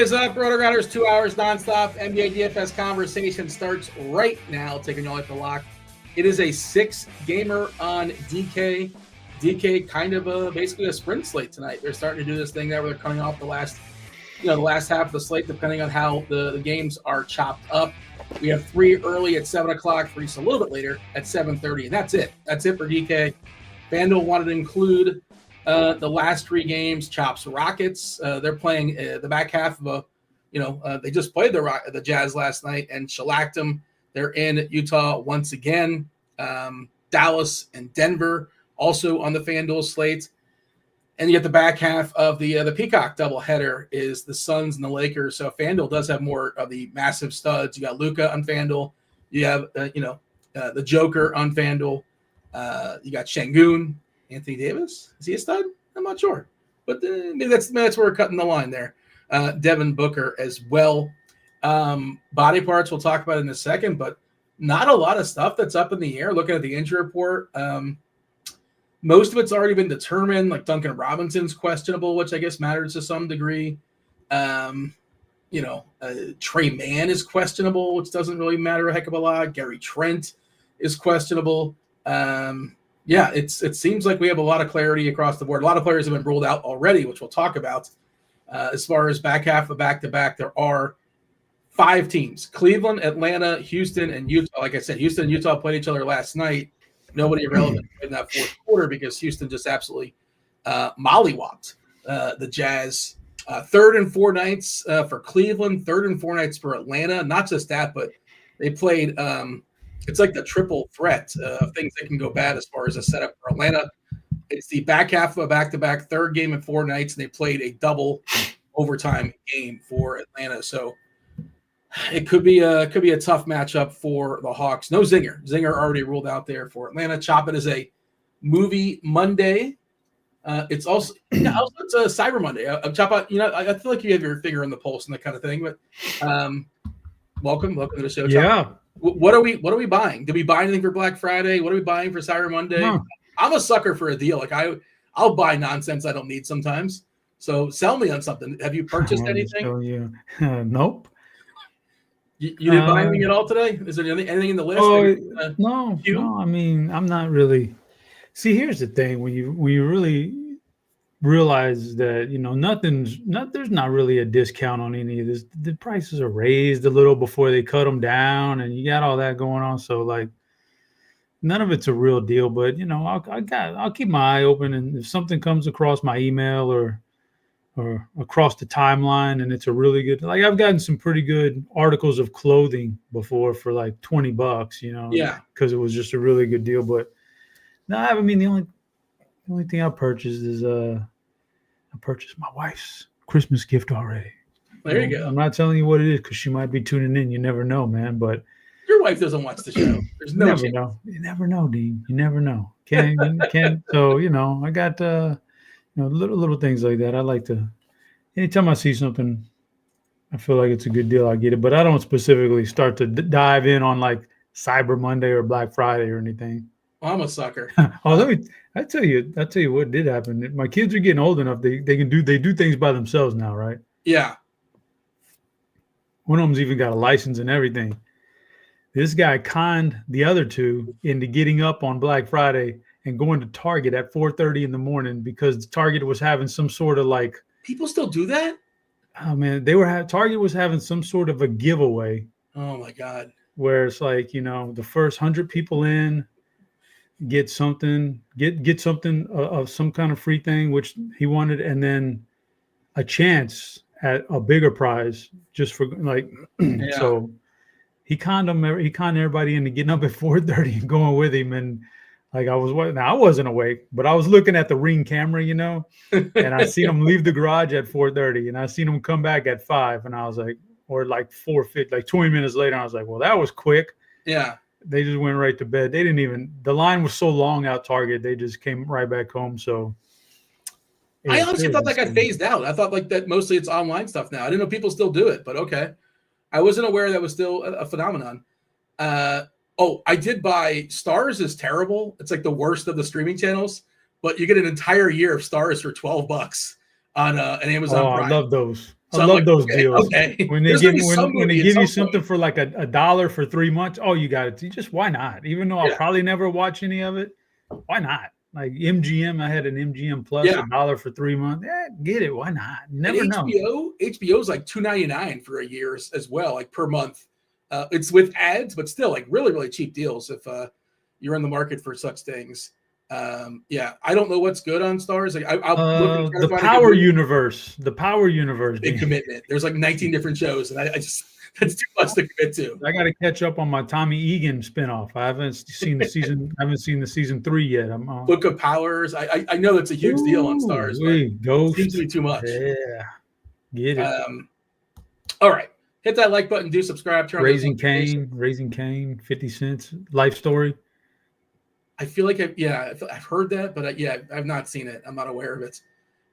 is up, RotoGrinders. 2 hours nonstop. NBA DFS conversation starts right now, taking you all at the lock. It is a 6-gamer on DK. DK kind of basically a sprint slate tonight. They're starting to do this thing there where they're cutting off the last half of the slate, depending on how the games are chopped up. We have 3 early at 7 o'clock, 3 a little bit later at 7:30, and that's it. That's it for DK. FanDuel wanted to include the last 3 games. Chops Rockets. They're playing the back half of they just played the Jazz last night and shellacked them. They're in Utah once again. Dallas and Denver also on the FanDuel slate. And you get the back half of the Peacock doubleheader is the Suns and the Lakers. So FanDuel does have more of the massive studs. You got Luka on FanDuel. You have the Joker on FanDuel. You got Şengün, Anthony Davis. Is he a stud? I'm not sure, but maybe that's where we're cutting the line there. Devin Booker as well. Body parts we'll talk about in a second, but not a lot of stuff that's up in the air. Looking at the injury report, most of it's already been determined. Like Duncan Robinson's questionable, which I guess matters to some degree. Trey Mann is questionable, which doesn't really matter a heck of a lot. Gary Trent is questionable. It seems like we have a lot of clarity across the board. A lot of players have been ruled out already, which we'll talk about. As far as back half of back-to-back, there are 5 teams: Cleveland, Atlanta, Houston, and Utah. Like I said, Houston and Utah played each other last night. Nobody irrelevant in that fourth quarter because Houston just absolutely mollywopped the Jazz. 3rd and 4 nights for Cleveland, 3rd and 4 nights for Atlanta. Not just that, but they played it's like the triple threat of things that can go bad as far as a setup for Atlanta. It's the back half of a back-to-back, 3rd game in 4 nights, and they played a double overtime game for Atlanta. So it could be a tough matchup for the Hawks. No Zinger. Zinger already ruled out there for Atlanta. Chop it as a movie Monday. It's also it's a Cyber Monday. Chop out. I feel like you have your finger on the pulse and that kind of thing. But welcome to the show. Chop. Yeah. What are we buying? Did we buy anything for Black Friday? What are we buying for Cyber Monday? No. I'm a sucker for a deal. Like I'll buy nonsense I don't need sometimes. So sell me on something. Have you purchased anything? Nope. You didn't buy anything at all today? Is there anything in the list? No. I mean, I'm not really. See, here's the thing: when you really realize that there's not really a discount on any of this. The prices are raised a little before they cut them down, and you got all that going on. So like, none of it's a real deal. But I'll keep my eye open, and if something comes across my email or across the timeline and it's a really good, like I've gotten some pretty good articles of clothing before for like $20, Yeah, because it was just a really good deal. But no, I mean the only thing I purchased is I purchased my wife's Christmas gift already. There you go. I'm not telling you what it is because she might be tuning in. You never know, man. But your wife doesn't watch the show. There's no chance. You never know, Dean. You never know. Can so I got little things like that. I like to, anytime I see something, I feel like it's a good deal, I get it. But I don't specifically start to dive in on like Cyber Monday or Black Friday or anything. Well, I'm a sucker. I tell you what did happen. My kids are getting old enough. They do things by themselves now, right? Yeah. One of them's even got a license and everything. This guy conned the other 2 into getting up on Black Friday and going to Target at 4:30 in the morning because Target was having some sort of like. People still do that? Oh man, Target was having some sort of a giveaway. Oh my God. Where it's like, the first 100 people in get something of some kind of free thing, which he wanted, and then a chance at a bigger prize just for like, yeah. So he conned everybody into getting up at 4:30 and going with him. And like I wasn't awake, but I was looking at the Ring camera, and I seen him leave the garage at 4:30 and I seen him come back at 5. And I was like, or like 4:50, like 20 minutes later, I was like, well, that was quick. Yeah. They just went right to bed. They didn't even, the line was so long out Target. They just came right back home. So I honestly thought that got phased out. I thought like that mostly it's online stuff now. I didn't know people still do it, but okay. I wasn't aware that was still a phenomenon. I did buy Stars is terrible. It's like the worst of the streaming channels, but you get an entire year of Stars for $12 on an Amazon Prime. I love those. So I I'm love like, those okay, deals. okay. When they There's give gonna be some when they movie at give you some something point. for like $1 for 3 months, oh, you got it. You just why not? Even though I'll Yeah. probably never watch any of it, why not? Like MGM, I had an MGM Plus Yeah. $1 for 3 months. Yeah, get it. Why not? Never And know. HBO is like $2.99 for a year as well, like per month. It's with ads, but still like really, really cheap deals if you're in the market for such things. Yeah, I don't know what's good on Stars. Like, I'll look and try to The find a good Power movie. Universe. The Power Universe. Big commitment. There's like 19 different shows, and I just that's too much to commit to. I got to catch up on my Tommy Egan spinoff. I haven't seen the season. I haven't seen the season 3 yet. I'm on. Book of Powers. I know that's a huge deal on Stars, but it Ghost. seems to be too much. Yeah, get it. All right, hit that like button. Do subscribe. Turn on those notifications. Raising Cain, 50 Cents, life story. I feel like I've heard that, but I've not seen it. I'm not aware of it.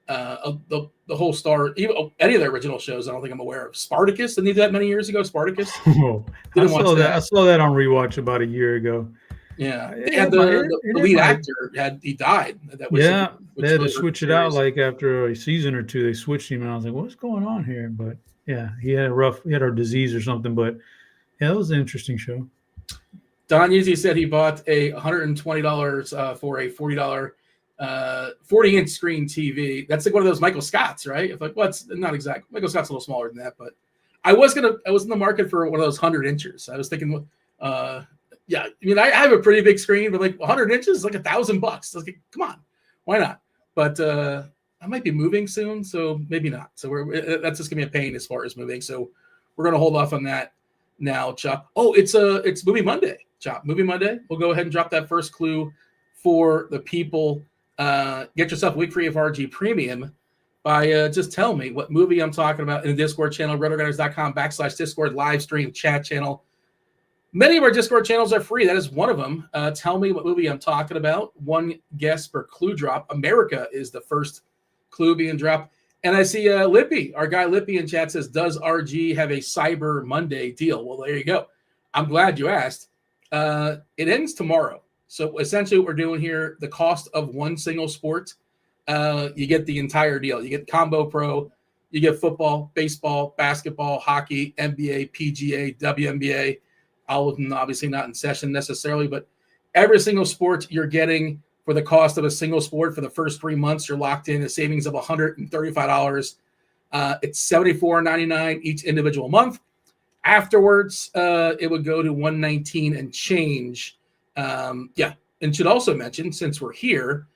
The whole Star, even any of the original shows, I don't think I'm aware of. Spartacus, didn't they do that many years ago? Spartacus. Oh, I Didn't watch saw that. that. I saw that on rewatch about a year ago. Yeah, they had the lead actor he died. That was they had really to switch it out like after a season or two. They switched him, and I was like, "What's going on here?" But yeah, he had a disease or something. But yeah, it was an interesting show. Don Yeezy said he bought a $120 for a $40 40-inch screen TV. That's like one of those Michael Scott's, right? If like, what's not exact. Michael Scott's a little smaller than that, but I was in the market for one of those 100-inchers. I was thinking, yeah, I mean, I have a pretty big screen, but like 100 inches is like $1,000. Like, come on, why not? But I might be moving soon, so maybe not. So that's just gonna be a pain as far as moving. So we're gonna hold off on that now, Chop. Oh, it's Movie Monday, Chop. Movie Monday. We'll go ahead and drop that first clue for the people. Get yourself a week free of RG Premium by just tell me what movie I'm talking about in the Discord channel, RotoGrinders.com/Discord live stream chat channel. Many of our Discord channels are free. That is one of them. Tell me what movie I'm talking about. One guess per clue drop. America is the first clue being dropped. And I see Lippy, our guy Lippy in chat says, does RG have a Cyber Monday deal? Well, there you go. I'm glad you asked. It ends tomorrow. So essentially what we're doing here, the cost of one single sport, you get the entire deal. You get Combo Pro, you get football, baseball, basketball, hockey, NBA, PGA, WNBA. All of them obviously not in session necessarily, but every single sport you're getting for the cost of a single sport for the first 3 months, you're locked in a savings of $135. It's $74.99 each individual month. Afterwards, it would go to $119 and change. Yeah, and should also mention, since we're here,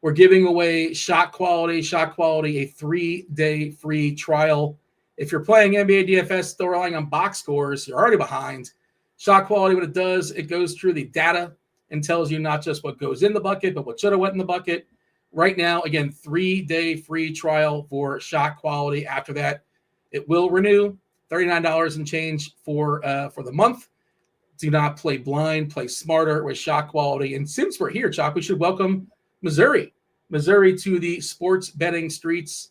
we're giving away Shot Quality, a 3-day free trial. If you're playing NBA DFS, still relying on box scores, you're already behind. Shot Quality, what it does, it goes through the data and tells you not just what goes in the bucket, but what should have went in the bucket. Right now, again, 3-day free trial for Shot Quality. After that, it will renew, $39 and change for the month. Do not play blind, play smarter with Shot Quality. And since we're here, Chop, we should welcome Missouri to the sports betting streets.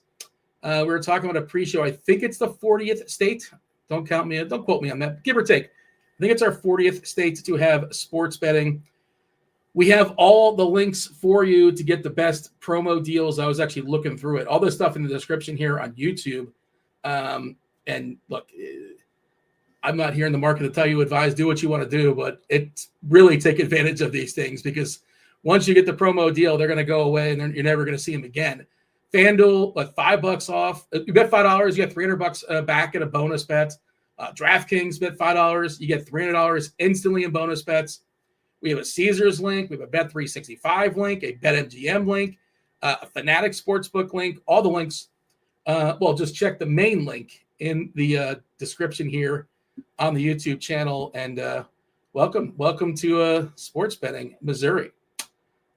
We were talking about a pre-show. I think it's the 40th state. Don't quote me on that, give or take. I think it's our 40th state to have sports betting. We have all the links for you to get the best promo deals. I was actually looking through it. All this stuff in the description here on YouTube. And look, I'm not here in the market to tell you advise, do what you want to do, but it's really take advantage of these things because once you get the promo deal, they're going to go away and you're never going to see them again. FanDuel, like $5 off. You bet $5, you get $300 back in a bonus bet. DraftKings, bet $5, you get $300 instantly in bonus bets. We have a Caesars link, we have a Bet365 link, a BetMGM link, a Fanatic Sportsbook link, all the links. Well, just check the main link in the description here on the YouTube channel. And welcome to sports betting, Missouri.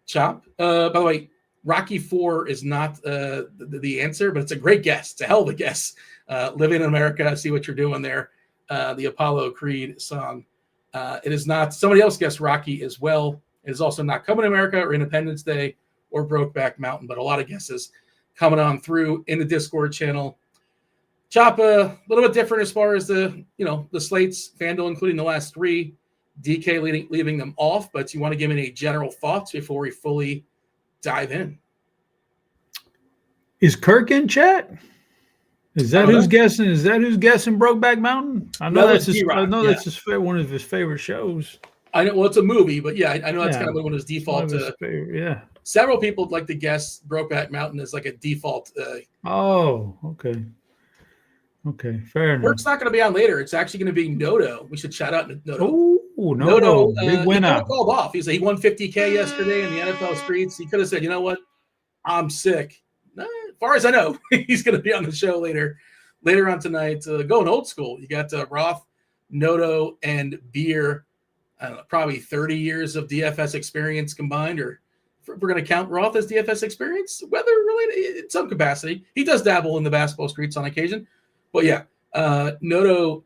Chop. By the way, Rocky IV is not the answer, but it's a great guess. It's a hell of a guess. Living in America, see what you're doing there. The Apollo Creed song. It is not. Somebody else guessed Rocky as well. It is also not Coming to America or Independence Day or Brokeback Mountain, but a lot of guesses coming on through in the Discord channel. Chop, a little bit different as far as the slates, FanDuel, including the last three, DK leaving them off, but you want to give me any general thoughts before we fully dive in? Is Kirk in chat? Is that who's guessing? Is that who's guessing Brokeback Mountain? I know that's his. I know that's one of his favorite shows. I know. Well, it's a movie, but yeah, I know that's kind of one of his default. Yeah. Several people like to guess Brokeback Mountain as like a default. Oh, okay. Okay, fair enough. It's not going to be on later. It's actually going to be Noto. We should shout out Noto. Oh, Noto, big winner. He called off. He won $50K yesterday in the NFL streets. He could have said, you know what, I'm sick. As far as I know, he's going to be on the show later on tonight. Going old school. You got Roth, Noto, and Beer. I don't know, probably 30 years of DFS experience combined, or if we're going to count Roth as DFS experience, weather related in some capacity. He does dabble in the basketball streets on occasion. But yeah, Noto,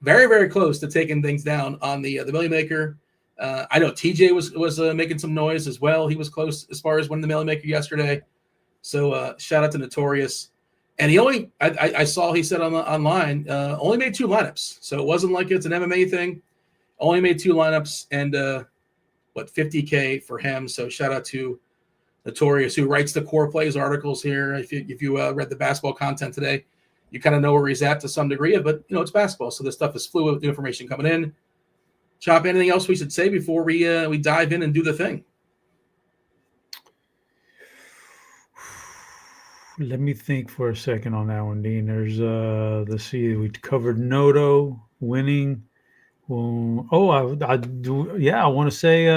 very, very close to taking things down on the Millie Maker. I know TJ was making some noise as well. He was close as far as winning the Millie Maker yesterday. So shout out to Notorious. And he only, I saw he said online, only made 2 lineups. So it wasn't like it's an MMA thing. Only made 2 lineups and 50K for him. So shout out to Notorious, who writes the Core Plays articles here. If you read the basketball content today, you kind of know where he's at to some degree, but it's basketball, so this stuff is fluid with new information coming in. Chop, anything else we should say before we dive in and do the thing? Let me think for a second on that one, Dean. There's let's see, we covered Noto winning. Well, I do. Yeah, I want to say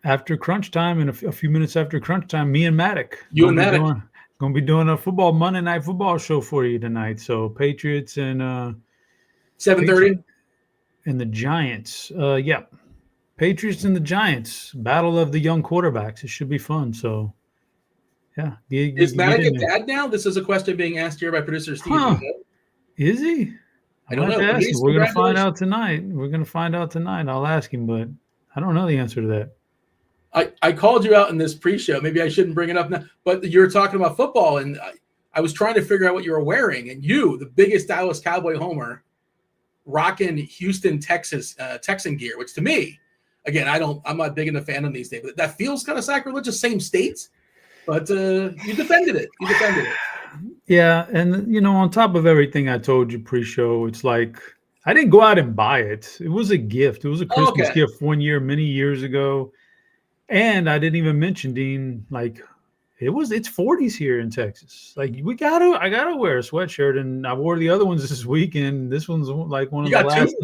after crunch time, and a few minutes after crunch time, me and Maddock. Going to be doing a Monday Night Football show for you tonight. So Patriots and 7:30 and the Giants. Yeah, Patriots and the Giants. Battle of the young quarterbacks. It should be fun. So yeah. Is Maddock a dad now? This is a question being asked here by producer Steve. Is he? I don't know. We're going to find out tonight. I'll ask him, but I don't know the answer to that. I called you out in this pre-show. Maybe I shouldn't bring it up now, but you're talking about football, and I was trying to figure out what you were wearing, and you, the biggest Dallas Cowboy homer, rocking Houston, Texan gear, which to me, again, I'm not big into fandom these days, but that feels kind of sacrilegious, same states, but you defended it. Yeah, and on top of everything I told you pre-show, it's like I didn't go out and buy it. It was a gift. It was a Christmas gift one year, many years ago. And I didn't even mention, Dean, like it's 40s here in Texas. Like I gotta wear a sweatshirt, and I wore the other ones this weekend. This one's like one of the last.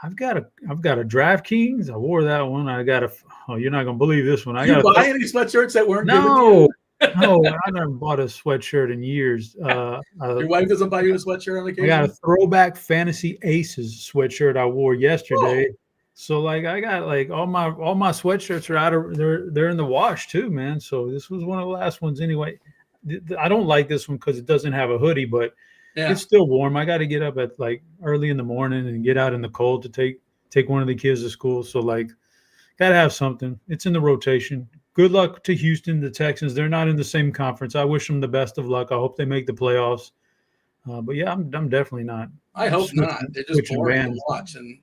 I've got a DraftKings. I wore that one. You're not gonna believe this one. You buy any sweatshirts that weren't given to you? No, I haven't bought a sweatshirt in years. Your wife doesn't buy you a sweatshirt on occasion? I got a Throwback Fantasy Aces sweatshirt I wore yesterday. Oh. So like I got like all my sweatshirts are out of they're in the wash too, man. So this was one of the last ones anyway. I don't like this one because it doesn't have a hoodie, but it's still warm. I got to get up at like early in the morning and get out in the cold to take one of the kids to school. So like gotta have something. It's in the rotation. Good luck to Houston, the Texans. They're not in the same conference. I wish them the best of luck. I hope they make the playoffs. But yeah, I'm definitely not. I hope not. They're just boring to watch, and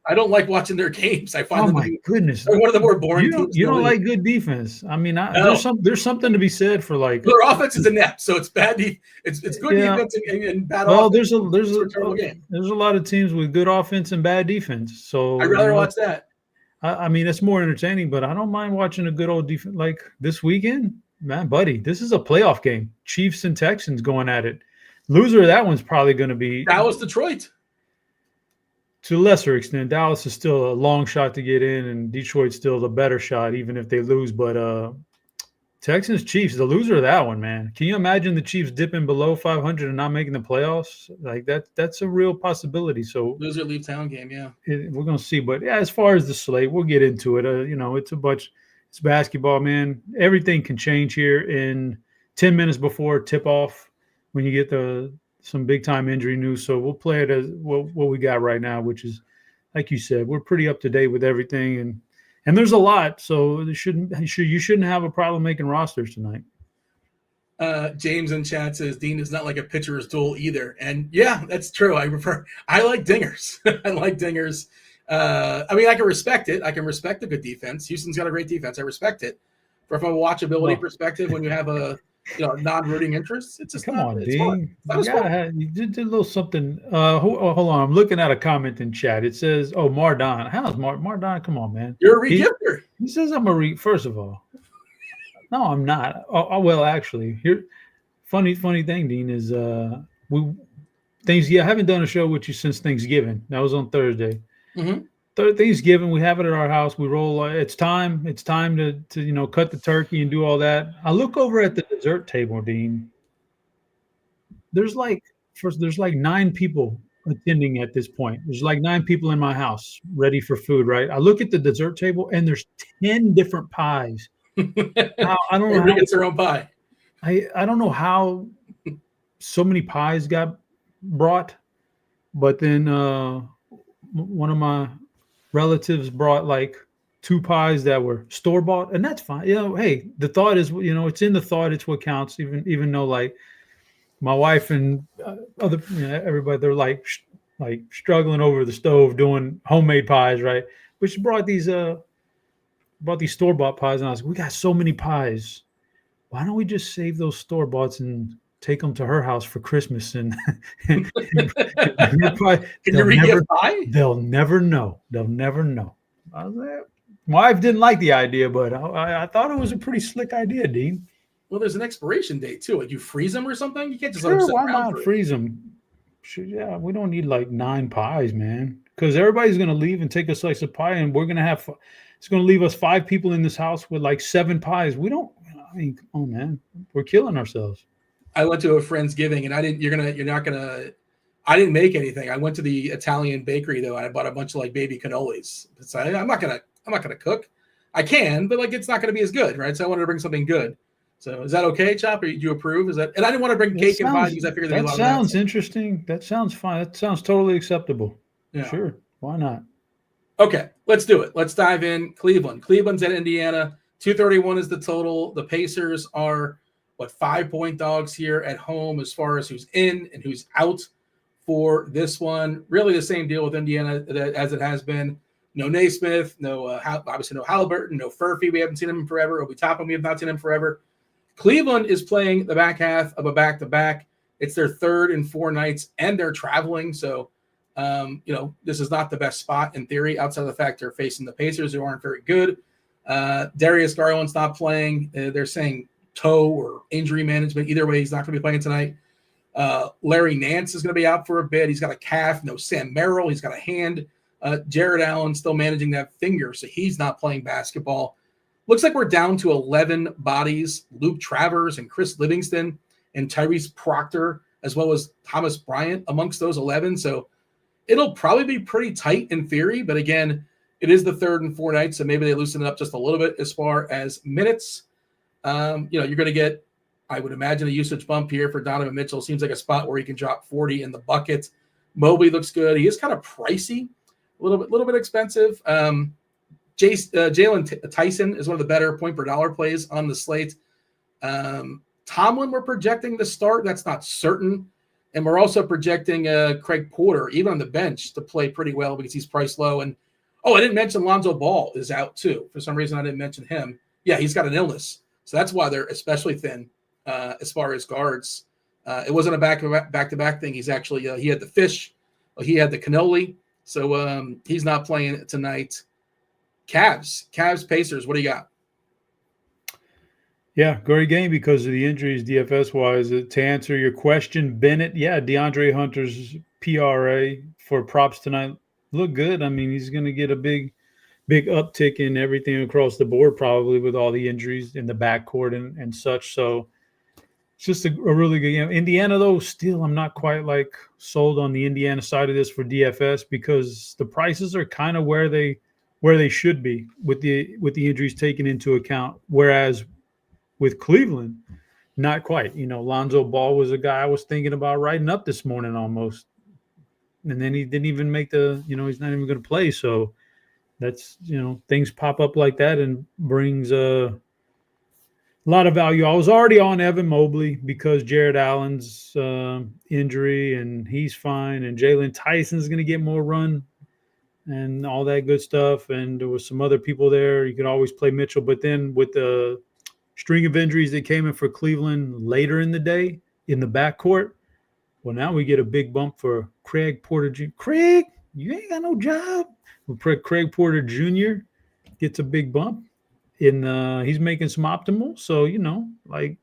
I don't like watching their games. I find goodness, they're one of the more boring teams. You don't like good defense. I mean, there's something to be said for like their offense is inept, so it's bad. It's good defense and bad offense. Well, there's a lot of teams with good offense and bad defense. So I'd rather watch that. I mean, it's more entertaining, but I don't mind watching a good old defense like this weekend. Man, buddy, this is a playoff game. Chiefs and Texans going at it. Loser of that one's probably going to be Dallas, Detroit. To a lesser extent, Dallas is still a long shot to get in, and Detroit's still the better shot, even if they lose. But Texans, Chiefs, the loser of that one, man. Can you imagine the Chiefs dipping below 500 and not making the playoffs? Like that's a real possibility. So loser leave town game, yeah. We're gonna see, but yeah, as far as the slate, we'll get into it. It's basketball, man. Everything can change here in 10 minutes before tip off. When you get some big time injury news. So we'll play it as what we got right now, which is, like you said, we're pretty up to date with everything, and there's a lot. So you shouldn't have a problem making rosters tonight. James in chat says Dean is not like a pitcher's duel either, and yeah, that's true. I like dingers. I like dingers. I mean, I can respect it. I can respect a good defense. Houston's got a great defense. I respect it. From a watchability perspective, when you have a non-rooting interests. It's just Come not. on, It's fun. Dean. It's not You as gotta fun. have you did a little something. Hold on. I'm looking at a comment in chat. It says, "Oh, Mardon. How's Mardon? Come on, man. You're a He regifter. he says I'm a First of all, no, I'm not. Well, actually, here, funny thing, Dean, is we I haven't done a show with you since Thanksgiving. That was on Thursday. Mm-hmm. Thanksgiving, we have it at our house. We roll. It's time. It's time to cut the turkey and do all that. I look over at the dessert table, Dean. There's like there's like 9 people attending at this point. There's like 9 people in my house ready for food. Right. I look at the dessert table and there's 10 different pies. I don't know. Everybody gets their own pie. I don't know how so many pies got brought, but then one of my relatives brought like 2 pies that were store bought, and that's fine. Hey, the thought is, it's in the thought. It's what counts. Even though like my wife and other everybody, they're like struggling over the stove doing homemade pies, right? But she brought these store bought pies, and I was like, we got so many pies. Why don't we just save those store boughts and take them to her house for Christmas and Can you re-gift pie? They'll never know. They'll never know. I was like, my wife didn't like the idea, but I thought it was a pretty slick idea, Dean. Well, there's an expiration date too. Like you freeze them or something. You can't just Sure, let them sit why around not freeze them? Sure, yeah, we don't need like 9 pies, man. Because everybody's gonna leave and take a slice of pie, and we're gonna have. It's gonna leave us 5 people in this house with like 7 pies. We don't. I mean, come on, man. We're killing ourselves. I went to a Friendsgiving, and I didn't make anything. I went to the Italian bakery though. I bought a bunch of like baby cannolis. So I'm not gonna cook. I can, but like it's not gonna be as good, right? So I wanted to bring something good. So is that okay, Chop? Or do you approve? Is that? And I didn't want to bring cake and pie because I figured there'd be a lot of that. That sounds interesting. That sounds fine. That sounds totally acceptable. Yeah. Sure. Why not? Okay, let's do it. Let's dive in. Cleveland's at Indiana. 231 is the total. The Pacers are 5-point dogs here at home as far as who's in and who's out for this one. Really the same deal with Indiana as it has been. No Naismith, obviously no Halliburton, no Furphy. We haven't seen him in forever. Obi Toppin, we have not seen him forever. Cleveland is playing the back half of a back-to-back. It's their third in 4 nights, and they're traveling. So, this is not the best spot in theory, outside of the fact they're facing the Pacers, who aren't very good. Darius Garland's not playing. They're saying toe or injury management. Either way, he's not going to be playing tonight. Larry Nance is going to be out for a bit. He's got a calf. No Sam Merrill. He's got a hand. Jared Allen still managing that finger, so he's not playing basketball. Looks like we're down to 11 bodies. Luke Travers and Chris Livingston and Tyrese Proctor, as well as Thomas Bryant amongst those 11. So it'll probably be pretty tight in theory. But again, it is the third in 4 nights, so maybe they loosen it up just a little bit as far as minutes. You're going to get, I would imagine, a usage bump here for Donovan Mitchell. Seems like a spot where he can drop 40 in the bucket. Mobley looks good. He is kind of pricey, a little bit expensive. Jalen Tyson is one of the better point per dollar plays on the slate. Tomlin, we're projecting to start. That's not certain. And we're also projecting Craig Porter, even on the bench, to play pretty well because he's priced low. And, I didn't mention Lonzo Ball is out too. For some reason, I didn't mention him. Yeah, he's got an illness. So that's why they're especially thin as far as guards. It wasn't a back-to-back thing. He's actually he had the fish. He had the cannoli. So he's not playing tonight. Cavs, Pacers, what do you got? Yeah, great game because of the injuries, DFS-wise. To answer your question, Bennett, DeAndre Hunter's PRA for props tonight look good. I mean, he's going to get a big uptick in everything across the board probably with all the injuries in the backcourt and such. So it's just a really good game. Indiana, though, still I'm not quite like sold on the Indiana side of this for DFS because the prices are kind of where they should be with the injuries taken into account. Whereas with Cleveland, not quite. Lonzo Ball was a guy I was thinking about writing up this morning almost. And then he didn't even make he's not even going to play. So that's, things pop up like that and brings a lot of value. I was already on Evan Mobley because Jared Allen's injury and he's fine. And Jalen Tyson's going to get more run and all that good stuff. And there was some other people there. You could always play Mitchell. But then with the string of injuries that came in for Cleveland later in the day in the backcourt. Well, now we get a big bump for Craig Porter Jr. Craig, you ain't got no job. Craig Porter Jr. gets a big bump. He's making some optimal. So, like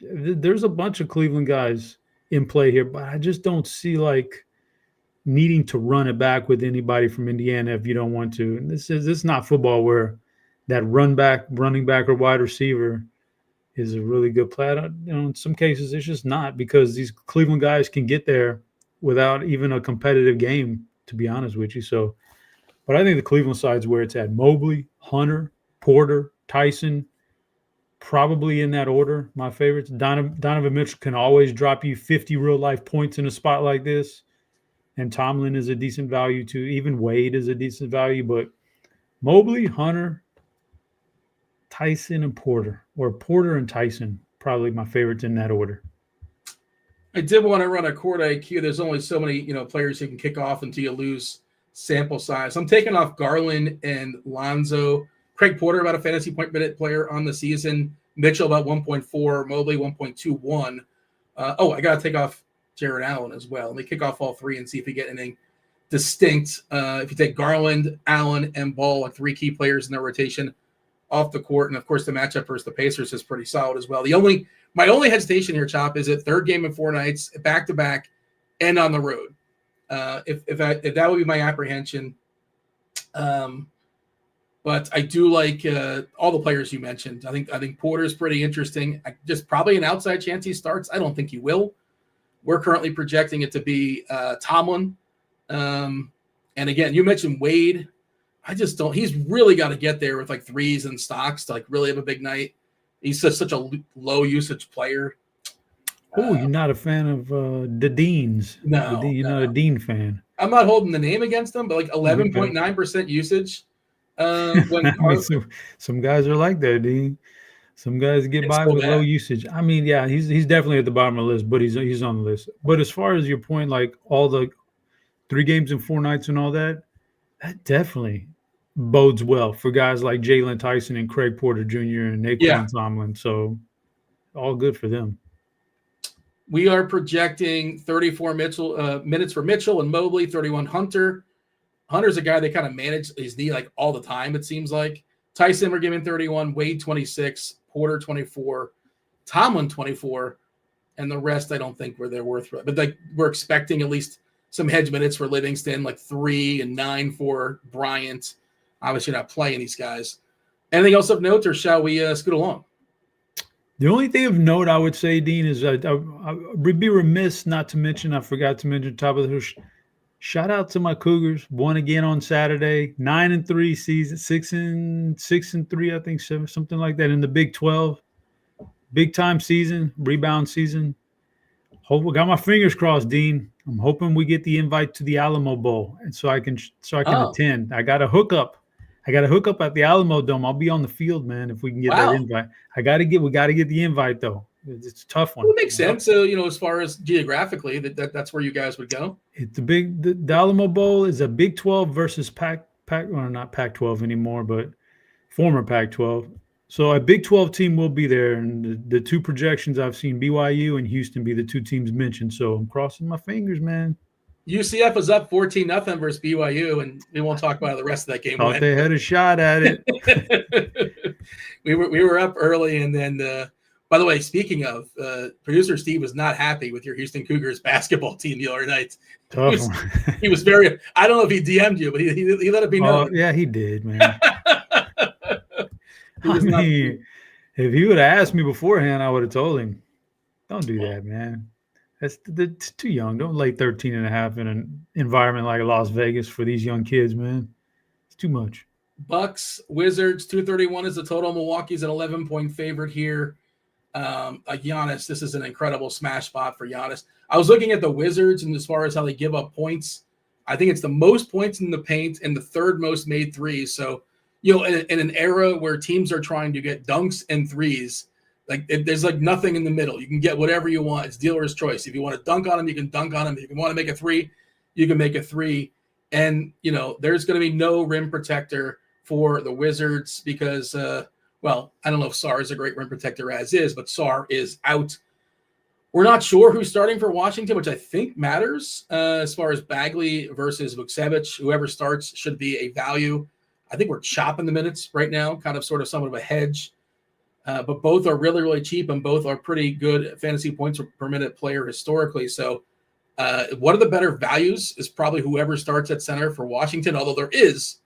there's a bunch of Cleveland guys in play here, but I just don't see like needing to run it back with anybody from Indiana if you don't want to. And this is not football where that running back or wide receiver is a really good play. In some cases it's just not, because these Cleveland guys can get there without even a competitive game, to be honest with you. So, but I think the Cleveland side's where it's at. Mobley, Hunter, Porter, Tyson, probably in that order. My favorites. Donovan Mitchell can always drop you 50 real life points in a spot like this. And Tomlin is a decent value too. Even Wade is a decent value. But Mobley, Hunter, Tyson, and Porter. Or Porter and Tyson, probably my favorites in that order. I did want to run a court IQ. There's only so many, players you can kick off until you lose sample size. I'm taking off Garland and Lonzo. Craig Porter, about a fantasy point minute player on the season. Mitchell, about 1.4. Mobley, 1.21. I got to take off Jared Allen as well. Let me kick off all three and see if we get anything distinct. If you take Garland, Allen, and Ball, like three key players in their rotation off the court. And, of course, the matchup versus the Pacers is pretty solid as well. My only hesitation here, Chop, is a third game in 4 nights, back-to-back, and on the road. If that would be my apprehension. But I do like all the players you mentioned. I think Porter's pretty interesting. Just probably an outside chance he starts. I don't think he will. We're currently projecting it to be Tomlin. And again, you mentioned Wade. I just don't. He's really got to get there with like threes and stocks to like really have a big night. He's such a low usage player. Oh, you're not a fan of the Deans? No, you're not a Dean fan. I'm not holding the name against them, but like 11.9% usage. Some guys are like that, Dean. Some guys get by with low usage. I mean, yeah, he's definitely at the bottom of the list, but he's on the list. But as far as your point, like all the 3 games in 4 nights and all that definitely bodes well for guys like Jalen Tyson and Craig Porter Jr. and Naquan Tomlin. So all good for them. We are projecting 34 minutes for Mitchell and Mobley, 31 Hunter. Hunter's a guy that kind of managed his knee like all the time, it seems like. Tyson, we're giving 31, Wade 26, Porter 24, Tomlin 24, and the rest I don't think they're worth. But like we're expecting at least some hedge minutes for Livingston, like 3 and 9 for Bryant. Obviously not playing these guys. Anything else of note, or shall we scoot along? The only thing of note I would say, Dean, is I would be remiss not to mention, I forgot to mention top of the shout out to my Cougars. Won again on Saturday. 9-3 season, 6-3, I think, something like that in the Big 12. Big time season, rebound season. Got my fingers crossed, Dean. I'm hoping we get the invite to the Alamo Bowl, and so I can attend. I got a hookup. At the Alamo Dome. I'll be on the field, man, if we can get that invite. We got to get the invite though. It's a tough one. Well, it makes sense. So, as far as geographically, that's where you guys would go. It's the Alamo Bowl is a Big 12 versus not Pac-12 anymore, but former Pac-12. So a Big 12 team will be there, and the 2 projections I've seen, BYU and Houston, be the 2 teams mentioned. So I'm crossing my fingers, man. UCF was up 14-0 versus BYU, and we won't talk about the rest of that game. Thought they had a shot at it. we were up early, and then by the way, speaking of, producer Steve was not happy with your Houston Cougars basketball team the other night. He was very. I don't know if he DM'd you, but he let it be known. Oh yeah, he did, man. If he would have asked me beforehand, I would have told him, "Don't do that, man. That's too young. Don't lay 13 and a half in an environment like Las Vegas for these young kids, man. It's too much." Bucks, Wizards, 231 is the total. Milwaukee's an 11-point favorite here. Giannis, this is an incredible smash spot for Giannis. I was looking at the Wizards, and as far as how they give up points, I think it's the most points in the paint and the 3rd most made threes. So, in an era where teams are trying to get dunks and threes, there's like nothing in the middle. You can get whatever you want. It's dealer's choice. If you want to dunk on them, you can dunk on them. If you want to make a 3, you can make a 3. And, there's going to be no rim protector for the Wizards because Well, I don't know if Sarr is a great rim protector as is, but Sarr is out. We're not sure who's starting for Washington, which I think matters as far as Bagley versus Vukcevic. Whoever starts should be a value. I think we're chopping the minutes right now, kind of sort of somewhat of a hedge. But both are really, really cheap, and both are pretty good fantasy points per minute player historically. So one of the better values is probably whoever starts at center for Washington, although there is,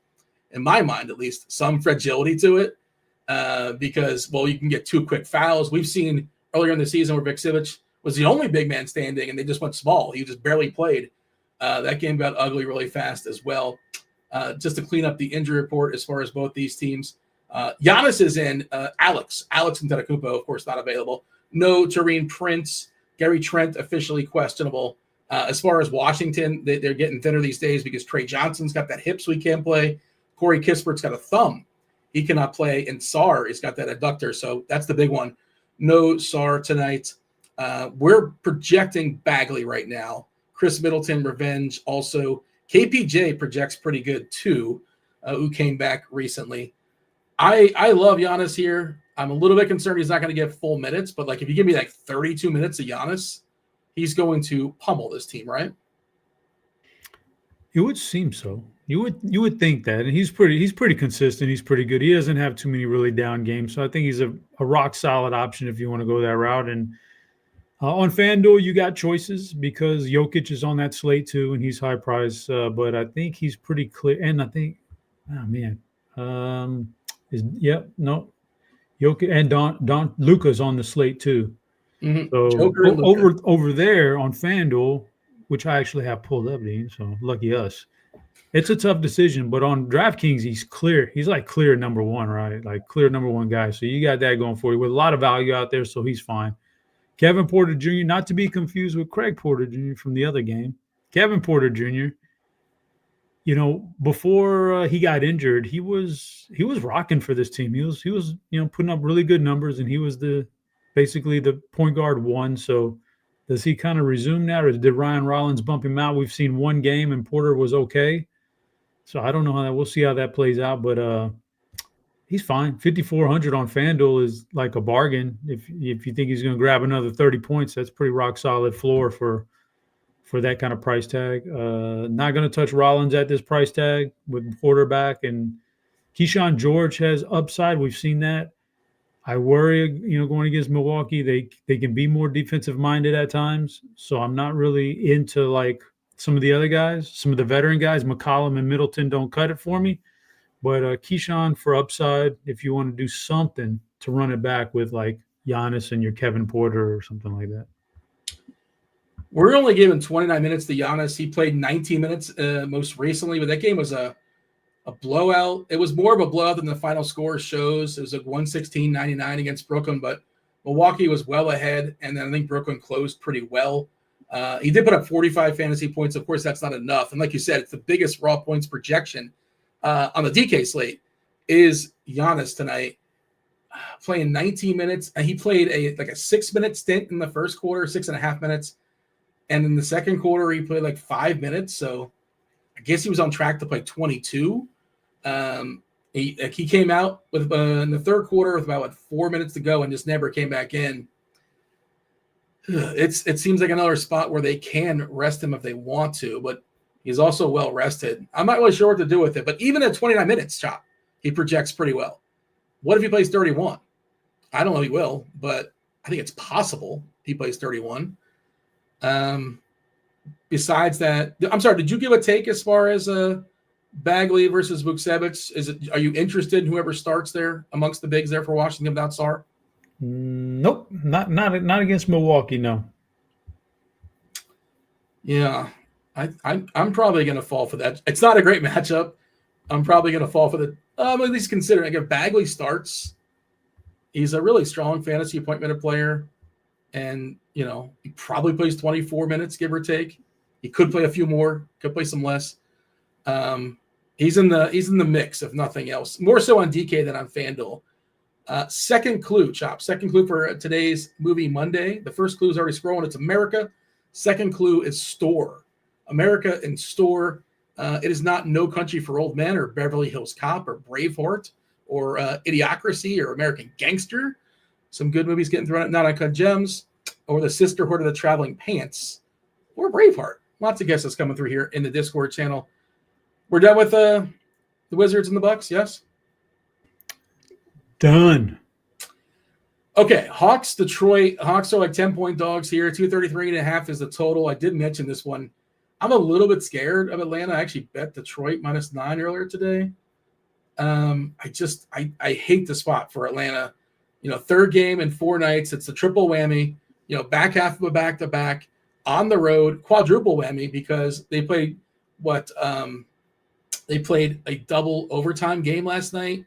in my mind at least, some fragility to it because, well, you can get 2 quick fouls. We've seen earlier in the season where Vukcevic was the only big man standing, and they just went small. He just barely played. That game got ugly really fast as well. Just to clean up the injury report as far as both these teams. Giannis is in. Alex Antetokounmpo, of course, not available. No Taurean Prince. Gary Trent officially questionable. As far as Washington, they're getting thinner these days because Trey Johnson's got that hip, so he can't play. Corey Kispert's got a thumb. He cannot play. And Sarr has got that adductor, so that's the big one. No Sarr tonight. We're projecting Bagley right now. Chris Middleton, revenge. Also, KPJ projects pretty good too, who came back recently. I love Giannis here. I'm a little bit concerned he's not going to get full minutes, but like if you give me like 32 minutes of Giannis, he's going to pummel this team, right? It would seem so. You would think that, and he's pretty consistent. He's pretty good. He doesn't have too many really down games, so I think he's a rock solid option if you want to go that route. And on FanDuel, you got choices because Jokic is on that slate too, and he's high price. But I think he's pretty clear. And I think, Jokic and Don Luka's on the slate too. Mm-hmm. So over there on FanDuel, which I actually have pulled up, Dean. So lucky us. It's a tough decision, but on DraftKings, he's clear. He's like clear number one, right? Like clear number one guy. So you got that going for you with a lot of value out there. So he's fine. Kevin Porter Jr., not to be confused with Craig Porter Jr. from the other game. Kevin Porter Jr., before he got injured, he was rocking for this team. He was putting up really good numbers, and he was basically the point guard one. So does he kind of resume that, or did Ryan Rollins bump him out? We've seen one game, and Porter was okay. So I don't know how that. We'll see how that plays out, but he's fine. 5,400 on FanDuel is like a bargain. If you think he's going to grab another 30 points, that's pretty rock solid floor for that kind of price tag. Not going to touch Rollins at this price tag with Porter back, and Keyshawn George has upside. We've seen that. I worry, going against Milwaukee, they can be more defensive minded at times. So I'm not really into like some of the other guys, some of the veteran guys. McCollum and Middleton don't cut it for me. But Keyshawn for upside, if you want to do something to run it back with like Giannis and your Kevin Porter or something like that. We're only giving 29 minutes to Giannis. He played 19 minutes most recently, but that game was a blowout. It was more of a blowout than the final score shows. It was like 116-99 against Brooklyn, but Milwaukee was well ahead, and then I think Brooklyn closed pretty well. He did put up 45 fantasy points. Of course, that's not enough. And like you said, it's the biggest raw points projection on the DK slate is Giannis tonight, playing 19 minutes. And he played a 6-minute stint in the first quarter, 6.5 minutes. And in the second quarter, he played like 5 minutes. So I guess he was on track to play 22. He came out with in the third quarter with about 4 minutes to go and just never came back in. It seems like another spot where they can rest him if they want to, but he's also well rested. I'm not really sure what to do with it, but even at 29 minutes, Chop, he projects pretty well. What if he plays 31? I don't know if he will, but I think it's possible he plays 31. Besides that, I'm sorry, did you give a take as far as Bagley versus Vukcevic? Are you interested in whoever starts there amongst the bigs there for Washington without Sarr? Nope, not against Milwaukee, no. Yeah, I'm probably going to fall for that. It's not a great matchup. I'm probably going to fall for the at least considering. If Bagley starts, he's a really strong fantasy point minute player, and he probably plays 24 minutes, give or take. He could play a few more, could play some less. He's in the mix, if nothing else. More so on DK than on FanDuel. Second clue, Chop. Second clue for today's Movie Monday. The first clue is already scrolling. It's America. Second clue is store. America and store. It is not No Country for Old Men or Beverly Hills Cop or Braveheart or Idiocracy or American Gangster. Some good movies getting thrown at Not Uncut Gems, or The Sisterhood of the Traveling Pants, or Braveheart. Lots of guesses coming through here in the Discord channel. We're done with the Wizards and the Bucks, yes? Done. Okay, Hawks, Detroit. Hawks are like 10-point dogs here. 233.5 is the total. I did mention this one. I'm a little bit scared of Atlanta. I actually bet Detroit -9 earlier today. I hate the spot for Atlanta. Third game in 4 nights. It's a triple whammy. Back half of a back-to-back on the road, quadruple whammy because they played they played a double overtime game last night.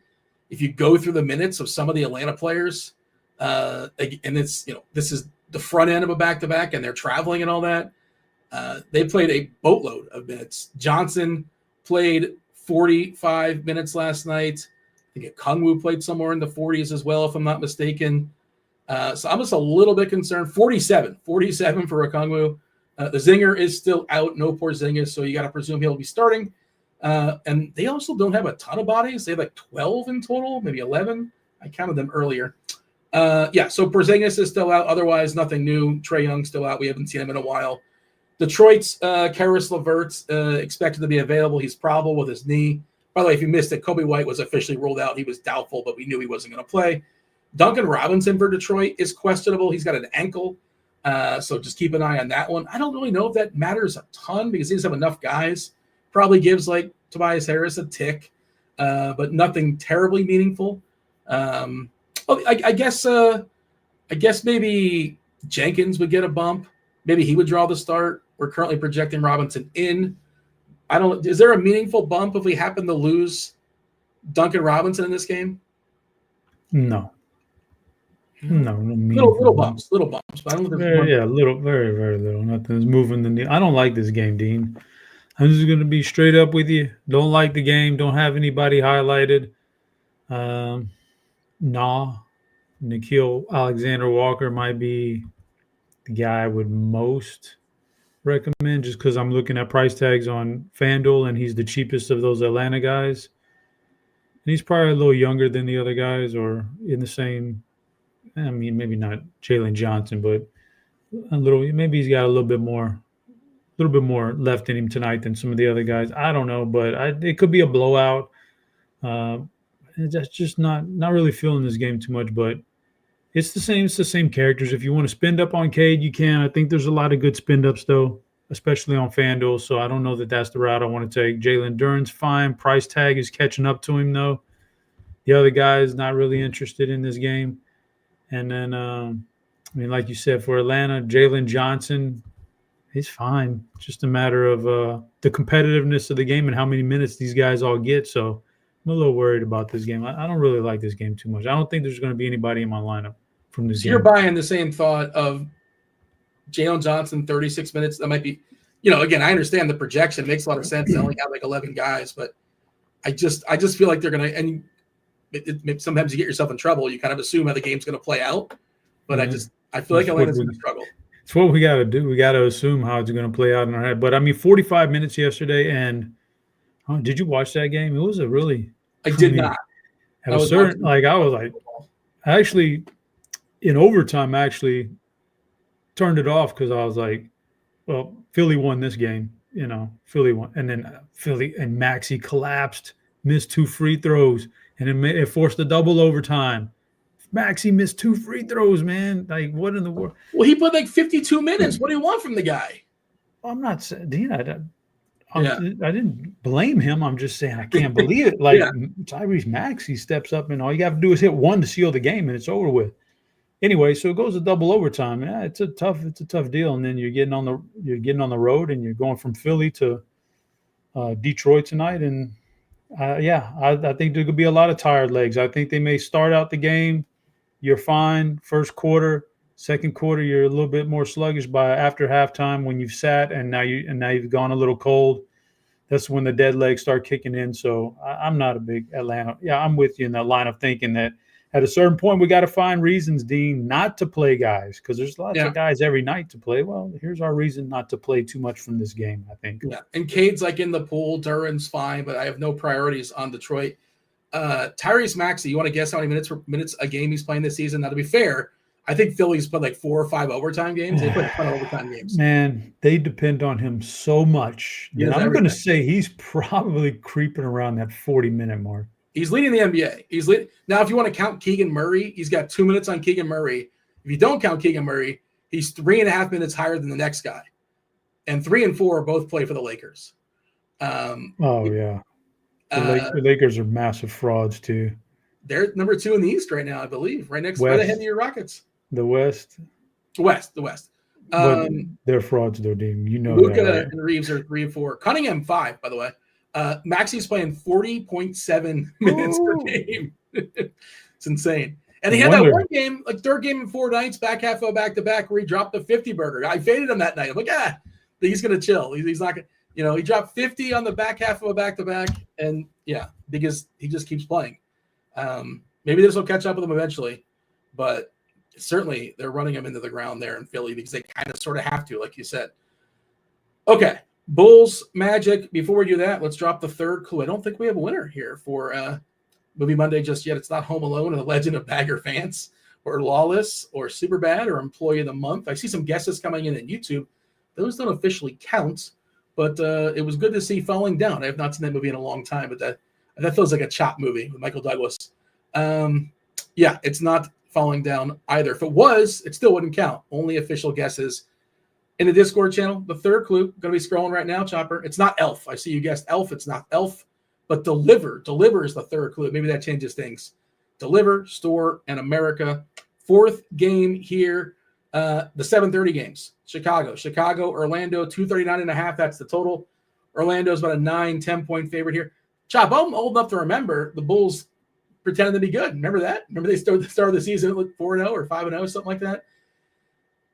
If you go through the minutes of some of the Atlanta players, and it's this is the front end of a back-to-back, and they're traveling and all that. They played a boatload of minutes. Johnson played 45 minutes last night. I think Kungwu played somewhere in the 40s as well, if I'm not mistaken. So I'm just a little bit concerned. 47 for Kungwu. The Zinger is still out. No Porzingis, so you got to presume he'll be starting. And they also don't have a ton of bodies. They have like 12 in total, maybe 11. I counted them earlier. So Porzingis is still out. Otherwise, nothing new. Trae Young's still out. We haven't seen him in a while. Detroit's Karis LeVert's expected to be available. He's probable with his knee. By the way, if you missed it, Kobe White was officially ruled out. He was doubtful, but we knew he wasn't going to play. Duncan Robinson for Detroit is questionable. He's got an ankle, so just keep an eye on that one. I don't really know if that matters a ton because he doesn't have enough guys. Probably gives like Tobias Harris a tick, but nothing terribly meaningful. I guess maybe Jenkins would get a bump. Maybe he would draw the start. We're currently projecting Robinson in. Is there a meaningful bump if we happen to lose Duncan Robinson in this game? No. No little bumps. But I don't know little, very, very little. Nothing's moving the needle. I don't like this game, Dean. I'm just going to be straight up with you. Don't like the game. Don't have anybody highlighted. Nickeil Alexander-Walker might be the guy I would most recommend just because I'm looking at price tags on FanDuel, and he's the cheapest of those Atlanta guys. And he's probably a little younger than the other guys or in the same – I mean, maybe not Jalen Johnson, but maybe he's got a little bit more left in him tonight than some of the other guys. I don't know, but it could be a blowout. That's just not really feeling this game too much, but it's the same characters. If you want to spend up on Cade, you can. I think there's a lot of good spend ups though, especially on FanDuel. So I don't know that that's the route I want to take. Jalen Duren's fine. Price tag is catching up to him though. The other guy is not really interested in this game. And then, like you said, for Atlanta, Jalen Johnson, he's fine. It's just a matter of the competitiveness of the game and how many minutes these guys all get. So I'm a little worried about this game. I don't really like this game too much. I don't think there's going to be anybody in my lineup from this game. You're buying the same thought of Jalen Johnson, 36 minutes. That might be, again, I understand the projection. It makes a lot of sense. They only have like 11 guys, but I just feel like they're going to – and sometimes you get yourself in trouble. You kind of assume how the game's going to play out. But I feel like Atlanta's going to struggle. It's what we got to do. We got to assume how it's going to play out in our head. But, 45 minutes yesterday, and did you watch that game? It was a really – I did not. At a certain – I actually, in overtime, turned it off because I was like, well, Philly won this game. Philly won. And then Philly and Maxey collapsed, missed 2 free throws, and it forced a double overtime. Maxey missed 2 free throws, man. Like, what in the world? Well, he played like 52 minutes. What do you want from the guy? I'm not saying I didn't blame him. I'm just saying I can't believe it. Like Tyrese Maxey steps up, and all you got to do is hit 1 to seal the game, and it's over with. Anyway, so it goes to double overtime. Yeah, it's a tough deal. And then you're getting on the road, and you're going from Philly to Detroit tonight, and I think there could be a lot of tired legs. I think they may start out the game. You're fine first quarter. Second quarter, you're a little bit more sluggish by after halftime when you've sat and now you've gone a little cold. That's when the dead legs start kicking in. So I'm not a big Atlanta. Yeah, I'm with you in that line of thinking that at a certain point we got to find reasons, Dean, not to play guys because there's lots of guys every night to play. Well, here's our reason not to play too much from this game, I think. Yeah, and Cade's like in the pool. Duren's fine, but I have no priorities on Detroit. Tyrese Maxey, you want to guess how many minutes a game he's playing this season? Now, to be fair, I think Philly's played like 4 or 5 overtime games. They played a ton of overtime games. Man, they depend on him so much that I'm going to say he's probably creeping around that 40-minute mark. He's leading the NBA. Now, if you want to count Keegan Murray, he's got 2 minutes on Keegan Murray. If you don't count Keegan Murray, he's 3.5 minutes higher than the next guy. And 3 and 4 both play for the Lakers. The Lakers are massive frauds too. They're number 2 in the East right now, I believe, right ahead of your Rockets. The West. The West. They're frauds, though, Dean. You know Luka that, right? and Reeves are 3 and 4. Cunningham 5, by the way. Maxey's playing 40.7 minutes per game. It's insane. And he had that one game, like third game in 4 nights, back half of back-to-back, where he dropped the 50 burger. I faded him that night. I'm like, he's going to chill. He's not going to, he dropped 50 on the back half of a back-to-back. And, because he just keeps playing. Maybe this will catch up with him eventually. But certainly they're running him into the ground there in Philly because they kind of sort of have to, like you said. Okay. Bulls, Magic. Before we do that, let's drop the third clue. I don't think we have a winner here for Movie Monday just yet. It's not Home Alone or The Legend of Bagger Vance or Lawless or Superbad or Employee of the Month. I see some guesses coming in YouTube. Those don't officially count, but it was good to see Falling Down. I have not seen that movie in a long time, but that feels like a Chop movie with Michael Douglas. It's not Falling Down either. If it was, it still wouldn't count. Only official guesses. In the Discord channel, the third clue, going to be scrolling right now, Chopper. It's not Elf. I see you guessed Elf. It's not Elf, but Deliver. Deliver is the third clue. Maybe that changes things. Deliver, Store, and America. Fourth game here, the 7:30 games. Chicago, Orlando, 239.5. That's the total. Orlando's about a 9-10 favorite here. Chop, I'm old enough to remember the Bulls pretending to be good. Remember that? Remember they started the season at 4-0 or 5-0, something like that?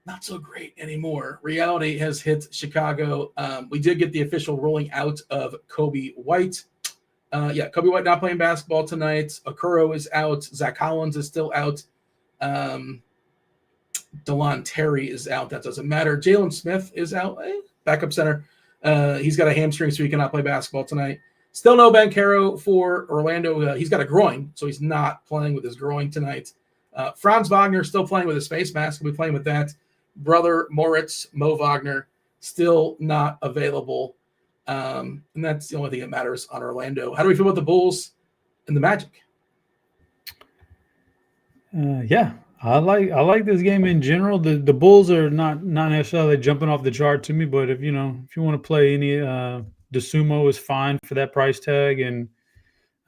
Not so great anymore. Reality has hit Chicago. We did get the official rolling out of Kobe White. Kobe White not playing basketball tonight. Okoro is out. Zach Collins is still out. DeLon Terry is out. That doesn't matter. Jalen Smith is out. Backup center. He's got a hamstring, so he cannot play basketball tonight. Still no Banchero for Orlando. He's got a groin, so he's not playing with his groin tonight. Franz Wagner still playing with his face mask. We'll be playing with that. Brother Moritz, Mo Wagner, still not available. And that's the only thing that matters on Orlando. How do we feel about the Bulls and the Magic? I like this game in general. The Bulls are not necessarily jumping off the chart to me, but if you want to play any DeSumo is fine for that price tag. And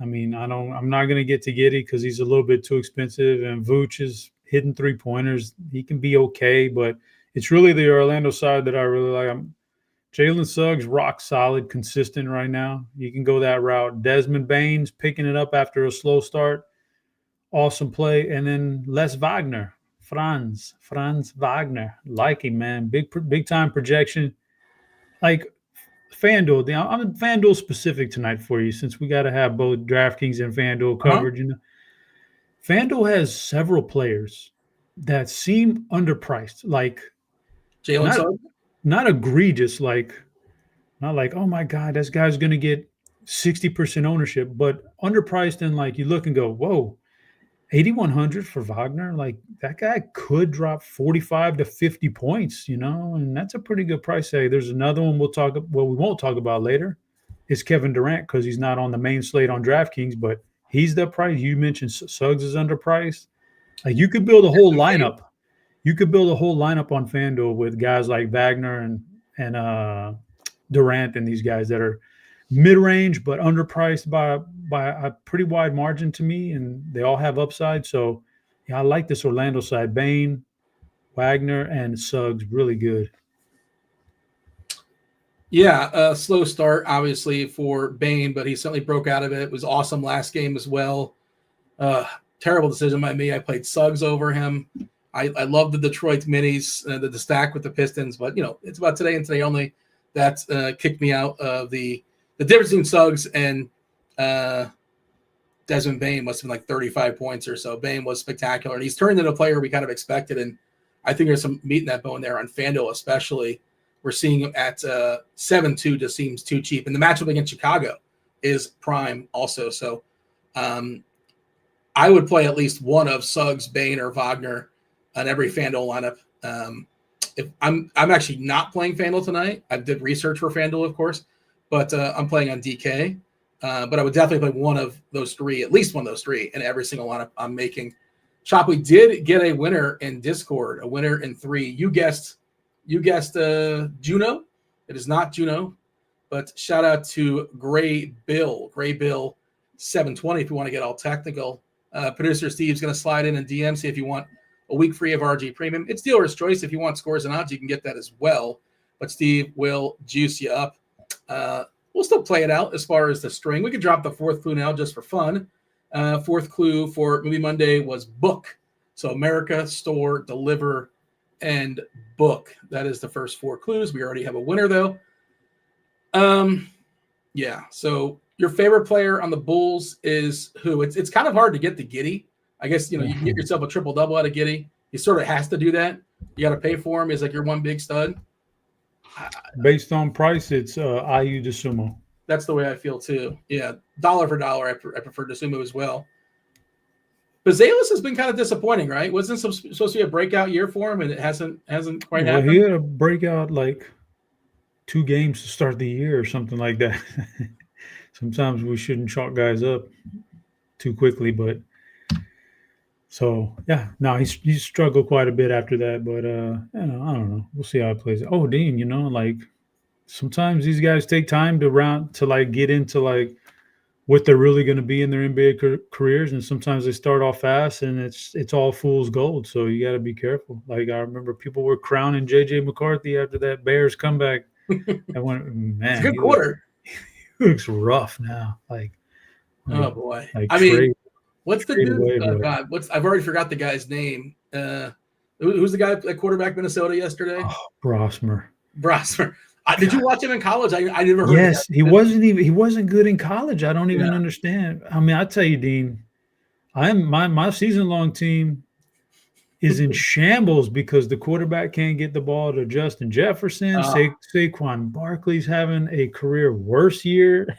I mean, I'm not going to get to Giddey because he's a little bit too expensive, and Vooch is hitting 3-pointers. He can be okay, but it's really the Orlando side that I really like. Jalen Suggs, rock solid, consistent right now. You can go that route. Desmond Baines picking it up after a slow start. Awesome play. And then Les Wagner, Franz Wagner. Like him, man. Big time projection. Like FanDuel. I'm FanDuel specific tonight for you since we got to have both DraftKings and FanDuel covered. FanDuel has several players that seem underpriced. Like Jalen Suggs? Not egregious, not like, oh my God, this guy's going to get 60% ownership, but underpriced and like you look and go, whoa, 8,100 for Wagner. Like that guy could drop 45 to 50 points, and that's a pretty good price tag. There's another one we won't talk about later. It's Kevin Durant because he's not on the main slate on DraftKings, but he's the price. You mentioned Suggs is underpriced. Like you could build a whole lineup. You could build a whole lineup on FanDuel with guys like Wagner and Durant and these guys that are mid-range but underpriced by a pretty wide margin to me, and they all have upside. So, I like this Orlando side. Bain, Wagner, and Suggs really good. Yeah, slow start, obviously, for Bain, but he certainly broke out of it. It was awesome last game as well. Terrible decision by me. I played Suggs over him. I love the Detroit minis, the stack with the Pistons, but, it's about today and today only. That kicked me out of the difference between Suggs and Desmond Bain must have been like 35 points or so. Bain was spectacular, and he's turned into a player we kind of expected, and I think there's some meat in that bone there on FanDuel especially. We're seeing him at 7-2 just seems too cheap. And the matchup against Chicago is prime also. So I would play at least one of Suggs, Bain, or Wagner on every FanDuel lineup. If I'm actually not playing FanDuel tonight. I did research for FanDuel, of course, but I'm playing on DK. But I would definitely play one of those three, at least one of those three, in every single lineup I'm making. Chopley did get a winner in Discord, a winner in 3. You guessed Juno. It is not Juno, but shout out to Gray Bill 720 if you want to get all technical. Producer Steve's going to slide in and DM, see if you want a week free of RG Premium. It's dealer's choice. If you want scores and odds, you can get that as well. But Steve will juice you up. We'll still play it out as far as the string. We could drop the 4th clue now just for fun. 4th clue for Movie Monday was book. So America, store, deliver, and book. That is the first 4 clues. We already have a winner, though. Yeah, so your favorite player on the Bulls is who? It's kind of hard to get the Giddey. I guess, you can get yourself a triple-double out of Giddey. He sort of has to do that. You got to pay for him. He's like your one big stud. Based on price, it's IU DeSumo. That's the way I feel, too. Yeah, dollar for dollar, I prefer DeSumo as well. Bazelis has been kind of disappointing, right? Wasn't supposed to be a breakout year for him, and it hasn't quite happened? He had a breakout, 2 games to start the year or something like that. Sometimes we shouldn't chalk guys up too quickly, but so yeah, no, he's struggled quite a bit after that, but I don't know. We'll see how it plays. Oh, Dean, sometimes these guys take time to get into what they're really going to be in their NBA careers, and sometimes they start off fast and it's all fool's gold. So you got to be careful. I remember people were crowning JJ McCarthy after that Bears comeback. I went, man, it's a good quarter. He looks rough now. Oh boy. I mean, what's the dude? God, I've already forgot the guy's name. Who's the guy that quarterback Minnesota yesterday? Oh, Brosmer. Did you watch him in college? I never heard. Yes, he wasn't good in college. I don't even understand. I mean, I tell you, Dean, my season-long team is in shambles because the quarterback can't get the ball to Justin Jefferson. Saquon Barkley's having a career worse year,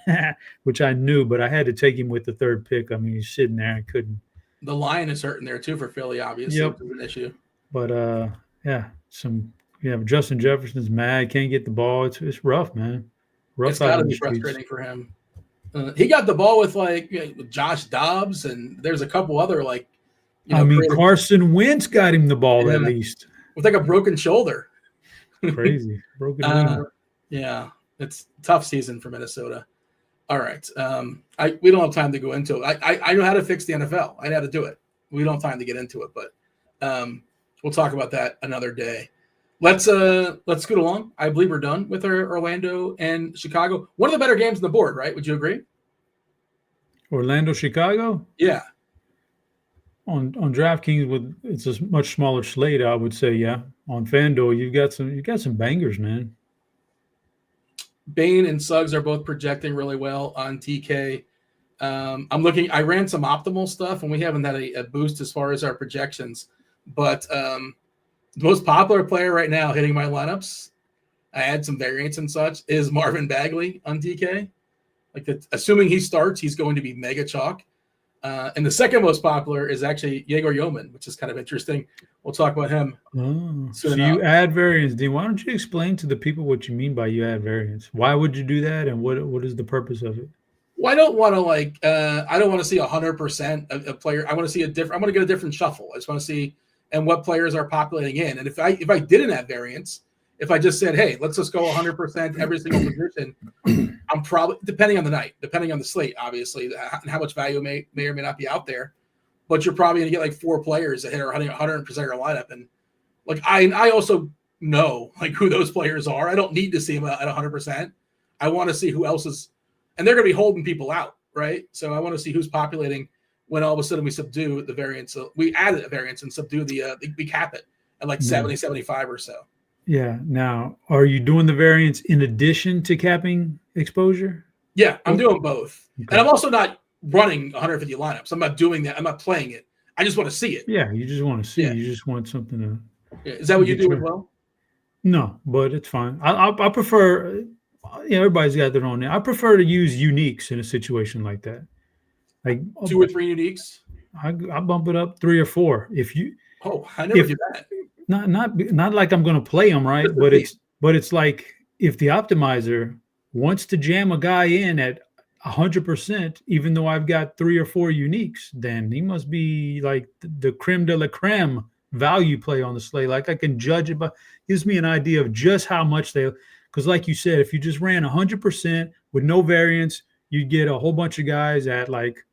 which I knew, but I had to take him with the 3rd pick. I mean, he's sitting there and couldn't. The line is hurting there too for Philly, obviously. Yep. It's an issue. But Justin Jefferson's mad, can't get the ball. It's rough, man. It's got to be frustrating for him. He got the ball with Josh Dobbs, and there's a couple other Carson Wentz got him the ball at least with a broken shoulder. Crazy broken wing. Yeah, it's a tough season for Minnesota. All right, we don't have time to go into it. I know how to fix the NFL. I know how to do it. We don't have time to get into it, but we'll talk about that another day. Let's scoot along. I believe we're done with our Orlando and Chicago. One of the better games on the board, right? Would you agree? Orlando, Chicago? Yeah. On DraftKings, it's a much smaller slate, I would say. Yeah. On FanDuel, you got some bangers, man. Bain and Suggs are both projecting really well on TK. I ran some optimal stuff, and we haven't had a boost as far as our projections. But the most popular player right now hitting my lineups, I had some variants and such, is Marvin Bagley on TK. Assuming he starts, he's going to be mega chalk. And the second most popular is actually Yegor Yeoman, which is kind of interesting. We'll talk about him. So you add variance, Dean. Why don't you explain to the people what you mean by you add variance? Why would you do that, and what is the purpose of it? Well, I don't want to I don't want to see 100% of a player. I want to see I want to get a different shuffle. I just want to see and what players are populating in. And if I didn't have variance, if I just said, hey, let's just go 100% every single position, I'm probably, depending on the night, depending on the slate, obviously, and how much value may or may not be out there, but you're probably going to get 4 players that hit 100% of your lineup. And I also know who those players are. I don't need to see them at 100%. I want to see who else is, and they're going to be holding people out, right? So I want to see who's populating when all of a sudden we subdue the variance. So we added a variance and subdue we cap it at 70, 75 or so. Yeah. Now, are you doing the variance in addition to capping exposure? Yeah, I'm doing both. Okay. And I'm also not running 150 lineups. I'm not doing that. I'm not playing it. I just want to see it. Yeah, you just want to see. Yeah. You just want something to. Yeah. Is that what you do as well? No, but it's fine. I prefer. Everybody's got their own. I prefer to use uniques in a situation like that. Like 2 or 3 uniques. I bump it up 3 or 4. If you, I never do that. Not like I'm going to play them, right? But it's like if the optimizer wants to jam a guy in at 100%, even though I've got 3 or 4 uniques, then he must be like the creme de la creme value play on the slate. Like I can judge it, but gives me an idea of just how much because like you said, if you just ran 100% with no variance, you'd get a whole bunch of guys at like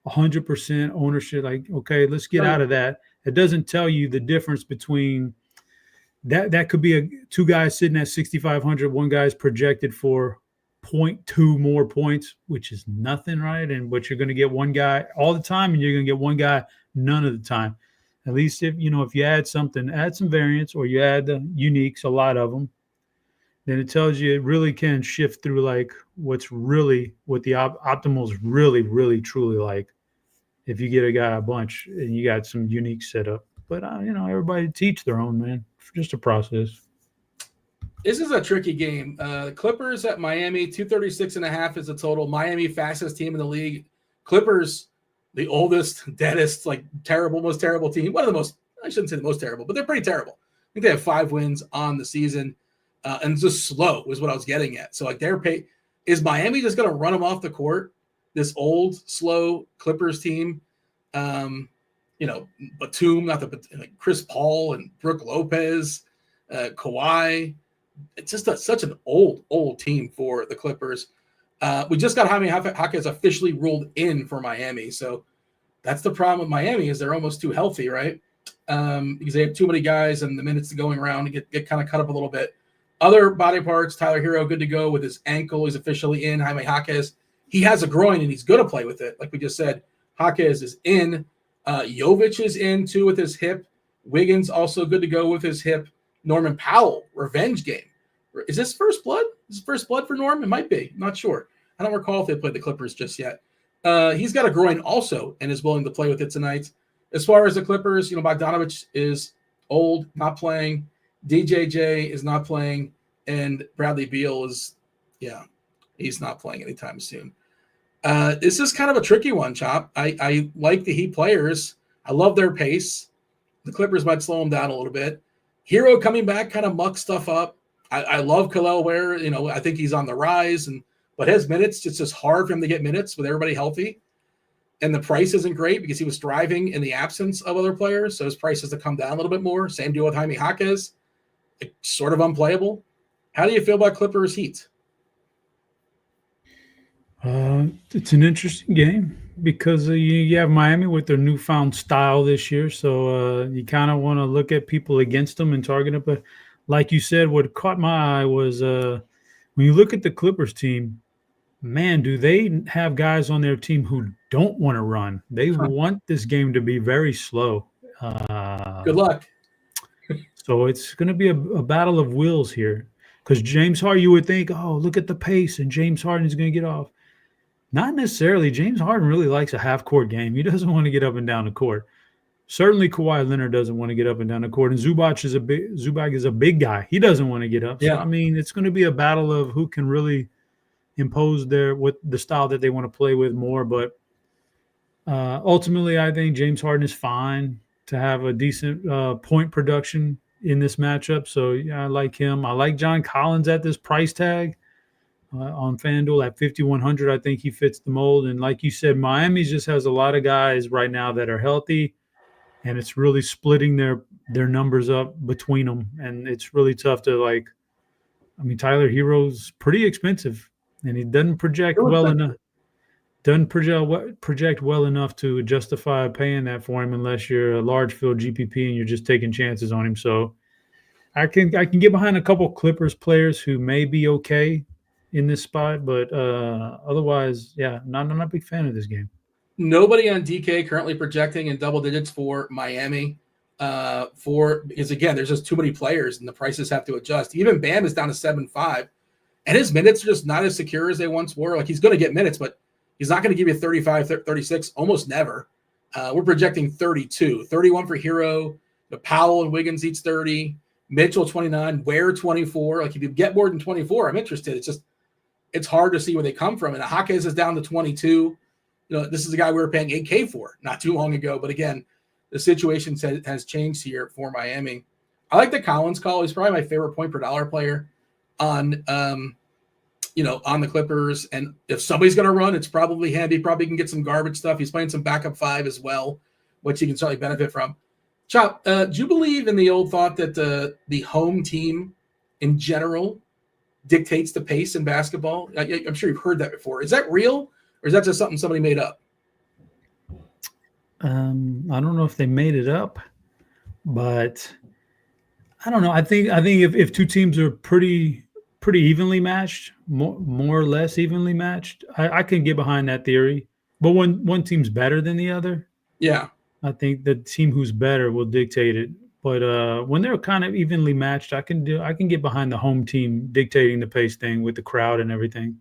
100% ownership. Like, okay, let's get out of that. It doesn't tell you the difference between that could be 2 guys sitting at 6,500. One guy's projected for 0.2 more points, which is nothing, right? But you're going to get one guy all the time, and you're going to get one guy none of the time. At least if you add some variance, or you add the uniques, a lot of them, then it tells you it really can shift through like what the optimals really, really, truly like. If you get a guy a bunch and you got some unique setup, but everybody teach their own, man. Just a process. This is a tricky game. Clippers at Miami, 236.5 is the total. Miami, fastest team in the league. Clippers, the oldest, deadest, like terrible, most terrible team. One of the most, I shouldn't say the most terrible, but they're pretty terrible. I think they have 5 wins on the season, and just slow is what I was getting at. So like is Miami just going to run them off the court? This old, slow Clippers team, Batum, like Chris Paul and Brook Lopez, Kawhi. It's just such an old team for the Clippers. We just got Jaime Jaquez officially ruled in for Miami. So that's the problem with Miami is they're almost too healthy, right? Because they have too many guys and the minutes going around to get kind of cut up a little bit. Other body parts, Tyler Hero, good to go with his ankle. He's officially in. Jaime Jaquez, he has a groin and he's going to play with it. Like we just said, Jaquez is in. Jovic is in too with his hip. Wiggins also good to go with his hip. Norman Powell, revenge game. Is this first blood? Is this first blood for Norm? It might be. I'm not sure. I don't recall if they played the Clippers just yet. He's got a groin also and is willing to play with it tonight. As far as the Clippers, Bogdanovich is old, not playing. DJJ is not playing. And Bradley Beal he's not playing anytime soon. This is kind of a tricky one, Chop. I like the Heat players. I love their pace. The Clippers might slow them down a little bit. Hero coming back kind of mucks stuff up. I love Kel'el Ware. I think he's on the rise, but his minutes, it's just hard for him to get minutes with everybody healthy. And the price isn't great because he was thriving in the absence of other players, so his price has to come down a little bit more. Same deal with Jaime Jaquez. It's sort of unplayable. How do you feel about Clippers Heat? It's an interesting game because you have Miami with their newfound style this year. So you kind of want to look at people against them and target them. But like you said, what caught my eye was when you look at the Clippers team, man, do they have guys on their team who don't want to run. They want this game to be very slow. Good luck. So it's going to be a battle of wills here because James Harden, you would think, oh, look at the pace and James Harden is going to get off. Not necessarily. James Harden really likes a half-court game. He doesn't want to get up and down the court. Certainly, Kawhi Leonard doesn't want to get up and down the court. And Zubac is a big guy. He doesn't want to get up. Yeah. So, I mean, it's going to be a battle of who can really impose the style that they want to play with more. But ultimately, I think James Harden is fine to have a decent point production in this matchup. So, yeah, I like him. I like John Collins at this price tag. On FanDuel at 5,100, I think he fits the mold. And like you said, Miami just has a lot of guys right now that are healthy, and it's really splitting their numbers up between them. And it's really tough to Tyler Hero's pretty expensive, and he doesn't project well enough. Doesn't project well enough to justify paying that for him unless you're a large field GPP and you're just taking chances on him. So I can get behind a couple Clippers players who may be okay in this spot, but otherwise, yeah, not a big fan of this game. Nobody on DK currently projecting in double digits for Miami. Because again, there's just too many players and the prices have to adjust. Even Bam is down to 7.5, and his minutes are just not as secure as they once were. Like he's going to get minutes, but he's not going to give you 35, 36, almost never. We're projecting 32, 31 for Hero. Powell and Wiggins each 30, Mitchell 29, Ware 24. Like if you get more than 24, I'm interested. It's hard to see where they come from. And Jaquez is down to 22. this is a guy we were paying $8K for not too long ago. But again, the situation has changed here for Miami. I like the Collins call. He's probably my favorite point per dollar player on on the Clippers. And if somebody's going to run, it's probably him. He probably can get some garbage stuff. He's playing some backup 5 as well, which he can certainly benefit from. Chop, do you believe in the old thought that the home team in general dictates the pace in basketball? I'm sure you've heard that before. Is that real, or is that just something somebody made up? I don't know if they made it up, but I don't know. I think if two teams are pretty evenly matched, more or less evenly matched, I can get behind that theory. But when one team's better than the other, yeah, I think the team who's better will dictate it. But when they're kind of evenly matched, I can get behind the home team dictating the pace thing with the crowd and everything.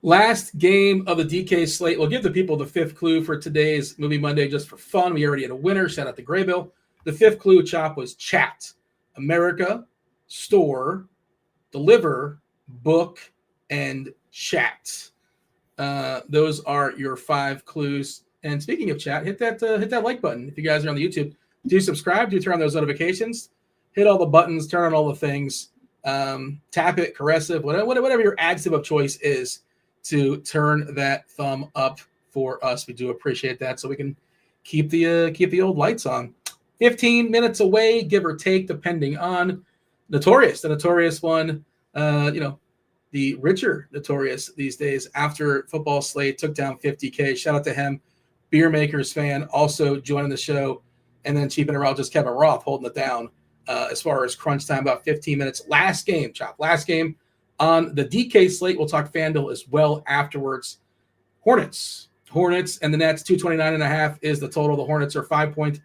Last game of the DK slate. We'll give the people the 5th clue for today's Movie Monday just for fun. We already had a winner. Shout out to Graybill. The 5th clue, Chop, was chat. America, store, deliver, book, and chat. Those are your 5 clues. And speaking of chat, hit that like button. If you guys are on the YouTube, do subscribe, do turn on those notifications, hit all the buttons, turn on all the things, tap it, caressive, whatever your adjective of choice is to turn that thumb up for us. We do appreciate that, so we can keep the old lights on. 15 minutes away, give or take, depending on Notorious. The Notorious one, the richer Notorious these days after football slate took down 50K. Shout out to him. Beermakersfan also joining the show. And then Chief Interologist Kevin Roth holding it down as far as crunch time, about 15 minutes. Last game, Chop. Last game on the DK slate. We'll talk FanDuel as well afterwards. Hornets and the Nets, 229.5 is the total. The Hornets are 5-point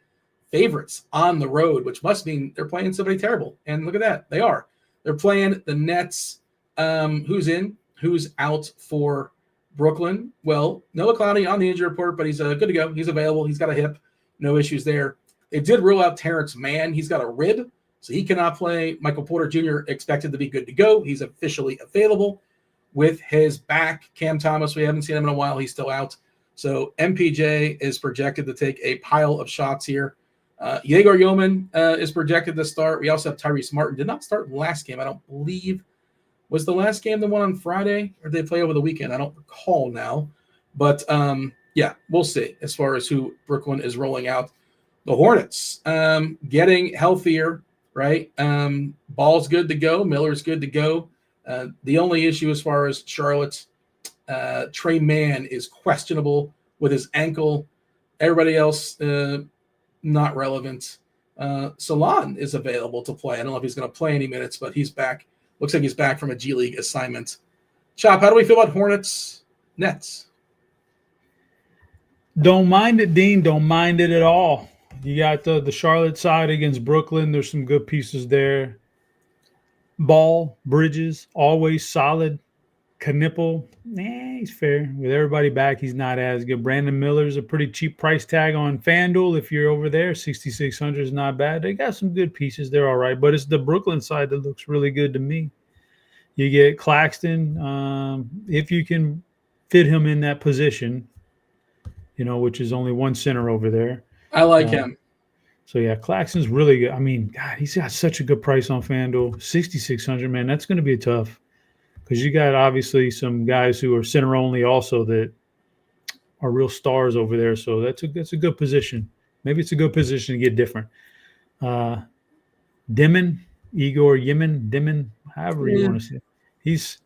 favorites on the road, which must mean they're playing somebody terrible. And look at that. They are. They're playing the Nets. Who's in? Who's out for Brooklyn? Well, Noah Clowney on the injury report, but he's good to go. He's available. He's got a hip. No issues there. They did rule out Terrence Mann. He's got a rib, so he cannot play. Michael Porter Jr. expected to be good to go. He's officially available with his back. Cam Thomas, we haven't seen him in a while. He's still out. So MPJ is projected to take a pile of shots here. Yegor Yeoman is projected to start. We also have Tyrese Martin. Did not start last game, I don't believe. Was the last game the one on Friday, or did they play over the weekend? I don't recall now. But, yeah, we'll see as far as who Brooklyn is rolling out. The Hornets getting healthier, right? Ball's good to go. Miller's good to go. The only issue as far as Charlotte, Trey Mann is questionable with his ankle. Everybody else, not relevant. Salon is available to play. I don't know if he's going to play any minutes, but he's back. Looks like he's back from a G League assignment. Chop, how do we feel about Hornets, Nets? Don't mind it, Dean. Don't mind it at all. You got the Charlotte side against Brooklyn. There's some good pieces there. Ball, Bridges, always solid. Knipple, he's fair. With everybody back, he's not as good. Brandon Miller's a pretty cheap price tag on FanDuel. If you're over there, 6,600 is not bad. They got some good pieces. They're all right. But it's the Brooklyn side that looks really good to me. You get Claxton, if you can fit him in that position, which is only one center over there. I like him. So, yeah, Claxton's really good. I mean, God, he's got such a good price on FanDuel. 6,600, man, that's going to be tough. Because you got obviously some guys who are center only also that are real stars over there. So that's a good position. Maybe it's a good position to get different. Igor Yemen, however you want to say it. He's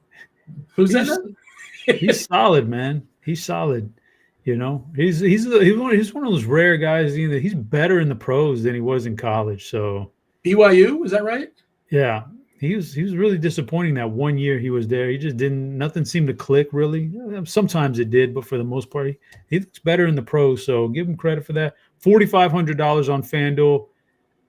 solid, man. He's solid. He's one of those rare guys. He's better in the pros than he was in college. So BYU, is that right? Yeah. He was really disappointing that 1 year he was there. He just nothing seemed to click really. Sometimes it did, but for the most part, he looks better in the pros. So give him credit for that. $4,500 on FanDuel.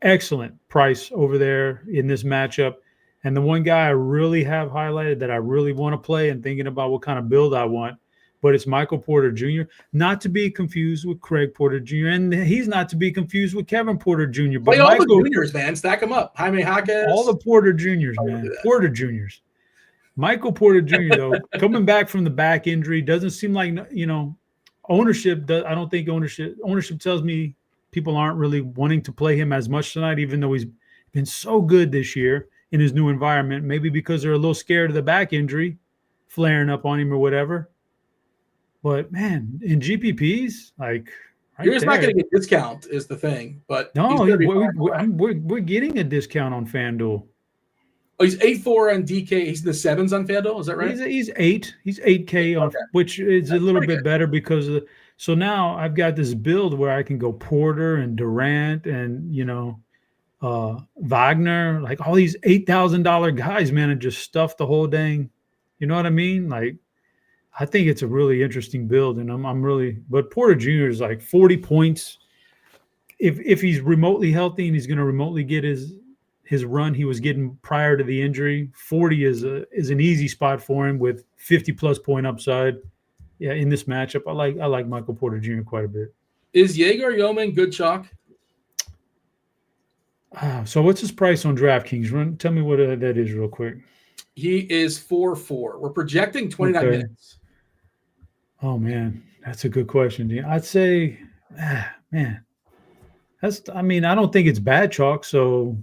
Excellent price over there in this matchup. And the one guy I really have highlighted that I really want to play and thinking about what kind of build I want, but it's Michael Porter Jr., not to be confused with Craig Porter Jr., and he's not to be confused with Kevin Porter Jr. But play all the juniors, man. Stack them up. Jaime Jaquez. All the Porter Juniors, man. Porter Juniors. Michael Porter Jr. though, coming back from the back injury, doesn't seem like ownership. I don't think ownership tells me people aren't really wanting to play him as much tonight, even though he's been so good this year in his new environment. Maybe because they're a little scared of the back injury flaring up on him or whatever. But man, in GPPs, like you're just not going to get discount is the thing. But no, we're getting a discount on FanDuel. Oh, he's 8.4 on DK. He's in the 7s on FanDuel. Is that right? He's 8. He's 8K on, which is a little bit better because of so now I've got this build where I can go Porter and Durant and Wagner, like all these $8,000 guys, man, and just stuff the whole dang. You know what I mean? Like, I think it's a really interesting build, and I'm really. But Porter Jr. is like 40 points. If he's remotely healthy and he's going to remotely get his run he was getting prior to the injury, 40 is an easy spot for him with 50+ point upside. Yeah, in this matchup, I like Michael Porter Jr. quite a bit. Is Jaeger Yeoman good chalk? So what's his price on DraftKings? Tell me what that is real quick. He is 4.4. We're projecting 29 minutes. Oh man, that's a good question. I'd say, man, I don't think it's bad chalk. So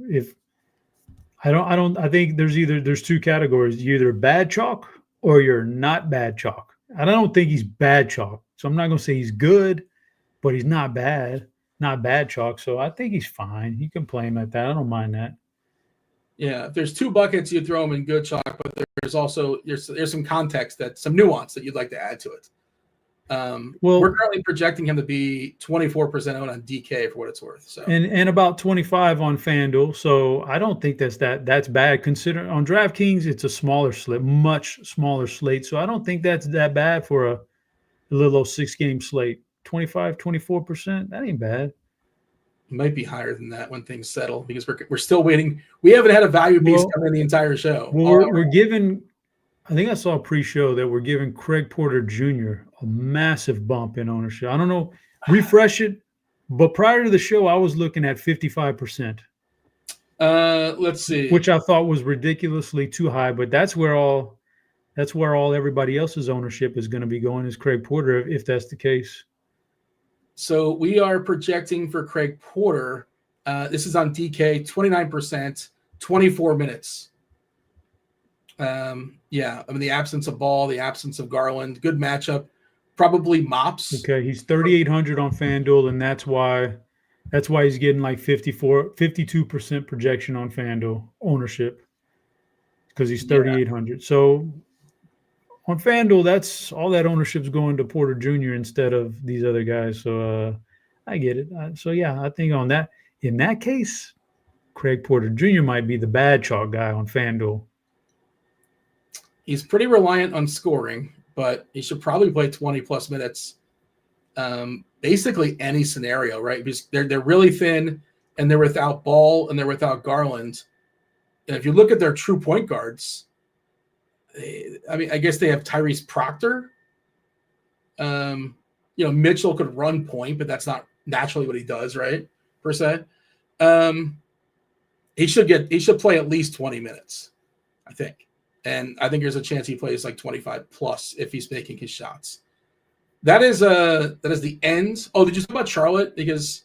if I think there's two categories. You're either bad chalk or you're not bad chalk. I don't think he's bad chalk. So I'm not going to say he's good, but he's not bad chalk. So I think he's fine. You can play him at that. I don't mind that. Yeah, if there's 2 buckets, you throw him in good chalk, but there's also there's some context, some nuance that you'd like to add to it. We're currently projecting him to be 24% owned on DK for what it's worth. So and about 25 on FanDuel. So I don't think that's bad. Considering on DraftKings, it's a smaller slate, much smaller slate. So I don't think that's that bad for a little 6-game slate. 25, 24%, that ain't bad. It might be higher than that when things settle because we're still waiting. We haven't had a value piece come in the entire show. Well, we're giving. I think I saw a pre-show that we're giving Craig Porter Jr. a massive bump in ownership. I don't know, refresh it, but prior to the show, I was looking at 55%. Let's see, which I thought was ridiculously too high, but that's where all everybody else's ownership is going to be going is Craig Porter if that's the case. So we are projecting for Craig Porter. This is on DK, 29%, 24 minutes. The absence of Ball, the absence of Garland, good matchup, probably mops. Okay, he's 3,800 on FanDuel, and that's why he's getting like 52% projection on FanDuel ownership because he's 3,800. Yeah. So on FanDuel, that's all that ownership's going to Porter Jr. instead of these other guys. So I get it. I think in that case, Craig Porter Jr. might be the bad chalk guy on FanDuel. He's pretty reliant on scoring, but he should probably play 20+ minutes. Basically any scenario, right? Because they're really thin and they're without Ball and they're without Garland. And if you look at their true point guards, I guess they have Tyrese Proctor. Mitchell could run point, but that's not naturally what he does, right? Per se. He should play at least 20 minutes, I think. And I think there's a chance he plays like 25+ if he's making his shots. That is the end. Oh, did you talk about Charlotte? Because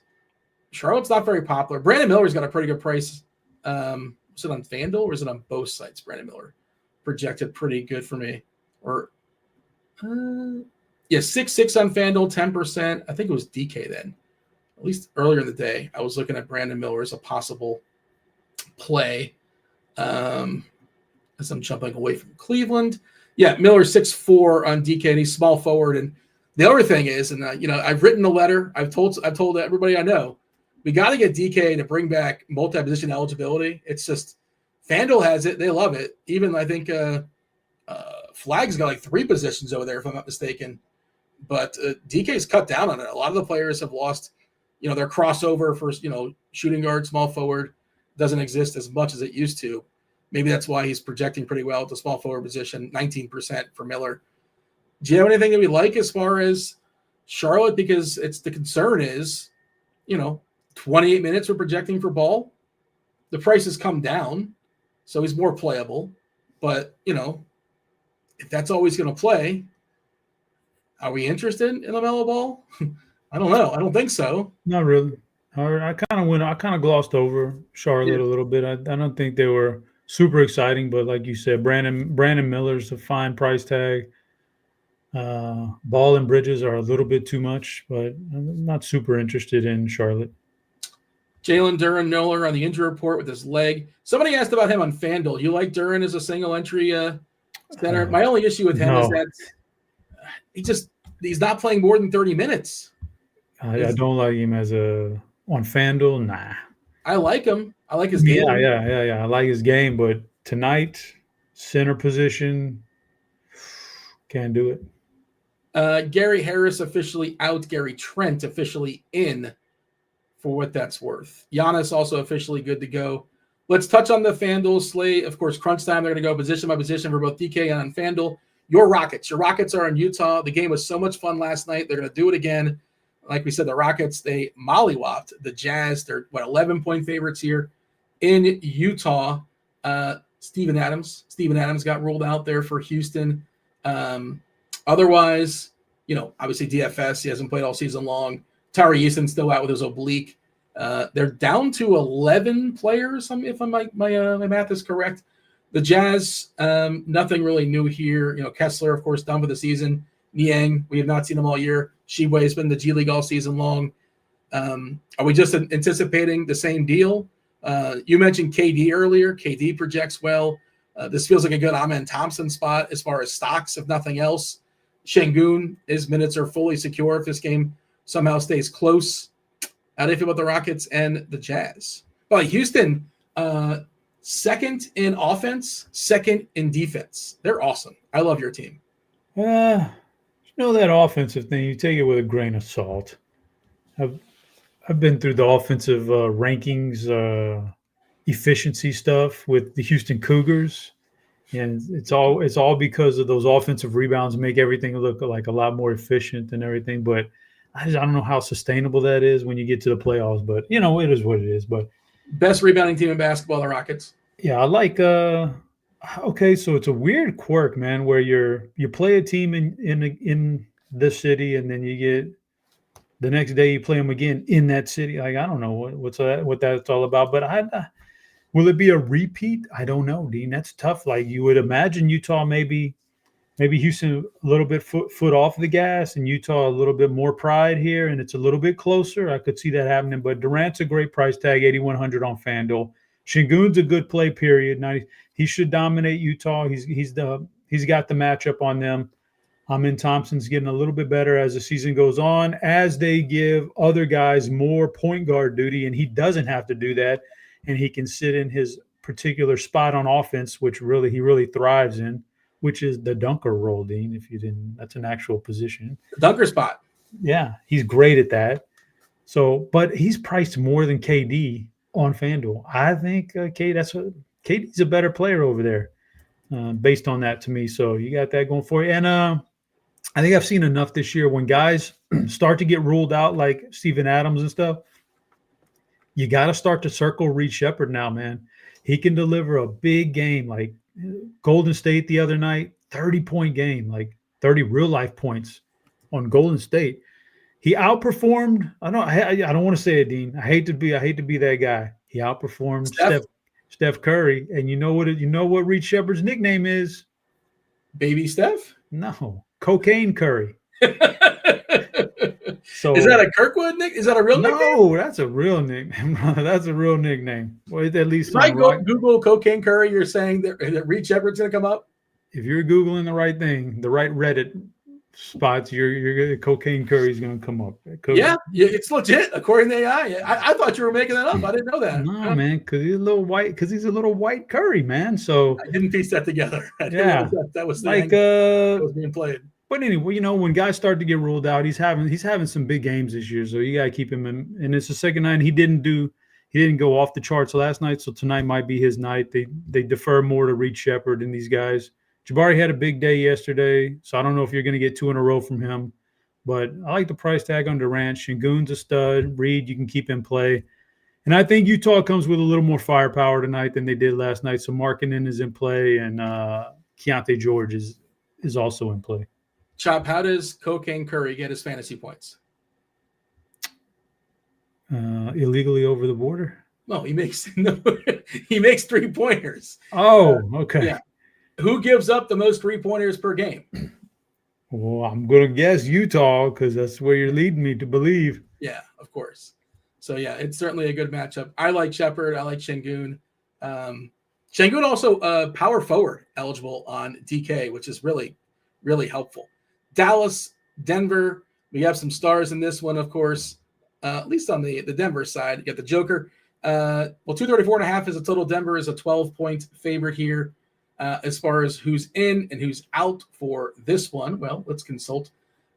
Charlotte's not very popular. Brandon Miller's got a pretty good price. Was it on FanDuel or is it on both sites? Brandon Miller projected pretty good for me. 6.6 on FanDuel, 10%. I think it was DK then. At least earlier in the day, I was looking at Brandon Miller as a possible play. As I'm jumping away from Cleveland. Yeah, Miller 6'4" on DK, and he's small forward. And the other thing is, I've written a letter. I've told everybody I know, we got to get DK to bring back multi-position eligibility. It's just FanDuel has it. They love it. Even I think Flag's got like 3 positions over there, if I'm not mistaken. But DK's cut down on it. A lot of the players have lost, their crossover for, shooting guard, small forward doesn't exist as much as it used to. Maybe that's why he's projecting pretty well at the small forward position, 19% for Miller. Do you have anything that we like as far as Charlotte? Because the concern is, 28 minutes we're projecting for Ball. The price has come down, so he's more playable. But, if that's always going to play, are we interested in LaMelo Ball? I don't know. I don't think so. Not really. I kind of glossed over Charlotte a little bit. I don't think they were super exciting, but like you said, Brandon Miller's a fine price tag. Ball and Bridges are a little bit too much, but I'm not super interested in Charlotte. Jalen Duren Miller on the injury report with his leg. Somebody asked about him on FanDuel. You like Duren as a single entry center? My only issue with him is that he's not playing more than 30 minutes. I don't like him on FanDuel. Nah. I like him. I like his game. Yeah. I like his game, but tonight, center position, can't do it. Gary Harris officially out. Gary Trent officially in, for what that's worth. Giannis also officially good to go. Let's touch on the FanDuel slate. Of course, crunch time. They're going to go position by position for both DK and on FanDuel. Your Rockets are in Utah. The game was so much fun last night. They're going to do it again. Like we said, the Rockets, they mollywopped the Jazz. They're 11-point favorites here in Utah. Steven Adams got ruled out there for Houston. Otherwise, obviously DFS, he hasn't played all season long. Tari Easton's still out with his oblique. They're down to 11 players, if my math is correct. The Jazz, nothing really new here. Kessler, of course, done for the season. Niang, we have not seen him all year. Shibwe has been in the G League all season long. Are we just anticipating the same deal? You mentioned KD earlier. KD projects well. This feels like a good Amen Thompson spot as far as stocks, if nothing else. Şengün, his minutes are fully secure if this game somehow stays close. How do you feel about the Rockets and the Jazz? Well, Houston, second in offense, second in defense. They're awesome. I love your team. That offensive thing, you take it with a grain of salt. I've been through the offensive rankings, efficiency stuff with the Houston Cougars, and it's all because of those offensive rebounds make everything look like a lot more efficient and everything. But I don't know how sustainable that is when you get to the playoffs. But it is what it is. But best rebounding team in basketball, the Rockets. Yeah, I like. Okay, so it's a weird quirk, man, where you play a team in this city, and then you get the next day you play them again in that city. Like, I don't know what that's all about, but will it be a repeat? I don't know, Dean. That's tough. Like, you would imagine Utah maybe Houston a little bit foot off the gas, and Utah a little bit more pride here, and it's a little bit closer. I could see that happening, but Durant's a great price tag, 8,100 on FanDuel. Şengün's a good play, period. Now, he should dominate Utah. He's got the matchup on them. Amen Thompson's getting a little bit better as the season goes on, as they give other guys more point guard duty, and he doesn't have to do that, and he can sit in his particular spot on offense, which he really thrives in, which is the dunker role, Dean. If you didn't, that's an actual position. The dunker spot. Yeah, he's great at that. So, but he's priced more than KD on FanDuel. I think KD's a better player over there, based on that to me. So you got that going for you. And I think I've seen enough this year when guys start to get ruled out, like Steven Adams and stuff. You got to start to circle Reed Shepherd now, man. He can deliver a big game, like Golden State the other night, 30-point game, like 30 real life points on Golden State. He outperformed. I don't want to say it, Dean. I hate to be that guy. He outperformed Steph Curry, and you know what Reed Shepherd's nickname is? Baby Steph? No, Cocaine Curry. So is that a Kirkwood nick? Is that a real nickname? No, that's a real nickname. That's a real nickname. Well, at least if I go Google Cocaine Curry, you're saying that Reed Shepherd's going to come up? If you're Googling the right thing, the right Reddit spots, you're Cocaine Curry's going to come up. Yeah, it's legit according to AI. I thought you were making that up. I didn't know that. No, man, because he's a little white. Because he's a little white Curry, man. So I didn't piece that together. That was like that was being played. But anyway, when guys start to get ruled out, he's having some big games this year. So you got to keep him in. And it's the second night. He didn't go off the charts last night. So tonight might be his night. They defer more to Reed Shepherd and these guys. Jabari had a big day yesterday, so I don't know if you're going to get 2 in a row from him. But I like the price tag on Durant. Şengün's a stud. Reed, you can keep in play. And I think Utah comes with a little more firepower tonight than they did last night. So Markkanen is in play, and Keontae George is also in play. Chop, how does Cocaine Curry get his fantasy points? Illegally over the border? No, he makes 3-pointers. Oh, okay. Yeah. Who gives up the most 3-pointers per game? Well, I'm going to guess Utah because that's where you're leading me to believe. Yeah, of course. So, yeah, it's certainly a good matchup. I like Shepard. I like Şengün. Şengün also power forward eligible on DK, which is really, really helpful. Dallas, Denver. We have some stars in this one, of course, at least on the Denver side. You got the Joker. 234.5 is a total. Denver is a 12-point favorite here. As far as who's in and who's out for this one, well, let's consult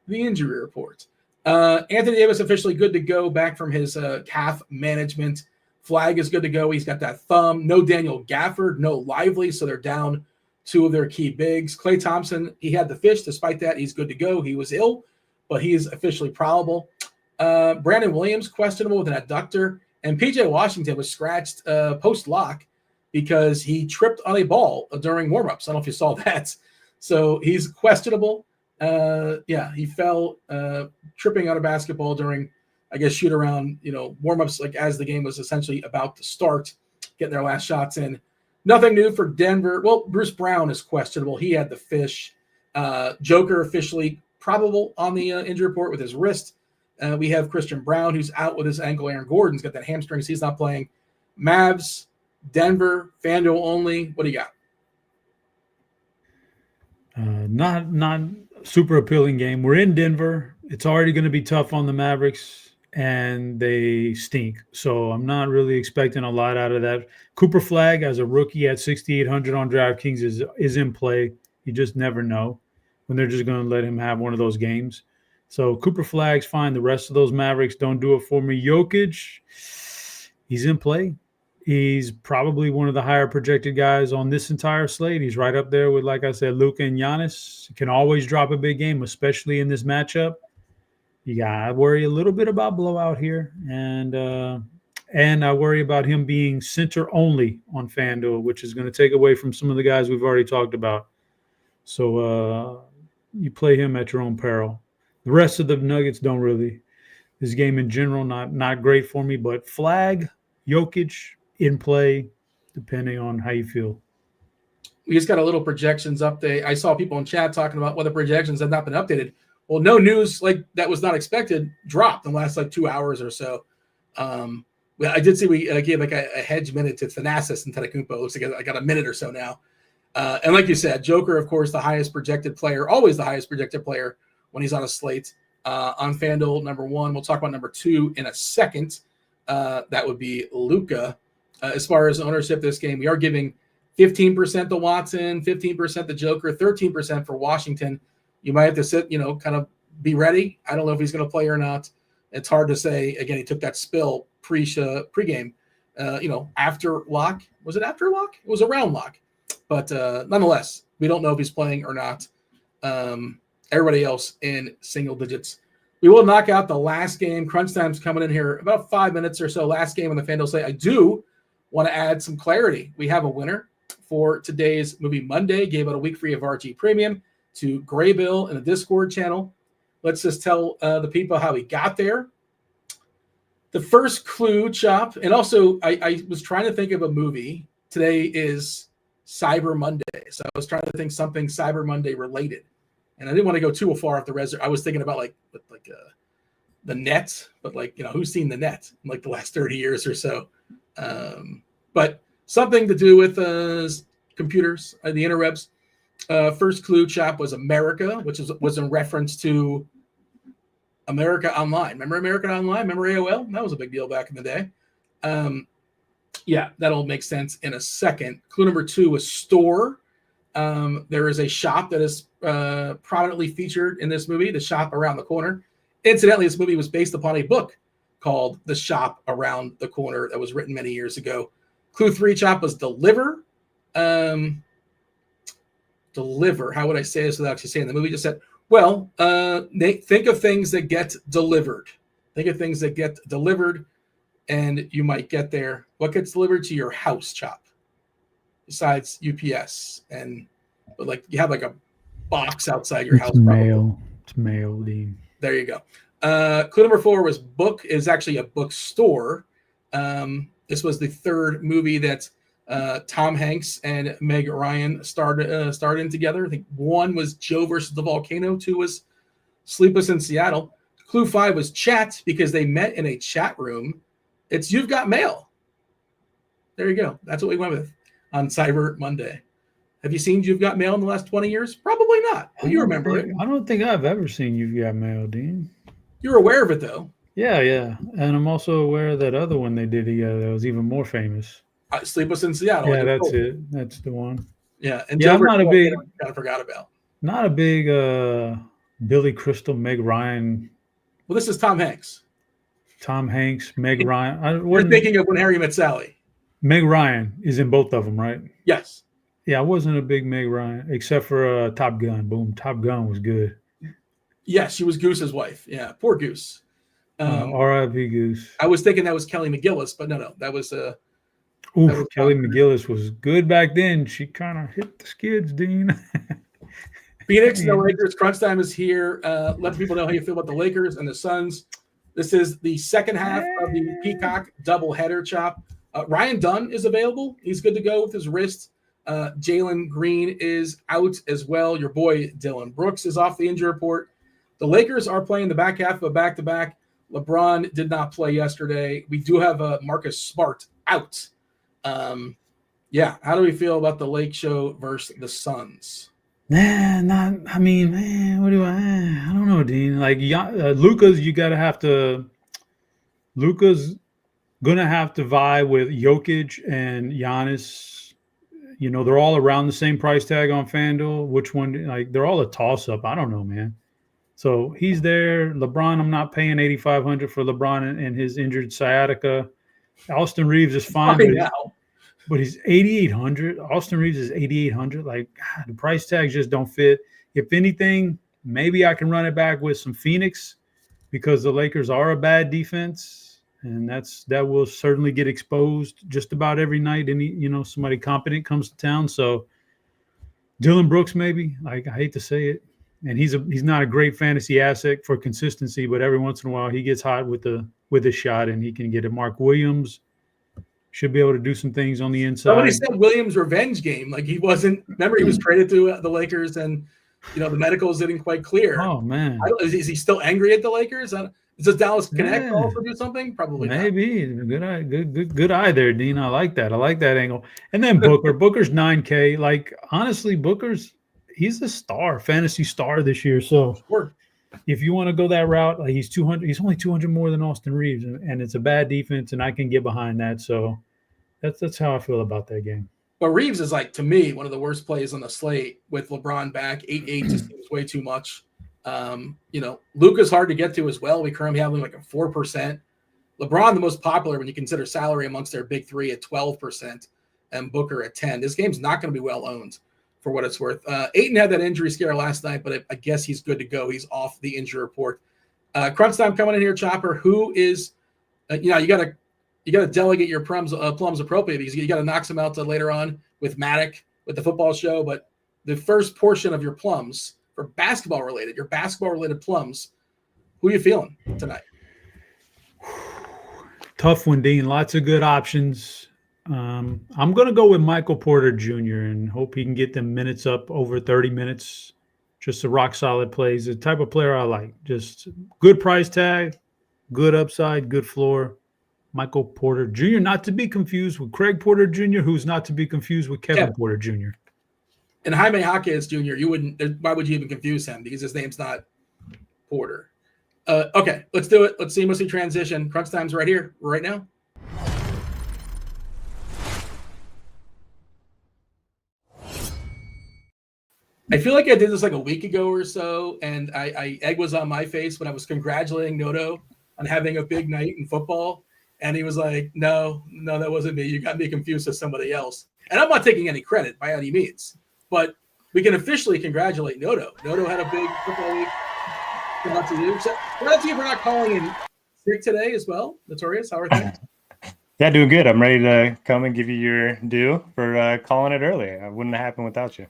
the injury report. Anthony Davis officially good to go back from his calf management. Flag is good to go. He's got that thumb. No Daniel Gafford, no Lively, so they're down 2 of their key bigs. Klay Thompson, he had the fish. Despite that, he's good to go. He was ill, but he is officially probable. Brandon Williams, questionable with an adductor. And P.J. Washington was scratched post-lock because he tripped on a ball during warm-ups. I don't know if you saw that. So he's questionable. He fell tripping on a basketball during, I guess, shoot-around, warm-ups, like as the game was essentially about to start, getting their last shots in. Nothing new for Denver. Well, Bruce Brown is questionable. He had the fish. Joker officially probable on the injury report with his wrist. We have Christian Brown, who's out with his ankle. Aaron Gordon's got that hamstring, so he's not playing. Mavs, Denver, FanDuel only. What do you got? Not super appealing game. We're in Denver. It's already going to be tough on the Mavericks, and they stink. So I'm not really expecting a lot out of that. Cooper Flag as a rookie at 6,800 on DraftKings is in play. You just never know when they're just going to let him have one of those games. So Cooper Flag's fine. The rest of those Mavericks don't do it for me. Jokic, he's in play. He's probably one of the higher projected guys on this entire slate. He's right up there with, like I said, Luka and Giannis. He can always drop a big game, especially in this matchup. You got to worry a little bit about blowout here. And I worry about him being center only on FanDuel, which is going to take away from some of the guys we've already talked about. So you play him at your own peril. The rest of the Nuggets don't really. This game in general, not great for me. But Flag, Jokic in play, depending on how you feel. We just got a little projections update. I saw people in chat talking about whether projections have not been updated. Well, no news like that was not expected dropped in the last 2 hours or so. I did see we gave a hedge minute to Thanasis and Antetokounmpo. Looks like I got a minute or so now. And like you said, Joker, of course, the highest projected player, always the highest projected player when he's on a slate. On FanDuel, number 1. We'll talk about number 2 in a second. That would be Luka. As far as ownership this game, we are giving 15% to Watson, 15% to Joker, 13% for Washington. You might have to sit, kind of be ready. I don't know if he's going to play or not. It's hard to say. Again, he took that spill pregame. After lock. Was it after lock? It was around lock. But nonetheless, we don't know if he's playing or not. Everybody else in single digits. We will knock out the last game. Crunch time's coming in here about 5 minutes or so. Last game on the FanDuel slate. I do want to add some clarity. We have a winner for today's Movie Monday. Gave out a week free of RG Premium to Graybill in the Discord channel. Let's just tell the people how he got there. The first clue, Chop, and also I was trying to think of a movie. Today is Cyber Monday, so I was trying to think something Cyber Monday related. And I didn't want to go too far off the reserve. I was thinking about the Net, but who's seen the Net in the last 30 years or so? But something to do with computers, the interwebs. First clue, Chop, was America, which was in reference to America Online. Remember America Online? Remember AOL? That was a big deal back in the day. That'll make sense in a second. Clue number 2 was store. There is a shop that is prominently featured in this movie, The Shop Around the Corner. Incidentally, this movie was based upon a book called The Shop Around the Corner that was written many years ago. Clue 3, Chop, was deliver. Deliver. How would I say this without actually saying the movie just said, think of things that get delivered. Think of things that get delivered. and you might get there. What gets delivered to your house, Chop? Besides UPS but like you have like a box outside your house. Mail. It's mail, Dean. There you go. Clue number 4 was book. Is actually a bookstore. This was the third movie that Tom Hanks and Meg Ryan starred in together. I think 1 was Joe versus the Volcano. 2 was Sleepless in Seattle. Clue 5 was chat because they met in a chat room. It's You've Got Mail. There you go. That's what we went with on Cyber Monday. Have you seen You've Got Mail in the last 20 years? Probably not. But you remember it. I don't think I've ever seen You've Got Mail, Dean. You're aware of it, though. Yeah. And I'm also aware of that other one they did together that was even more famous. Sleepless in Seattle. Yeah, that's it. That's the one. Yeah. And I'm not a big... kind of forgot about. Not a big Billy Crystal, Meg Ryan. Well, this is Tom Hanks. Tom Hanks, Meg Ryan. You're thinking of When Harry Met Sally. Meg Ryan is in both of them, right? Yes. Yeah, I wasn't a big Meg Ryan, except for Top Gun. Boom, Top Gun was good. Yes, she was Goose's wife. Yeah, poor Goose. R.I.P. Goose. I was thinking that was Kelly McGillis, but no, that was Kelly McGillis was good back then. She kind of hit the skids, Dean. Phoenix, the Lakers. Crunch time is here. Let people know how you feel about the Lakers and the Suns. This is the second half of the Peacock doubleheader, Chop. Ryan Dunn is available. He's good to go with his wrist. Jalen Green is out as well. Your boy Dylan Brooks is off the injury report. The Lakers are playing the back half of a back-to-back. LeBron did not play yesterday. We do have Marcus Smart out. How do we feel about the Lake Show versus the Suns? What do I don't know, Dean. Like Luka's Luka's gonna have to vie with Jokic and Giannis. You know, they're all around the same price tag on FanDuel. Which one? Like, they're all a toss-up. I don't know, man. So he's there. LeBron, I'm not paying $8,500 for LeBron and his injured sciatica. Austin Reeves is fine, but he's $8,800. Austin Reeves is $8,800. Like, God, the price tags just don't fit. If anything, maybe I can run it back with some Phoenix because the Lakers are a bad defense. And that will certainly get exposed just about every night. Somebody competent comes to town. So Dylan Brooks, maybe. Like, I hate to say it, and he's not a great fantasy asset for consistency, but every once in a while he gets hot with a shot, and he can get it. Mark Williams should be able to do some things on the inside. Somebody said Williams' revenge game. Like, he wasn't. Remember, he was traded to the Lakers, and the medicals didn't quite clear. Oh man, is he still angry at the Lakers? Does Dallas Connect also do something? Probably maybe. Not. Good eye there, Dean. I like that angle. And then Booker's $9K. Like, honestly, he's a star, fantasy star this year. So if you want to go that route, like, he's 200. He's only 200 more than Austin Reeves, and it's a bad defense, and I can get behind that. So that's how I feel about that game. But Reeves is, like, to me, one of the worst plays on the slate with LeBron back. 8-8 just seems way too much. Luka's hard to get to as well. We currently have him like a 4%. LeBron, the most popular when you consider salary amongst their big three, at 12%, and Booker at 10%. This game's not going to be well owned for what it's worth. Ayton had that injury scare last night, but I guess he's good to go. He's off the injury report. Crunch time coming in here, Chopper. Who is, you got to delegate your plums appropriately because you got to knock some out later on with Matic with the football show. But the first portion of your plums. For basketball related plums, who are you feeling tonight? Tough one, Dean. Lots of good options. I'm going to go with Michael Porter Jr. and hope he can get them minutes up over 30 minutes. Just a rock solid plays. The type of player I like. Just good price tag, good upside, good floor. Michael Porter Jr., not to be confused with Craig Porter Jr., who's not to be confused with Kevin Porter Jr. And Jaime Jaquez Jr., why would you even confuse him? Because his name's not Porter. Okay, let's do it. Let's seamlessly transition. Crunch time's right here, right now. I feel like I did this like a week ago or so, and egg was on my face when I was congratulating Noto on having a big night in football. And he was like, no, that wasn't me. You got me confused with somebody else. And I'm not taking any credit by any means. But we can officially congratulate Noto. Noto had a big football week. Good luck to you. So, good luck to you for not calling in sick today as well. Notorious, how are things? Yeah, doing good. I'm ready to come and give you your due for calling it early. It wouldn't have happened without you.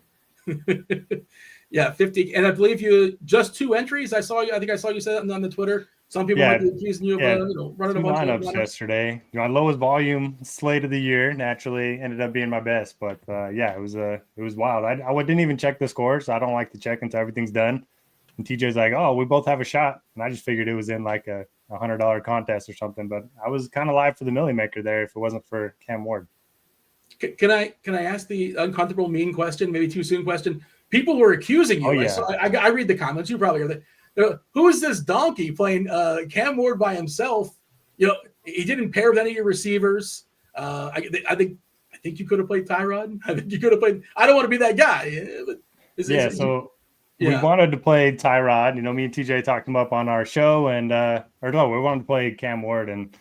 Yeah, 50. And I believe you just 2 entries. I think I saw you say that on the Twitter. Some people might be accusing you of running a bunch of lineups yesterday. My lowest volume slate of the year naturally ended up being my best. But it was wild. I didn't even check the scores. So I don't like to check until everything's done. And TJ's like, "Oh, we both have a shot," and I just figured it was in like a $100 contest or something. But I was kind of live for the Millie Maker there if it wasn't for Cam Ward. Can I ask the uncomfortable, mean question? Maybe too soon question. People were accusing you. Oh, yeah. I read the comments. You probably are. Who is this donkey playing Cam Ward by himself? He didn't pair with any of your receivers. I think you could have played Tyrod. I think you could have played. I don't want to be that guy. We wanted to play Tyrod. Me and TJ talked him up on our show, we wanted to play Cam Ward. And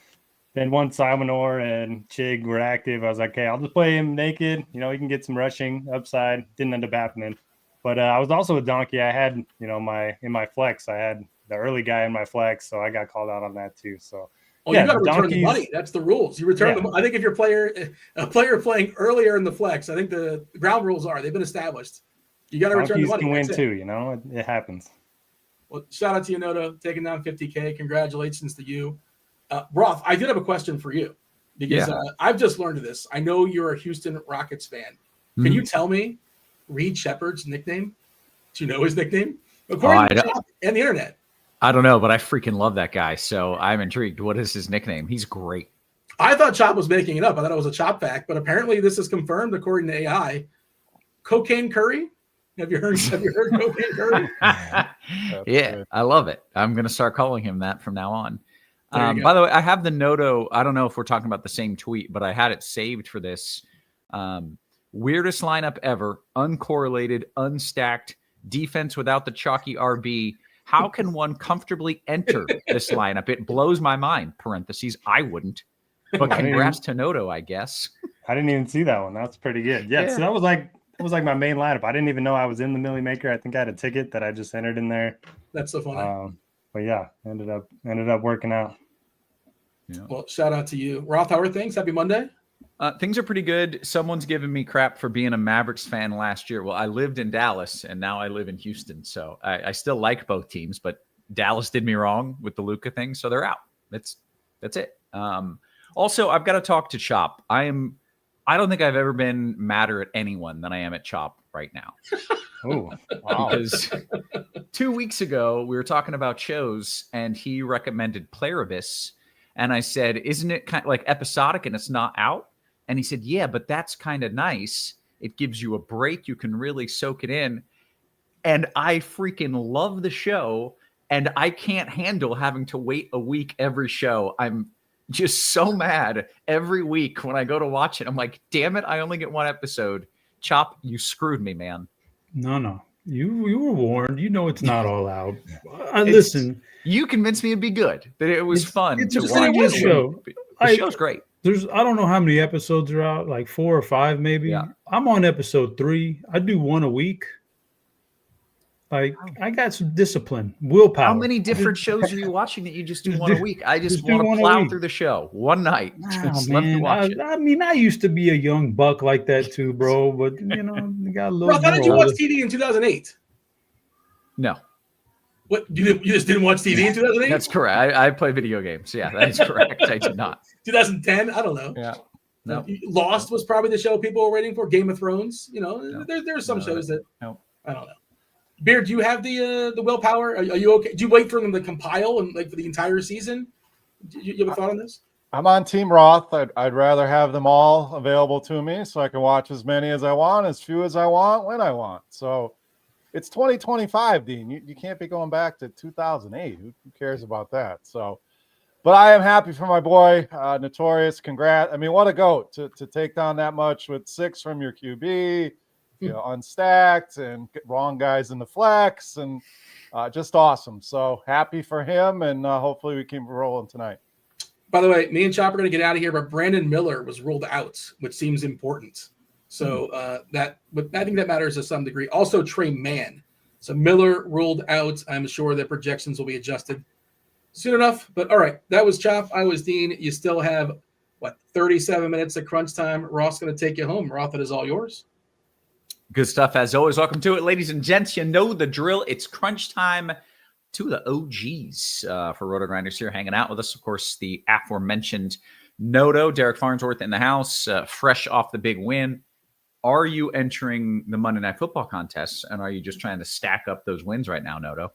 then once Simonor and Chig were active, I was like, okay, I'll just play him naked. He can get some rushing upside. Didn't end up happening. But I was also a donkey. I had, in my flex, I had the early guy in my flex, so I got called out on that too. So, you got to return the money. That's the rules. You return the money. I think if you're a player playing earlier in the flex, I think the ground rules they've been established. You got to return the money. Can win too. It happens. Well, shout out to you, Noto, taking down 50K. Congratulations to you. Roth, I did have a question for you because I've just learned of this. I know you're a Houston Rockets fan. Can you tell me Reed Shepherd's nickname? Do you know his nickname? According to Chop and the internet. I don't know, but I freaking love that guy. So I'm intrigued. What is his nickname? He's great. I thought Chop was making it up. I thought it was a Chop fact, but apparently this is confirmed according to AI. Cocaine Curry. Have you heard Cocaine Curry? Yeah, I love it. I'm going to start calling him that from now on. By the way, I have the Noto. I don't know if we're talking about the same tweet, but I had it saved for this. Weirdest lineup ever, uncorrelated, unstacked, defense without the chalky RB. How can one comfortably enter this lineup? It blows my mind, parentheses. I wouldn't. But congrats to Noto, I guess. I didn't even see that one. That's pretty good. Yeah. So that was like my main lineup. I didn't even know I was in the Millie Maker. I think I had a ticket that I just entered in there. That's so funny. But yeah, ended up working out. Yeah. Well, shout out to you. Roth, how are things? Happy Monday. Things are pretty good. Someone's giving me crap for being a Mavericks fan last year. Well, I lived in Dallas, and now I live in Houston. So I still like both teams, but Dallas did me wrong with the Luka thing, so they're out. That's it. Also, I've got to talk to Chop. I don't think I've ever been madder at anyone than I am at Chop right now. Oh, wow. Because 2 weeks ago, we were talking about shows, and he recommended Pluribus. And I said, isn't it kind of like episodic and it's not out? And he said, yeah, but that's kind of nice. It gives you a break. You can really soak it in. And I freaking love the show. And I can't handle having to wait a week every show. I'm just so mad every week when I go to watch it. I'm like, damn it, I only get one episode. Chop, you screwed me, man. No. You were warned. It's not all out. Listen. You convinced me it'd be good. That it was fun it's to just watch. A show. The show's great. I don't know how many episodes are out, like 4 or 5 maybe. Yeah. I'm on episode 3. I do one a week. Like I got some discipline, willpower. How many different shows are you watching that you just do one a week? I just want to plow through the show one night. Just let me watch it. I mean, I used to be a young buck like that too, bro. But you got a little. Bro, how did you watch TV in 2008? No. What you just didn't watch TV in 2008? That's correct. I play video games. Yeah, that is correct. I did not. 2010? I don't know. Yeah. No. Lost was probably the show people were waiting for. Game of Thrones. There's some shows that I don't know. Beard, do you have the willpower? Are you okay? Do you wait for them to compile and for the entire season? Do you have a thought on this? I'm on Team Roth. I'd rather have them all available to me so I can watch as many as I want, as few as I want, when I want. So it's 2025, Dean. You can't be going back to 2008. Who cares about that? So, but I am happy for my boy, Notorious. Congrats. I mean, what a goat to take down that much with 6 from your QB. Unstacked and wrong guys in the flex and just awesome. So happy for him, and hopefully we keep rolling tonight. By the way, me and Chop are going to get out of here, but Brandon Miller was ruled out, which seems important. So but I think that matters to some degree. Also, Trey Mann. So Miller ruled out. I'm sure that projections will be adjusted soon enough. But all right, that was Chop. I was Dean. You still have 37 minutes of crunch time. Roth's going to take you home. Roth, it is all yours. Good stuff as always. Welcome to it, ladies and gents. You know the drill. It's crunch time. Two of the OGs for RotoGrinders here hanging out with us. Of course, the aforementioned Noto, Derek Farnsworth in the house, fresh off the big win. Are you entering the Monday Night Football contest, and are you just trying to stack up those wins right now, Noto?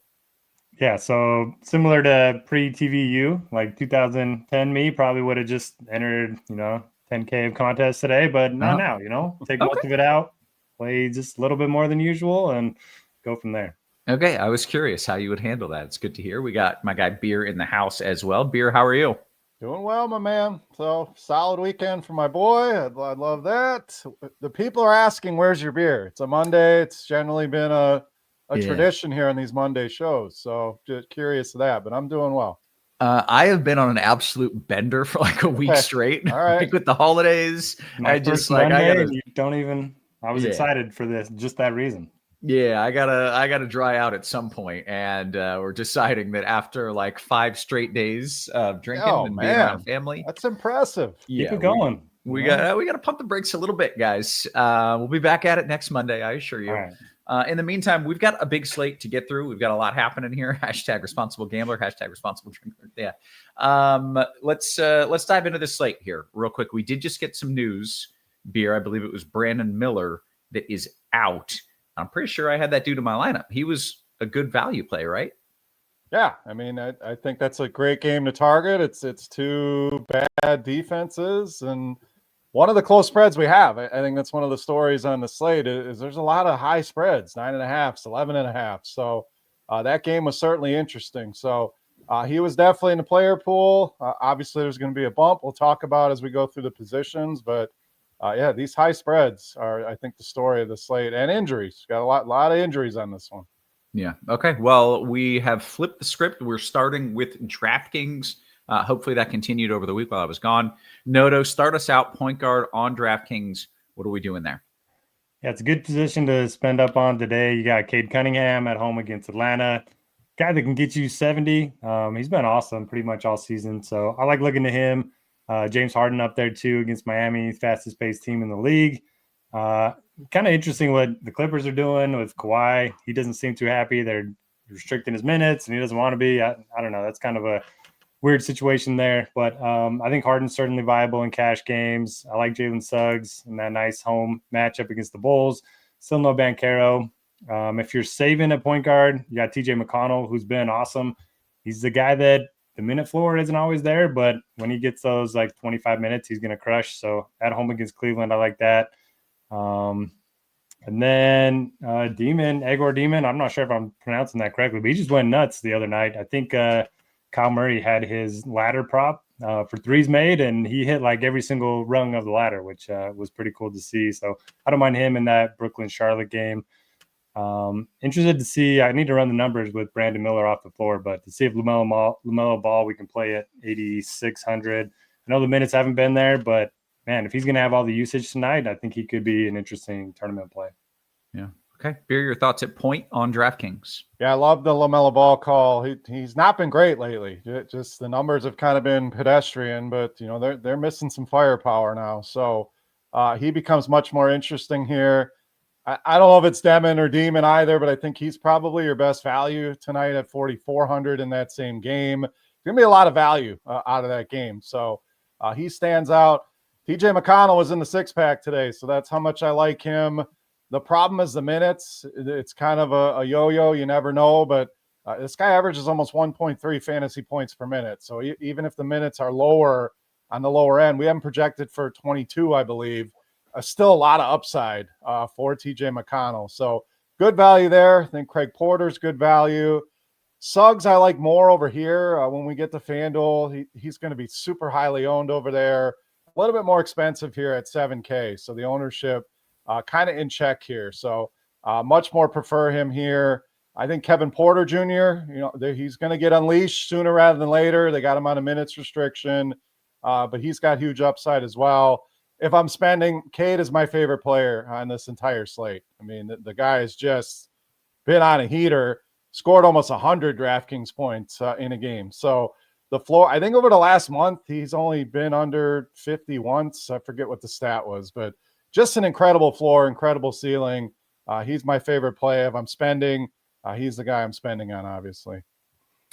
Yeah, so similar to pre-TVU, like 2010 me, probably would have just entered, 10K of contests today, but not now, Take most of it out, play just a little bit more than usual, and go from there. Okay, I was curious how you would handle that. It's good to hear. We got my guy Beer in the house as well. Beer, how are you? Doing well, my man. So solid weekend for my boy. I love that. The people are asking, where's your beer? It's a Monday. It's generally been a tradition here on these Monday shows. So just curious of that, but I'm doing well. I have been on an absolute bender for like a week straight. All right. Like with the holidays. My first Monday, you don't even, I was excited for this, just that reason. Yeah, I gotta dry out at some point, and we're deciding that after like 5 straight days of drinking and being around family, that's impressive. Keep it going. We gotta pump the brakes a little bit, guys. We'll be back at it next Monday, I assure you. All right. In the meantime, we've got a big slate to get through. We've got a lot happening here. Hashtag responsible gambler. Hashtag responsible drinker. Yeah. Let's dive into the slate here real quick. We did just get some news. Beer, I believe it was Brandon Miller that is out. I'm pretty sure I had that dude in my lineup. He was a good value play, right? Yeah, I mean, I think that's a great game to target. It's two bad defenses, and one of the close spreads we have. I think that's one of the stories on the slate is there's a lot of high spreads, 9.5, 11.5. So that game was certainly interesting. So he was definitely in the player pool. Obviously, there's going to be a bump we'll talk about as we go through the positions, but yeah, these high spreads are, I think, the story of the slate, and injuries. Got a lot of injuries on this one. Yeah. Okay. Well, we have flipped the script. We're starting with DraftKings. Hopefully that continued over the week while I was gone. Noto, start us out. Point guard on DraftKings. What are we doing there? Yeah, it's a good position to spend up on today. You got Cade Cunningham at home against Atlanta. Guy that can get you 70. He's been awesome pretty much all season. So I like looking to him. James Harden up there too against Miami, fastest paced team in the league. Kind of interesting what the Clippers are doing with Kawhi. He doesn't seem too happy. They're restricting his minutes and he doesn't want to be. I don't know. That's kind of a weird situation there. But I think Harden's certainly viable in cash games. I like Jalen Suggs in that nice home matchup against the Bulls. Still no Banchero. If you're saving a point guard, you got TJ McConnell, who's been awesome. He's the guy that the minute floor isn't always there, but when he gets those like 25 minutes, he's going to crush. So at home against Cleveland, I like that. And then Egor Demon, I'm not sure if I'm pronouncing that correctly, but he just went nuts the other night. I think Kyle Murray had his ladder prop for threes made, and he hit like every single rung of the ladder, which was pretty cool to see. So I don't mind him in that Brooklyn-Charlotte game. Interested to see, I need to run the numbers with Brandon Miller off the floor, but to see if LaMelo Ball, we can play at 8,600. I know the minutes haven't been there, but man, if he's going to have all the usage tonight, I think he could be an interesting tournament play. Yeah. Okay. Beer, your thoughts at point on DraftKings? Yeah, I love the LaMelo Ball call. He's not been great lately. Just the numbers have kind of been pedestrian, but they're missing some firepower now. So he becomes much more interesting here. I don't know if it's Demon or Demon either, but I think he's probably your best value tonight at 4,400 in that same game. There's going to be a lot of value out of that game. So he stands out. TJ McConnell was in the 6-pack today, so that's how much I like him. The problem is the minutes. It's kind of a yo-yo. You never know, but this guy averages almost 1.3 fantasy points per minute. So even if the minutes are lower on the lower end, we haven't projected for 22, I believe. Still a lot of upside for TJ McConnell. So good value there. I think Craig Porter's good value. Suggs I like more over here. When we get to FanDuel, he's going to be super highly owned over there. A little bit more expensive here at 7K. So the ownership kind of in check here. So much more prefer him here. I think Kevin Porter Jr., he's going to get unleashed sooner rather than later. They got him on a minutes restriction, but he's got huge upside as well. If I'm spending, Cade is my favorite player on this entire slate. I mean, the guy has just been on a heater, scored almost 100 DraftKings points in a game. So the floor, I think over the last month, he's only been under 50 once. I forget what the stat was, but just an incredible floor, incredible ceiling. He's my favorite play. If I'm spending, he's the guy I'm spending on, obviously.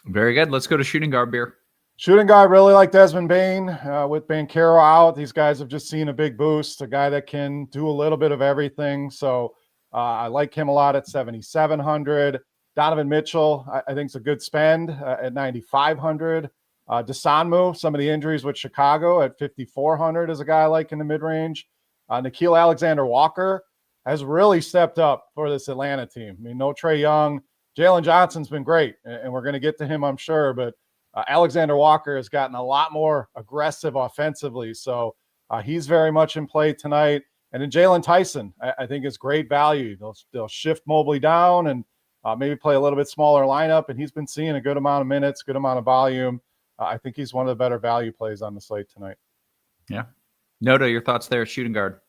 Very good. Let's go to shooting guard, Beer. Shooting guard, really like Desmond Bain. With Banchero out, these guys have just seen a big boost, a guy that can do a little bit of everything. So I like him a lot at 7,700. Donovan Mitchell, I think is a good spend at 9,500. Desanmu, some of the injuries with Chicago at 5,400 is a guy I like in the mid-range. Nickeil Alexander-Walker has really stepped up for this Atlanta team. I mean, no Trae Young. Jalen Johnson's been great, and we're going to get to him, I'm sure, but Alexander Walker has gotten a lot more aggressive offensively. So he's very much in play tonight. And then Jalen Tyson, I think is great value. They'll shift Mobley down and maybe play a little bit smaller lineup. And he's been seeing a good amount of minutes, good amount of volume. I think he's one of the better value plays on the slate tonight. Yeah. Noto, your thoughts there, shooting guard.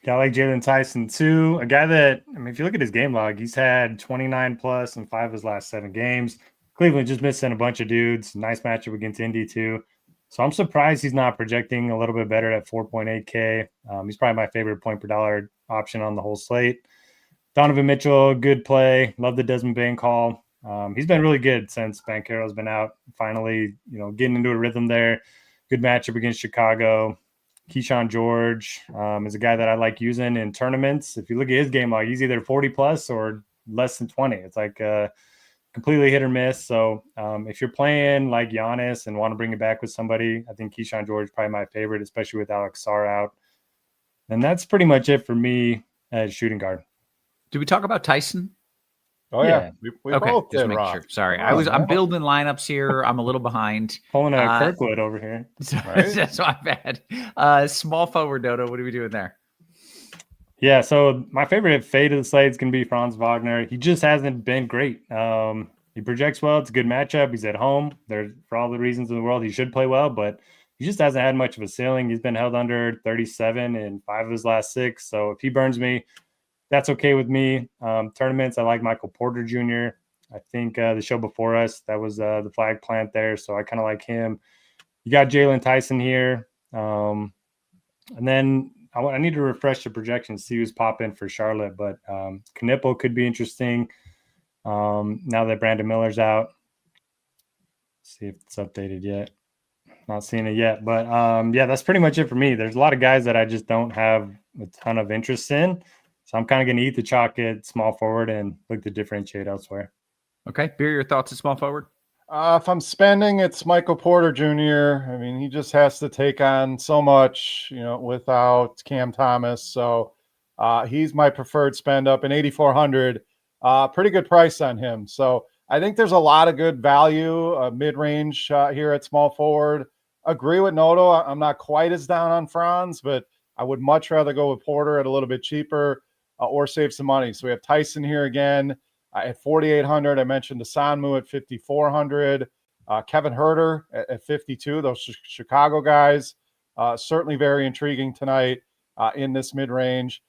Yeah, I like Jalen Tyson too. A guy that, I mean, if you look at his game log, he's had 29 plus in 5 of his last 7 games. Cleveland just missing a bunch of dudes. Nice matchup against Indy too. So I'm surprised he's not projecting a little bit better at 4.8K. He's probably my favorite point per dollar option on the whole slate. Donovan Mitchell, good play. Love the Desmond Bain call. He's been really good since Banchero's been out. Finally, getting into a rhythm there. Good matchup against Chicago. Keyshawn George is a guy that I like using in tournaments. If you look at his game log, he's either 40 plus or less than 20. It's like completely hit or miss. So if you're playing like Giannis and want to bring it back with somebody, I think Keyshawn George is probably my favorite, especially with Alex Sarr out. And that's pretty much it for me as shooting guard. Did we talk about Tyson? Oh yeah, we okay, both just did. make Roth. sure. Sorry, I'm building lineups here. I'm a little behind. Pulling a Kirkwood over here. Right? That's my bad. Small forward, Dodo. What are we doing there? Yeah, so my favorite fade of the slate is going to be Franz Wagner. He just hasn't been great. He projects well. It's a good matchup. He's at home. For all the reasons in the world, he should play well, but he just hasn't had much of a ceiling. He's been held under 37 in 5 of his last 6. So if he burns me, that's okay with me. Tournaments, I like Michael Porter Jr. I think the show before us, that was the flag plant there. So I kind of like him. You got Jalen Tyson here. And then I need to refresh the projections, see who's popping for Charlotte. But Knipple could be interesting now that Brandon Miller's out. Let's see if it's updated yet. Not seeing it yet. But, yeah, that's pretty much it for me. There's a lot of guys that I just don't have a ton of interest in. So I'm kind of going to eat the chalk at small forward and look to differentiate elsewhere. Okay. Beer, your thoughts at small forward? If I'm spending, it's Michael Porter Jr. I mean, he just has to take on so much, without Cam Thomas. So he's my preferred spend up in 8,400. Pretty good price on him. So I think there's a lot of good value, mid-range here at small forward. Agree with Noto. I'm not quite as down on Franz, but I would much rather go with Porter at a little bit cheaper or save some money. So we have Tyson here again. At 4,800, I mentioned Desanmu at 5,400. Kevin Huerter at 52. Those Chicago guys, certainly very intriguing tonight in this mid-range.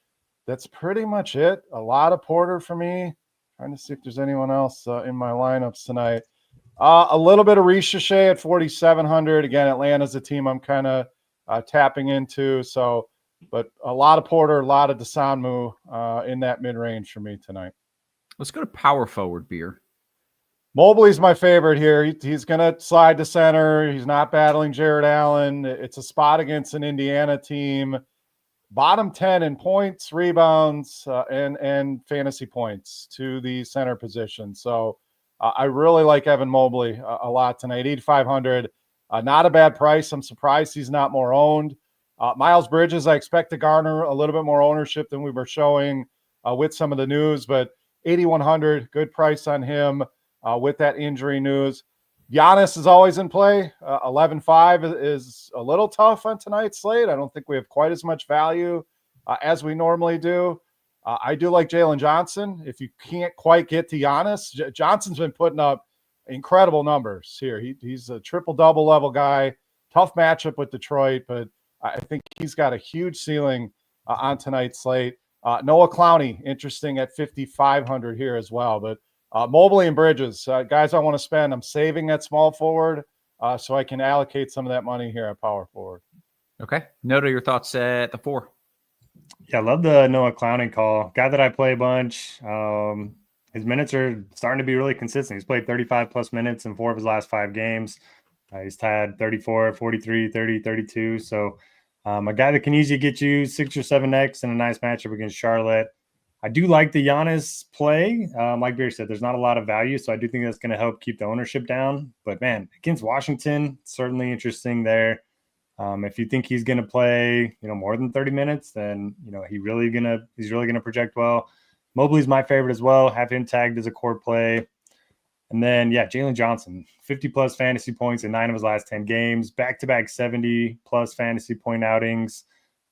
That's pretty much it. A lot of Porter for me. Trying to see if there's anyone else in my lineups tonight. A little bit of Richeche at 4,700. Again, Atlanta's a team I'm kind of tapping into. So, but a lot of Porter, a lot of Desanmu in that mid-range for me tonight. Let's go to power forward, Beer. Mobley's my favorite here. He's going to slide to center. He's not battling Jared Allen. It's a spot against an Indiana team. Bottom 10 in points, rebounds, and fantasy points to the center position. So I really like Evan Mobley a lot tonight. 8,500. Not a bad price. I'm surprised he's not more owned. Miles Bridges, I expect to garner a little bit more ownership than we were showing with some of the news, but 8,100, good price on him with that injury news. Giannis is always in play. 11.5 is a little tough on tonight's slate. I don't think we have quite as much value as we normally do. I do like Jalen Johnson. If you can't quite get to Giannis, Johnson's been putting up incredible numbers here. He's a triple-double level guy. Tough matchup with Detroit, but I think he's got a huge ceiling on tonight's slate. Noah Clowney, interesting at 5,500 here as well. But Mobley and Bridges, guys I want to spend. I'm saving at small forward. so I can allocate some of that money here at power forward. Okay. Noto, your thoughts at the 4. Yeah, I love the Noah Clowney call. Guy that I play a bunch. His minutes are starting to be really consistent. He's played 35 plus minutes in 4 of his last 5 games. He's had 34, 43, 30, 32. So a guy that can easily get you 6 or 7X in a nice matchup against Charlotte. I do like the Giannis play. Like Beer said, there's not a lot of value, so I do think that's going to help keep the ownership down. But, man, against Washington, certainly interesting there. If you think he's going to play, more than 30 minutes, then, he's really going to project well. Mobley's my favorite as well. Have him tagged as a core play. And then, Jalen Johnson, 50-plus fantasy points in 9 of his last 10 games, back-to-back 70-plus fantasy point outings.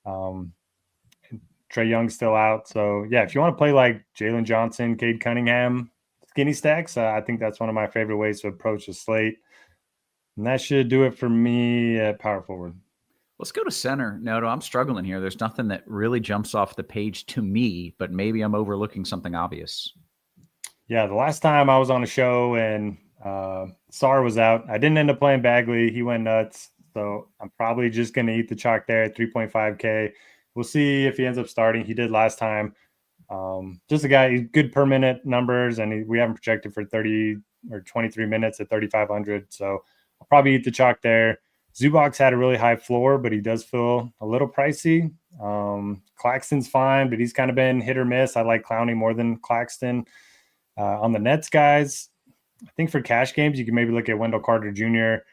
Trae Young's still out. So, if you want to play like Jalen Johnson, Cade Cunningham, skinny stacks, I think that's one of my favorite ways to approach the slate. And that should do it for me at power forward. Let's go to center. Noto, I'm struggling here. There's nothing that really jumps off the page to me, but maybe I'm overlooking something obvious. Yeah, the last time I was on a show and Sar was out, I didn't end up playing Bagley. He went nuts. So I'm probably just going to eat the chalk there at 3.5K. We'll see if he ends up starting. He did last time. Just a guy, good per minute numbers, and we haven't projected for 30 or 23 minutes at 3,500. So I'll probably eat the chalk there. Zubac's had a really high floor, but he does feel a little pricey. Claxton's fine, but he's kind of been hit or miss. I like Clowney more than Claxton. On the Nets, guys, I think for cash games, you can maybe look at Wendell Carter Jr.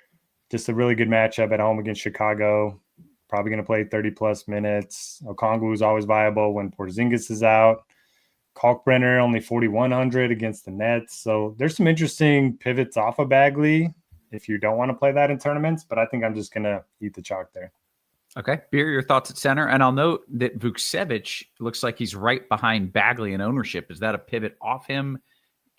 Just a really good matchup at home against Chicago. Probably going to play 30-plus minutes. Okongwu is always viable when Porzingis is out. Kalkbrenner only 4,100 against the Nets. So there's some interesting pivots off of Bagley if you don't want to play that in tournaments, but I think I'm just going to eat the chalk there. Okay. Beer, your thoughts at center. And I'll note that Vukcevic looks like he's right behind Bagley in ownership. Is that a pivot off him?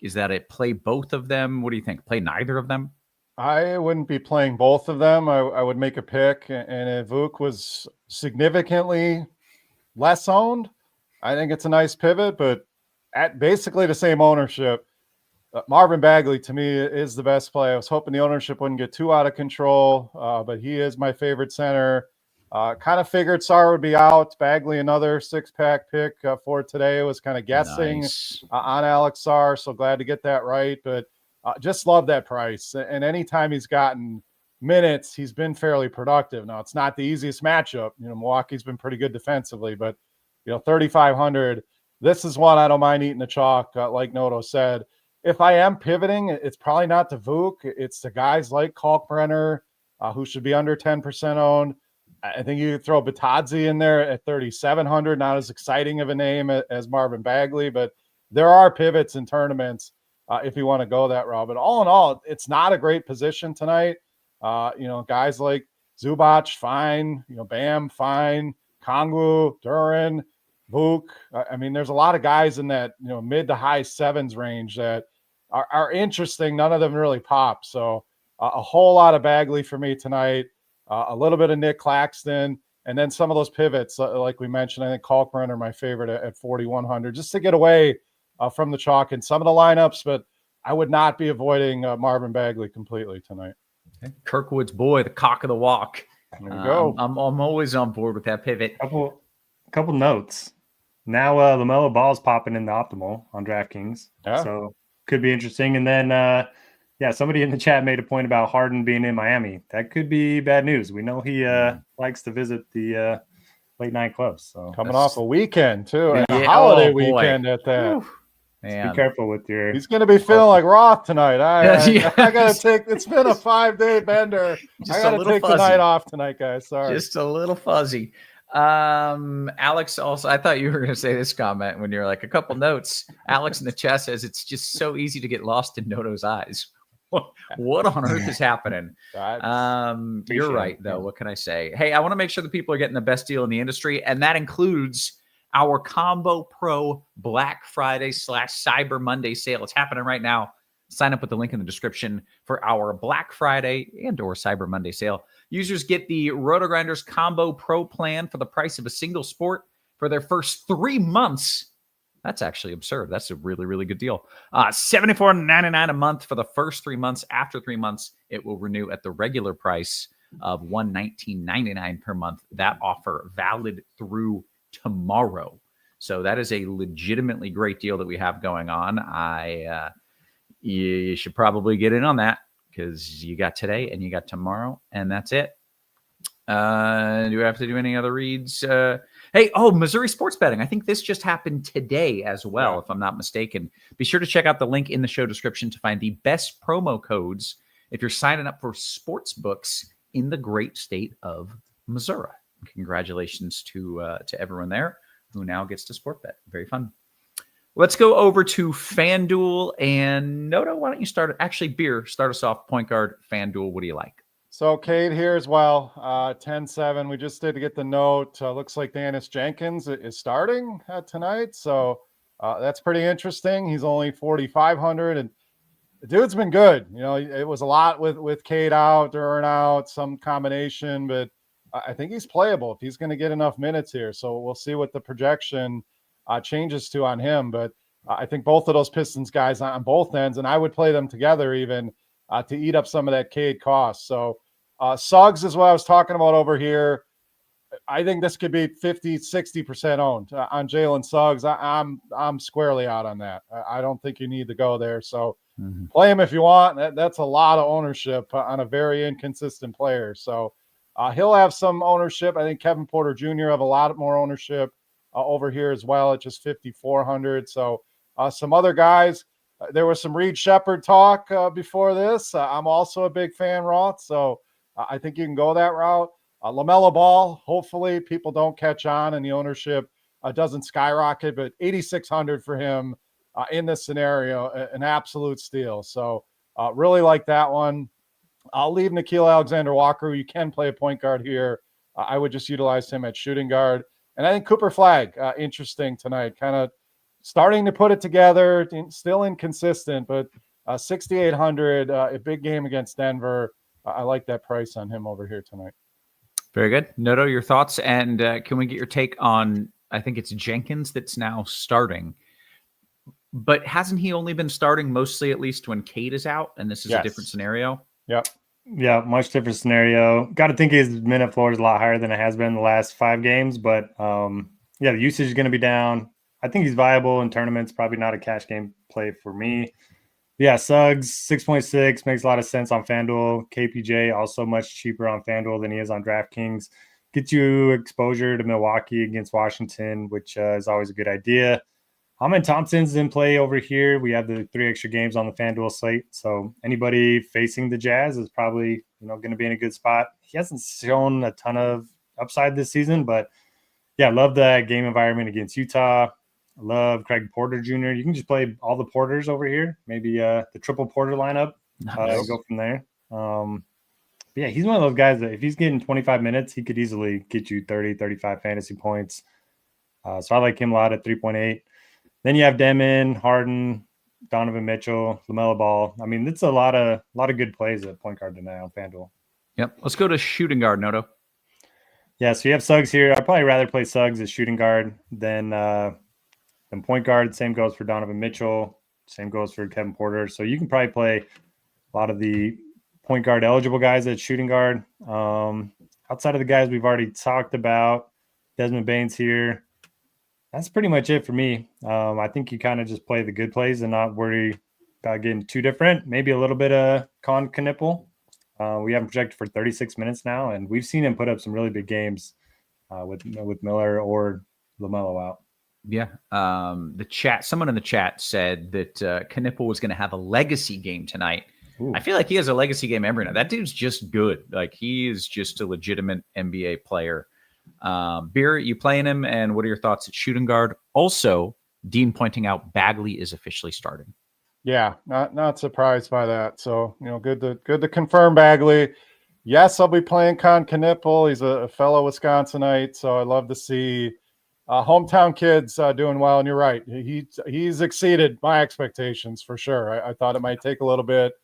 Is that a play both of them? What do you think? Play neither of them? I wouldn't be playing both of them. I would make a pick. And if Vuk was significantly less owned, I think it's a nice pivot, but at basically the same ownership, Marvin Bagley to me is the best play. I was hoping the ownership wouldn't get too out of control, but he is my favorite center. Kind of figured Sar would be out. Bagley, another 6-pack pick for today. Was kind of guessing on Alex Sar, so glad to get that right. But just love that price. And anytime he's gotten minutes, he's been fairly productive. Now, it's not the easiest matchup. Milwaukee's been pretty good defensively, but 3,500. This is one I don't mind eating the chalk, like Noto said. If I am pivoting, it's probably not to Vuk. It's the guys like Kalkbrenner, who should be under 10% owned. I think you could throw Batadze in there at 3,700. Not as exciting of a name as Marvin Bagley, but there are pivots in tournaments if you want to go that route. But all in all, it's not a great position tonight. Guys like Zubac, fine. Bam, fine. Kongwu, Duran, Vuk. I mean, there's a lot of guys in that mid to high 7s range that are interesting. None of them really pop. So a whole lot of Bagley for me tonight. A little bit of Nick Claxton, and then some of those pivots, like we mentioned. I think Kalkbrenner are my favorite at 4,100, just to get away from the chalk in some of the lineups. But I would not be avoiding Marvin Bagley completely tonight. Okay. Kirkwood's boy, the cock of the walk. There you go. I'm always on board with that pivot. Couple notes. Now LaMelo Ball's popping in the optimal on DraftKings, so could be interesting. And then. Somebody in the chat made a point about Harden being in Miami. That could be bad news. We know he likes to visit the late night clubs. So coming off a weekend too, and a Yeah, holiday oh, boy. weekend at that. Be careful with your. He's going to be feeling like Roth tonight. Yeah. I got to take. It's been a 5-day bender. Just I got to take the night off tonight, guys. Sorry, just a little fuzzy. Alex, also, I thought you were going to say this comment when you're like a couple notes. Alex in the chat says it's just so easy to get lost in Noto's eyes. What on earth is happening? You're right, though. What can I say? Hey, I want to make sure that people are getting the best deal in the industry, and that includes our Combo Pro Black Friday / Cyber Monday sale. It's happening right now. Sign up with the link in the description for our Black Friday and or Cyber Monday sale. Users get the RotoGrinders Combo Pro plan for the price of a single sport for their first 3 months That's actually absurd. That's a really, really good deal. $74.99 a month for the first 3 months. After 3 months, it will renew at the regular price of $119.99 per month. That offer valid through tomorrow. So that is a legitimately great deal that we have going on. You should probably get in on that because you got today and you got tomorrow, and that's it. Do we have to do any other reads? Missouri sports betting. I think this just happened today as well, if I'm not mistaken. Be sure to check out the link in the show description to find the best promo codes if you're signing up for sports books in the great state of Missouri. Congratulations to everyone there who now gets to sport bet. Very fun. Let's go over to FanDuel. And Noto, why don't you start? Actually, Beer, start us off. Point guard, FanDuel. What do you like? So Cade here as well, 10-7. We just did get the note. Looks like Dennis Jenkins is starting tonight. So that's pretty interesting. He's only 4,500, and the dude's been good. You know, it was a lot with Cade out, Duran out, some combination, but I think he's playable if he's going to get enough minutes here. So we'll see what the projection changes to on him. But I think both of those Pistons guys on both ends, and I would play them together even to eat up some of that Cade cost. So Suggs is what I was talking about over here. I think this could be 50, 60% owned on Jalen Suggs. I'm squarely out on that. I don't think you need to go there. So play him if you want. That's a lot of ownership on a very inconsistent player. So he'll have some ownership. I think Kevin Porter Jr. have a lot more ownership over here as well at just 5,400. So some other guys. There was some Reed Shepherd talk before this. I'm also a big fan, Roth. So I think you can go that route. LaMelo Ball, hopefully people don't catch on and the ownership doesn't skyrocket, but 8,600 for him in this scenario, an absolute steal. So really like that one. I'll leave Nickeil Alexander-Walker. You can play a point guard here. I would just utilize him at shooting guard. And I think Cooper Flagg, interesting tonight, kind of starting to put it together, still inconsistent, but 6,800, a big game against Denver. I like that price on him over here tonight. Very good. Noto, your thoughts? And can we get your take on, I think it's Jenkins that's now starting, but hasn't he only been starting mostly at least when Cade is out? And this is a different scenario. Yep. Yeah, much different scenario. Got to think his minute floor is a lot higher than it has been the last 5 games, but the usage is going to be down. I think he's viable in tournaments, probably not a cash game play for me. Yeah, Suggs, 6.6 makes a lot of sense on FanDuel. KPJ also much cheaper on FanDuel than he is on DraftKings. Gets you exposure to Milwaukee against Washington, which is always a good idea. Amen Thompson's in play over here. We have the 3 extra games on the FanDuel slate. So anybody facing the Jazz is probably going to be in a good spot. He hasn't shown a ton of upside this season, but yeah, love that game environment against Utah. I love Craig Porter Jr. You can just play all the Porters over here. Maybe the triple Porter lineup. Go from there. Yeah, he's one of those guys that if he's getting 25 minutes, he could easily get you 30, 35 fantasy points. So I like him a lot at 3.8. Then you have Demon, Harden, Donovan Mitchell, LaMelo Ball. I mean, it's a lot of good plays at point guard tonight on FanDuel. Yep. Let's go to shooting guard, Noto. Yeah, so you have Suggs here. I'd probably rather play Suggs as shooting guard than point guard. Same goes for Donovan Mitchell. Same goes for Kevin Porter. So you can probably play a lot of the point guard eligible guys at shooting guard. Outside of the guys we've already talked about, Desmond Bane's here. That's pretty much it for me. I think you kind of just play the good plays and not worry about getting too different. Maybe a little bit of Con Knipple. We have him projected for 36 minutes now, and we've seen him put up some really big games with Miller or LaMelo out. Yeah. Someone in the chat said that Knipple was going to have a legacy game tonight. Ooh. I feel like he has a legacy game every night. That dude's just good. Like, he is just a legitimate NBA player. Beer, you playing him, and what are your thoughts at shooting guard? Also, Dean pointing out Bagley is officially starting. Yeah, not surprised by that. So, good to confirm Bagley. Yes, I'll be playing Con Knipple. He's a fellow Wisconsinite, so I love to see hometown kids doing well. And you're right, he's exceeded my expectations for sure. I thought it might take a little bit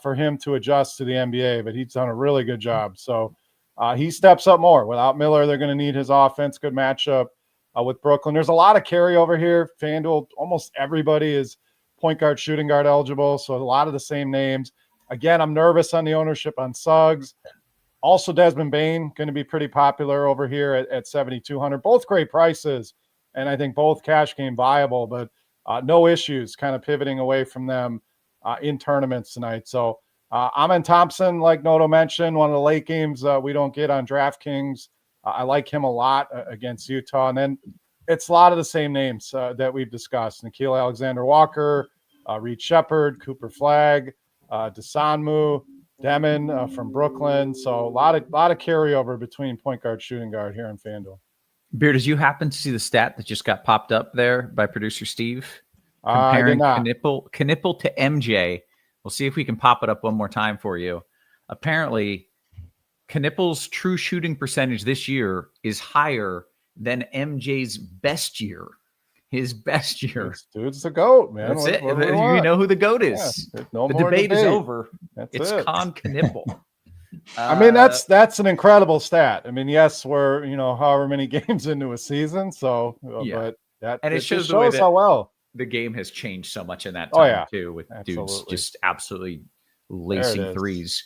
for him to adjust to the NBA, but he's done a really good job. So he steps up more. Without Miller, they're going to need his offense. Good matchup with Brooklyn. There's a lot of carryover here. FanDuel, almost everybody is point guard, shooting guard eligible, so a lot of the same names. Again, I'm nervous on the ownership on Suggs. Also, Desmond Bane going to be pretty popular over here at 7,200. Both great prices, and I think both cash game viable, but no issues kind of pivoting away from them in tournaments tonight. So Amen Thompson, like Noto mentioned, one of the late games we don't get on DraftKings. I like him a lot against Utah. And then it's a lot of the same names that we've discussed. Nickeil Alexander-Walker, Reed Shepard, Cooper Flagg, Desanmu, Demon from Brooklyn. So a lot of carryover between point guard, shooting guard here in FanDuel. Beard, did you happen to see the stat that just got popped up there by producer Steve? Comparing Knipple to MJ. We'll see if we can pop it up one more time for you. Apparently, Knipple's true shooting percentage this year is higher than MJ's best year. His best year. This dude's the GOAT, man. That's it. You know who the GOAT is. Yeah, the debate is over. It's Con Knipple. I mean, that's an incredible stat. I mean, yes, we're however many games into a season, so but it shows how well the game has changed so much in that time too, with dudes just absolutely lacing threes.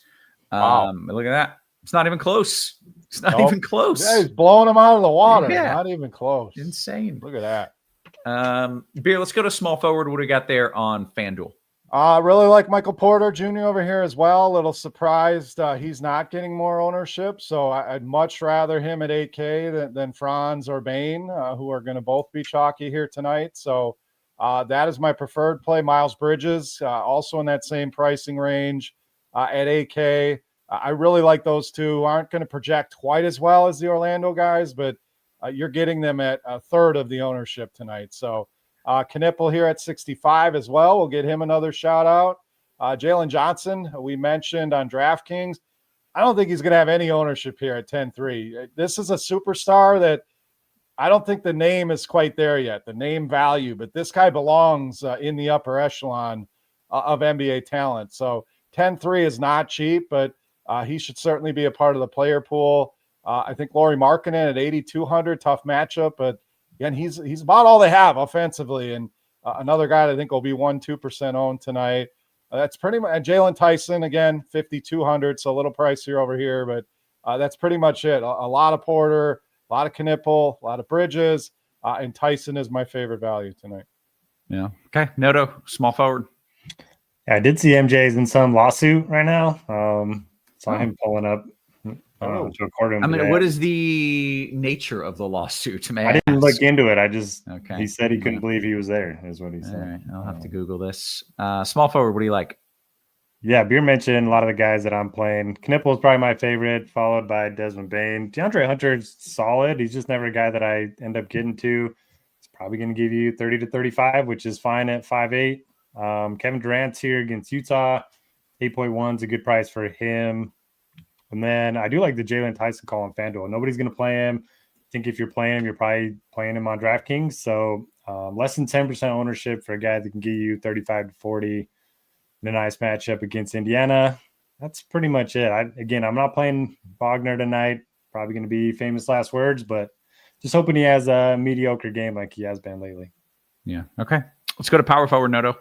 Wow. Look at that. It's not even close. It's not even close. Yeah, he's blowing them out of the water. Yeah. Not even close. Insane. Look at that. Beer, let's go to small forward. What do we got there on FanDuel? Really like Michael Porter Jr. over here as well. A little surprised he's not getting more ownership. So I'd much rather him at 8K than Franz or Bane, who are going to both be chalky here tonight. So that is my preferred play. Miles Bridges, also in that same pricing range at 8K. I really like those two. Aren't going to project quite as well as the Orlando guys, but you're getting them at a third of the ownership tonight. So Knipple here at 65 as well. We'll get him another shout out. Jalen Johnson, we mentioned on DraftKings. I don't think he's going to have any ownership here at 10-3. This is a superstar that I don't think the name is quite there yet, the name value, but this guy belongs in the upper echelon of NBA talent. So 10-3 is not cheap, but he should certainly be a part of the player pool. I think Lauri Markkanen at 8,200, tough matchup, but again, he's about all they have offensively, and another guy that I think will be 1-2% owned tonight. That's pretty much Jalen Tyson again, 5,200, so a little pricier over here, but that's pretty much it. A lot of Porter, a lot of Knipple, a lot of Bridges, and Tyson is my favorite value tonight. Yeah. Okay. Noto, small forward. Yeah, I did see MJ's in some lawsuit right now. Saw him pulling up. To a courtroom. I mean, what is the nature of the lawsuit? I didn't look into it. He said he couldn't believe he was there, is what he said. All right, I'll have to Google this. Small forward, what do you like? Yeah, Beer mentioned a lot of the guys that I'm playing. Knipple is probably my favorite, followed by Desmond Bane. DeAndre Hunter's solid. He's just never a guy that I end up getting to. He's probably going to give you 30 to 35, which is fine at 5'8". Kevin Durant's here against Utah. 8.1 is a good price for him. And then I do like the Jalen Tyson call on FanDuel. Nobody's going to play him. I think if you're playing him, you're probably playing him on DraftKings. So less than 10% ownership for a guy that can give you 35 to 40 in a nice matchup against Indiana. That's pretty much it. I'm not playing Wagner tonight. Probably going to be famous last words, but just hoping he has a mediocre game like he has been lately. Yeah. Okay. Let's go to power forward, Noto.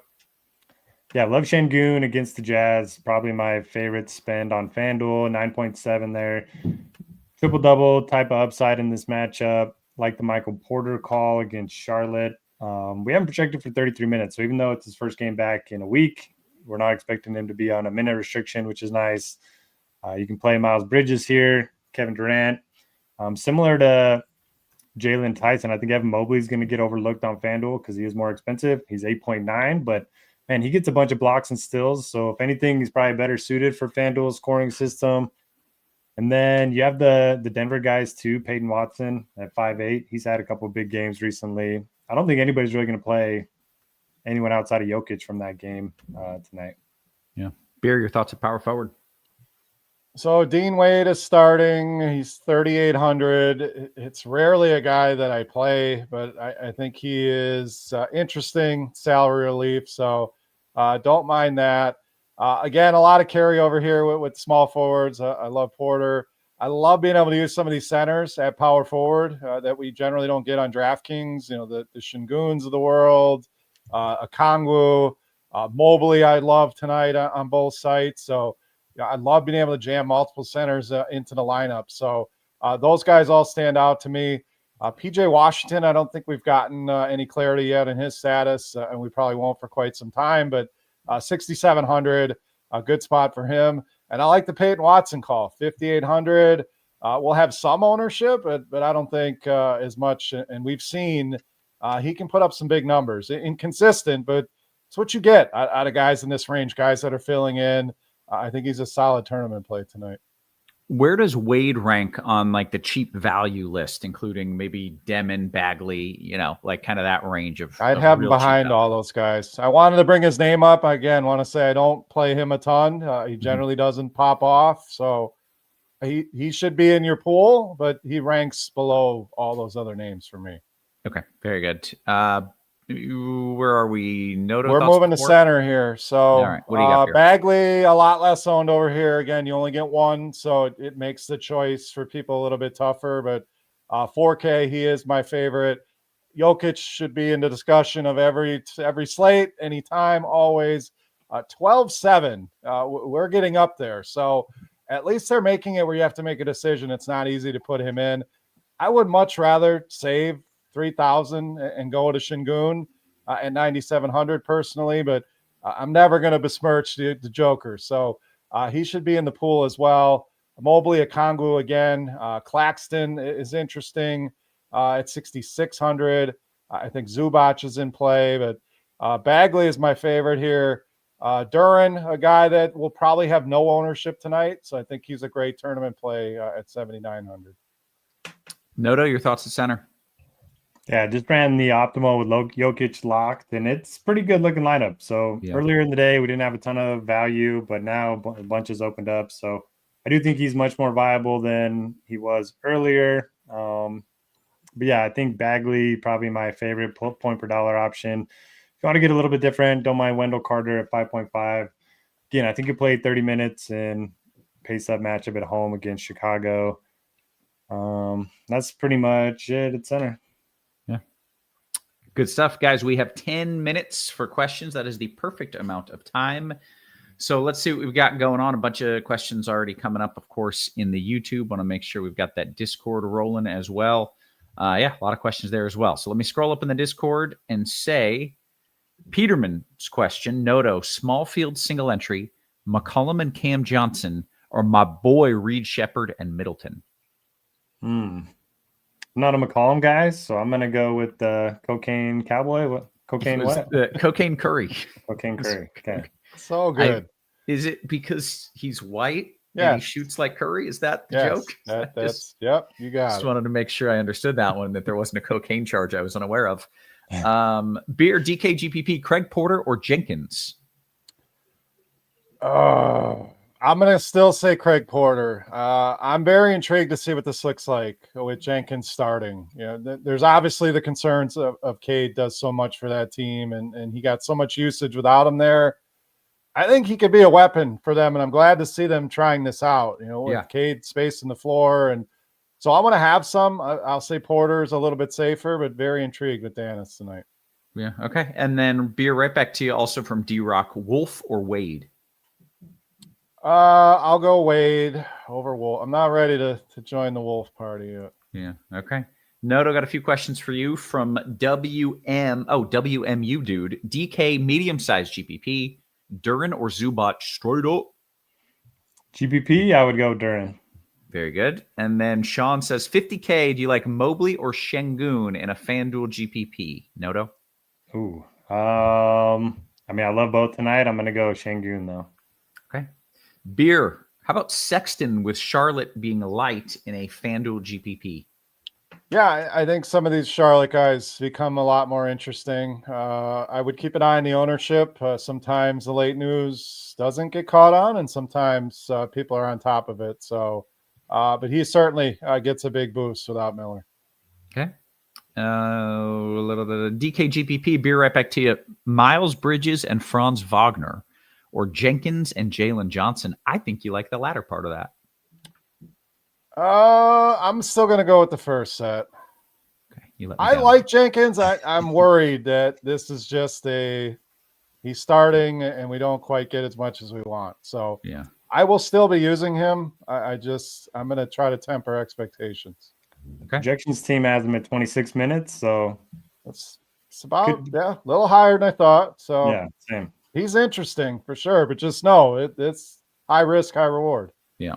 Yeah, love Şengün against the Jazz. Probably my favorite spend on FanDuel. 9.7 there. Triple-double type of upside in this matchup. Like the Michael Porter call against Charlotte. We haven't projected for 33 minutes. So even though it's his first game back in a week, we're not expecting him to be on a minute restriction, which is nice. You can play Miles Bridges here. Kevin Durant. Similar to Jalen Tyson, I think Evan Mobley is going to get overlooked on FanDuel because he is more expensive. He's 8.9, but man, he gets a bunch of blocks and steals. So if anything, he's probably better suited for FanDuel's scoring system. And then you have the Denver guys too, Peyton Watson at 5'8". He's had a couple of big games recently. I don't think anybody's really going to play anyone outside of Jokic from that game tonight. Yeah. Beer, your thoughts of power forward? So Dean Wade is starting. He's 3,800. It's rarely a guy that I play, but I think he is interesting salary relief. So don't mind that. Again, a lot of carryover here with small forwards. I love Porter. I love being able to use some of these centers at power forward that we generally don't get on DraftKings. The Shinguns of the world, Okongwu, Mobley. I love tonight on both sites. So I love being able to jam multiple centers into the lineup. So those guys all stand out to me. PJ Washington, I don't think we've gotten any clarity yet in his status, and we probably won't for quite some time. But 6,700, a good spot for him. And I like the Peyton Watson call, 5,800. We'll have some ownership, but I don't think as much. And we've seen he can put up some big numbers. Inconsistent, but it's what you get out of guys in this range, guys that are filling in. I think he's a solid tournament play tonight. Where does Wade rank on like the cheap value list, including maybe Demon, Bagley, like kind of that range of? I'd have him behind all those guys. I wanted to bring his name up. Again, want to say I don't play him a ton. He generally doesn't pop off. So he should be in your pool, but he ranks below all those other names for me. Okay, very good. Where are we? We're moving to center here. So all right, what do you got here? Bagley, a lot less owned over here. Again, you only get one, so it makes the choice for people a little bit tougher. But 4K, he is my favorite. Jokic should be in the discussion of every slate, anytime, always. 12-7. We're getting up there. So at least they're making it where you have to make a decision. It's not easy to put him in. I would much rather save 3,000 and go to Shingun at 9,700 personally, but I'm never going to besmirch the Joker. So he should be in the pool as well. Mobley, Okongwu again. Claxton is interesting at 6,600. I think Zubac is in play, but Bagley is my favorite here. Duran, a guy that will probably have no ownership tonight, so I think he's a great tournament play at 7,900. Noto, your thoughts at center? Yeah, just ran the optimal with Jokic locked, and it's pretty good looking lineup. So earlier in the day, we didn't have a ton of value, but now a bunch has opened up. So I do think he's much more viable than he was earlier. But yeah, I think Bagley, probably my favorite point per dollar option. If you want to get a little bit different, don't mind Wendell Carter at 5.5. Again, I think he played 30 minutes in pace-up matchup at home against Chicago. That's pretty much it at center. Good stuff, guys. We have 10 minutes for questions. That is the perfect amount of time. So let's see what we've got going on. A bunch of questions already coming up, of course, in the YouTube. Want to make sure we've got that Discord rolling as well. A lot of questions there as well. So let me scroll up in the Discord and say Peterman's question, Noto, small field single entry, McCollum and Cam Johnson, or my boy Reed Shepherd and Middleton? I'm not a McCollum guy, so I'm going to go with the Cocaine Cowboy. What? Cocaine what? Cocaine Curry. Cocaine Curry. Okay. So good. Is it because he's white Yeah. and he shoots like Curry? Is that the joke? Yep, you got just it. wanted to make sure I understood that one, that there wasn't a cocaine charge I was unaware of. Beer, DK, GPP, Craig Porter, or Jenkins? I'm going to still say Craig Porter. I'm very intrigued to see what this looks like with Jenkins starting. There's obviously the concerns of Cade does so much for that team, and he got so much usage without him there. I think he could be a weapon for them, and I'm glad to see them trying this out, with Cade spacing the floor. And so I'm going to have some. I'll say Porter's a little bit safer, but very intrigued with Dennis tonight. Yeah, okay. And then Beer, right back to you also from D-Rock, Wolf or Wade? I'll go Wade over Wolf. I'm not ready to join the Wolf party yet. Yeah, okay. Noto, got a few questions for you from WMU dude. DK, medium-sized GPP, Duran or Zubac, straight up? GPP, I would go Duran. Very good. And then Sean says, 50K, do you like Mobley or Şengün in a FanDuel GPP? Noto? Ooh. I love both tonight. I'm going to go Şengün, though. Okay. Beer, how about Sexton with Charlotte being light in a FanDuel GPP? Yeah, I think some of these Charlotte guys become a lot more interesting. I would keep an eye on the ownership. Sometimes the late news doesn't get caught on, and sometimes people are on top of it. So, but he certainly gets a big boost without Miller. Okay. A little bit of DK GPP. Beer, right back to you. Miles Bridges and Franz Wagner, or Jenkins and Jalen Johnson. I think you like the latter part of that. I'm still going to go with the first set. Okay, you let me I down. like Jenkins. I'm worried that this is just he's starting and we don't quite get as much as we want. So Yeah. I will still be using him. I'm going to try to temper expectations. Okay. Projections team has him at 26 minutes. So It's about, a little higher than I thought. So yeah, same. he's interesting for sure, but just know it's high risk, high reward. Yeah.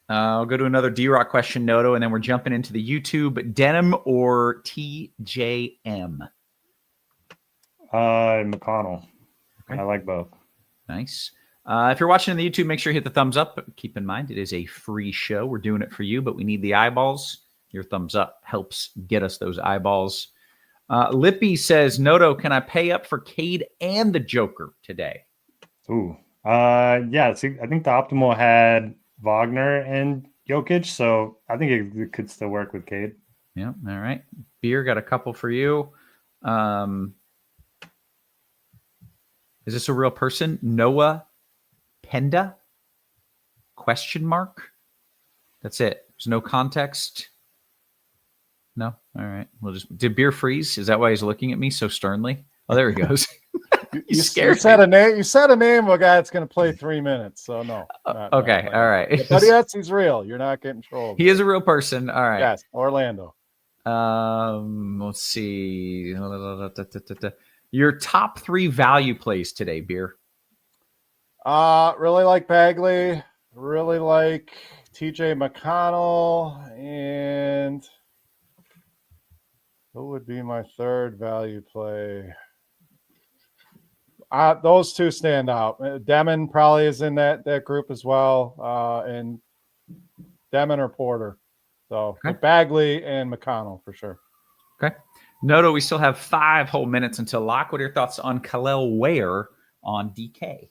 I'll go to another D-Rock question, Noto, and then we're jumping into the YouTube. Denim or TJM? McConnell. Okay. I like both. Nice. If you're watching on the YouTube, make sure you hit the thumbs up. But keep in mind, it is a free show. We're doing it for you, but we need the eyeballs. Your thumbs up helps get us those eyeballs. Lippy says, Noto, can I pay up for Cade and the Joker today? Ooh. Yeah, see, I think the optimal had Wagner and Jokic, so I think it could still work with Cade. Yeah, all right. Beer, got a couple for you. Is this a real person? Noah Penda? Question mark? That's it. There's no context. No? All right. We'll just... Did Beer freeze? Is that why he's looking at me so sternly? Oh, there he goes. You said a name. You said a name of a guy that's going to play 3 minutes. So no. Okay. All right. But yes, he's real. You're not getting trolled. He is a real person. All right. Yes, Orlando. Let's see. Your top 3 value plays today, Beer. Really like Bagley. Really like TJ McConnell. And who would be my third value play? Those two stand out. Demon probably is in that group as well. And Demon or Porter. So okay. Bagley and McConnell for sure. Okay. Noto, we still have 5 whole minutes until lock. What are your thoughts on Khalil Ware on DK?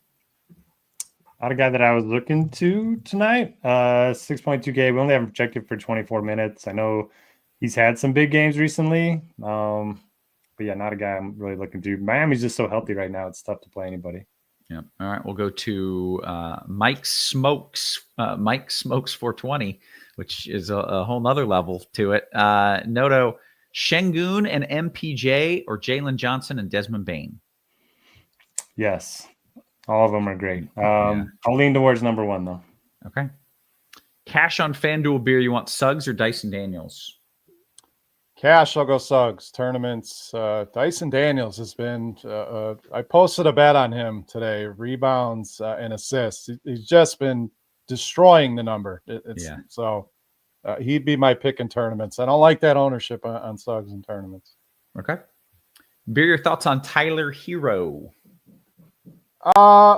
Not a guy that I was looking to tonight. 6.2K. We only have him projected for 24 minutes. I know he's had some big games recently. But yeah, not a guy I'm really looking to. Miami's just so healthy right now. It's tough to play anybody. Yeah. All right. We'll go to Mike Smokes. Mike Smokes 420, which is a whole nother level to it. Noto, Şengün and MPJ or Jalen Johnson and Desmond Bane? Yes. All of them are great. I'll lean towards number 1, though. Okay. Cash on FanDuel, Beer. You want Suggs or Dyson Daniels? Cash, I'll go Suggs. Tournaments. Dyson Daniels has been, I posted a bet on him today. Rebounds and assists. He's just been destroying the number. So he'd be my pick in tournaments. I don't like that ownership on Suggs in tournaments. Okay. Beer, your thoughts on Tyler Hero?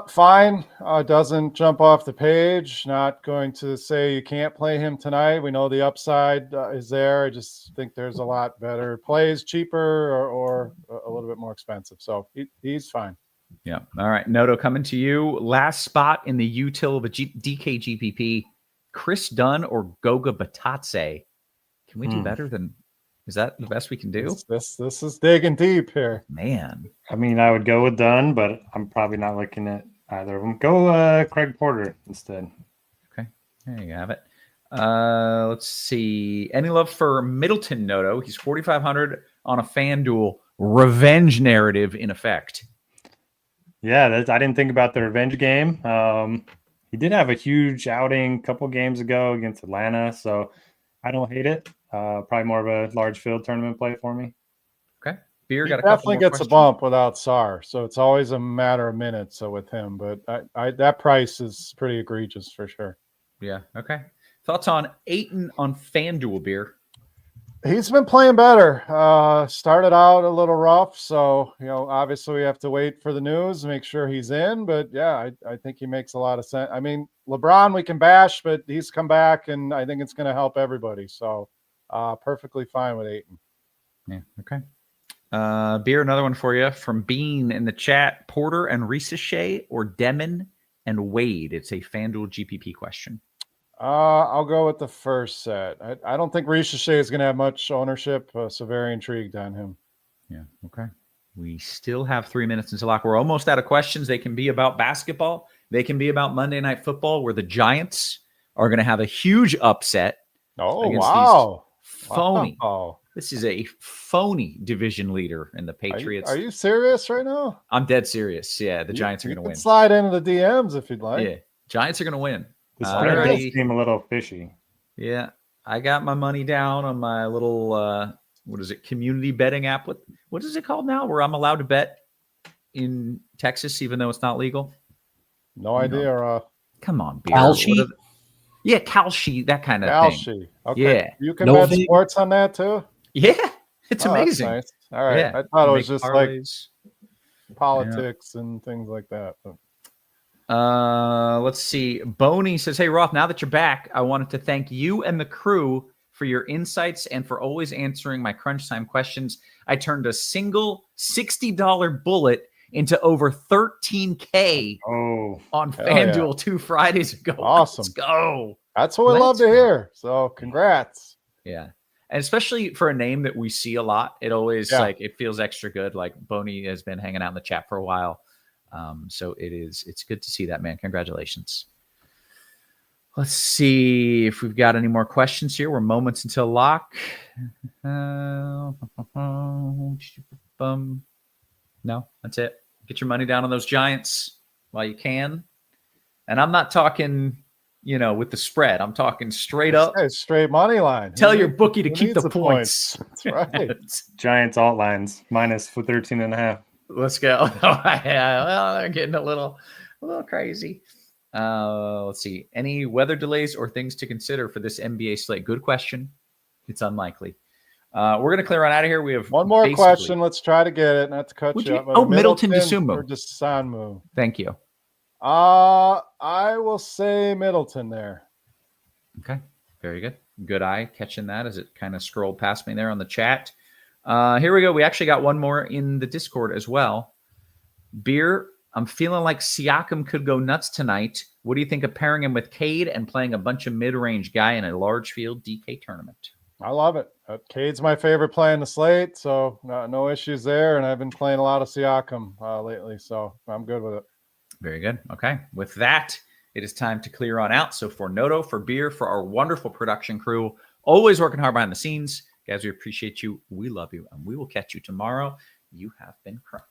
Fine. Doesn't jump off the page. Not going to say you can't play him tonight. We know the upside is there. I just think there's a lot better plays, cheaper or a little bit more expensive. So he's fine. Yeah. All right. Noto, coming to you. Last spot in the util of a DK GPP. Chris Dunn or Goga Batadze? Can we do better than? Is that the best we can do? This is digging deep here. Man. I mean, I would go with Dunn, but I'm probably not looking at either of them. Go Craig Porter instead. Okay. There you have it. Let's see. Any love for Middleton, Noto? He's 4,500 on a FanDuel revenge narrative in effect. Yeah, I didn't think about the revenge game. He did have a huge outing a couple games ago against Atlanta, so I don't hate it. Probably more of a large field tournament play for me. Okay. Beer he got a couple definitely more gets questions. a bump without SAR, so it's always a matter of minutes with him. But that price is pretty egregious for sure. Yeah. Okay. Thoughts on Ayton on FanDuel, Beer? He's been playing better. Started out a little rough, so obviously we have to wait for the news to make sure he's in. But yeah, I think he makes a lot of sense. I mean, LeBron we can bash, but he's come back, and I think it's going to help everybody. So perfectly fine with Ayton. Yeah. Okay. Beer, another one for you from Bean in the chat. Porter and Ricochet or Demon and Wade? It's a FanDuel GPP question. I'll go with the first set. I don't think Ricochet is going to have much ownership, so very intrigued on him. Yeah. Okay. We still have 3 minutes until lock. We're almost out of questions. They can be about basketball. They can be about Monday Night Football, where the Giants are going to have a huge upset Oh, against these wow. phony. Wow. This is a phony division leader in the Patriots. Are you serious right now? I'm dead serious. Yeah, the Giants are going to You win. can slide into the DMs if you'd like. Yeah, Giants are going to win. This I spread does already- seem a little fishy. Yeah, I got my money down on my little what is it, community betting app? What is it called now? Where I'm allowed to bet in Texas, even though it's not legal. No idea. Come on, Beer. Kalshi? Yeah, Kalshi, that kind of thing. Kalshi. Okay. Yeah. You can bet Novig? sports on that too? Yeah, it's Oh, that's amazing. nice. All right. Yeah. I thought it was Make just like parlays. politics and things like that. But Let's see. Boney says, "Hey Roth, now that you're back, I wanted to thank you and the crew for your insights and for always answering my crunch time questions. I turned a single $60 bullet into over 13K Oh, on hell yeah. FanDuel 2 Fridays ago. Awesome. Let's go. that's what we love Let's to go. hear. So congrats. Yeah. And especially for a name that we see a lot, it always like it feels extra good. Like Boney has been hanging out in the chat for a while. So it's good to see that, man. Congratulations. Let's see if we've got any more questions here. We're moments until lock. No, that's it. Get your money down on those Giants while you can. And I'm not talking, with the spread. I'm talking straight up. Hey, straight money line. Tell Who your needs- bookie to who keep needs the points. That's right. Giants alt lines minus for 13.5. Let's go. Yeah, well, they're getting a little crazy. Let's see. Any weather delays or things to consider for this NBA slate? Good question. It's unlikely. We're going to clear on out of here. We have One more basically- question. Let's try to get it. Not to cut Would you you- up. but oh, Middleton to Sumo. Or just Sanmu. Thank you. I will say Middleton there. Okay. Very good. Good eye catching that as it kind of scrolled past me there on the chat. Here we go. We actually got one more in the Discord as well. Beer, I'm feeling like Siakam could go nuts tonight. What do you think of pairing him with Cade and playing a bunch of mid-range guy in a large field DK tournament? I love it. Cade's my favorite play in the slate, so no issues there. And I've been playing a lot of Siakam lately, so I'm good with it. Very good. Okay. With that, it is time to clear on out. So for Noto, for Beer, for our wonderful production crew, always working hard behind the scenes, guys, we appreciate you. We love you, and we will catch you tomorrow. You have been crunched.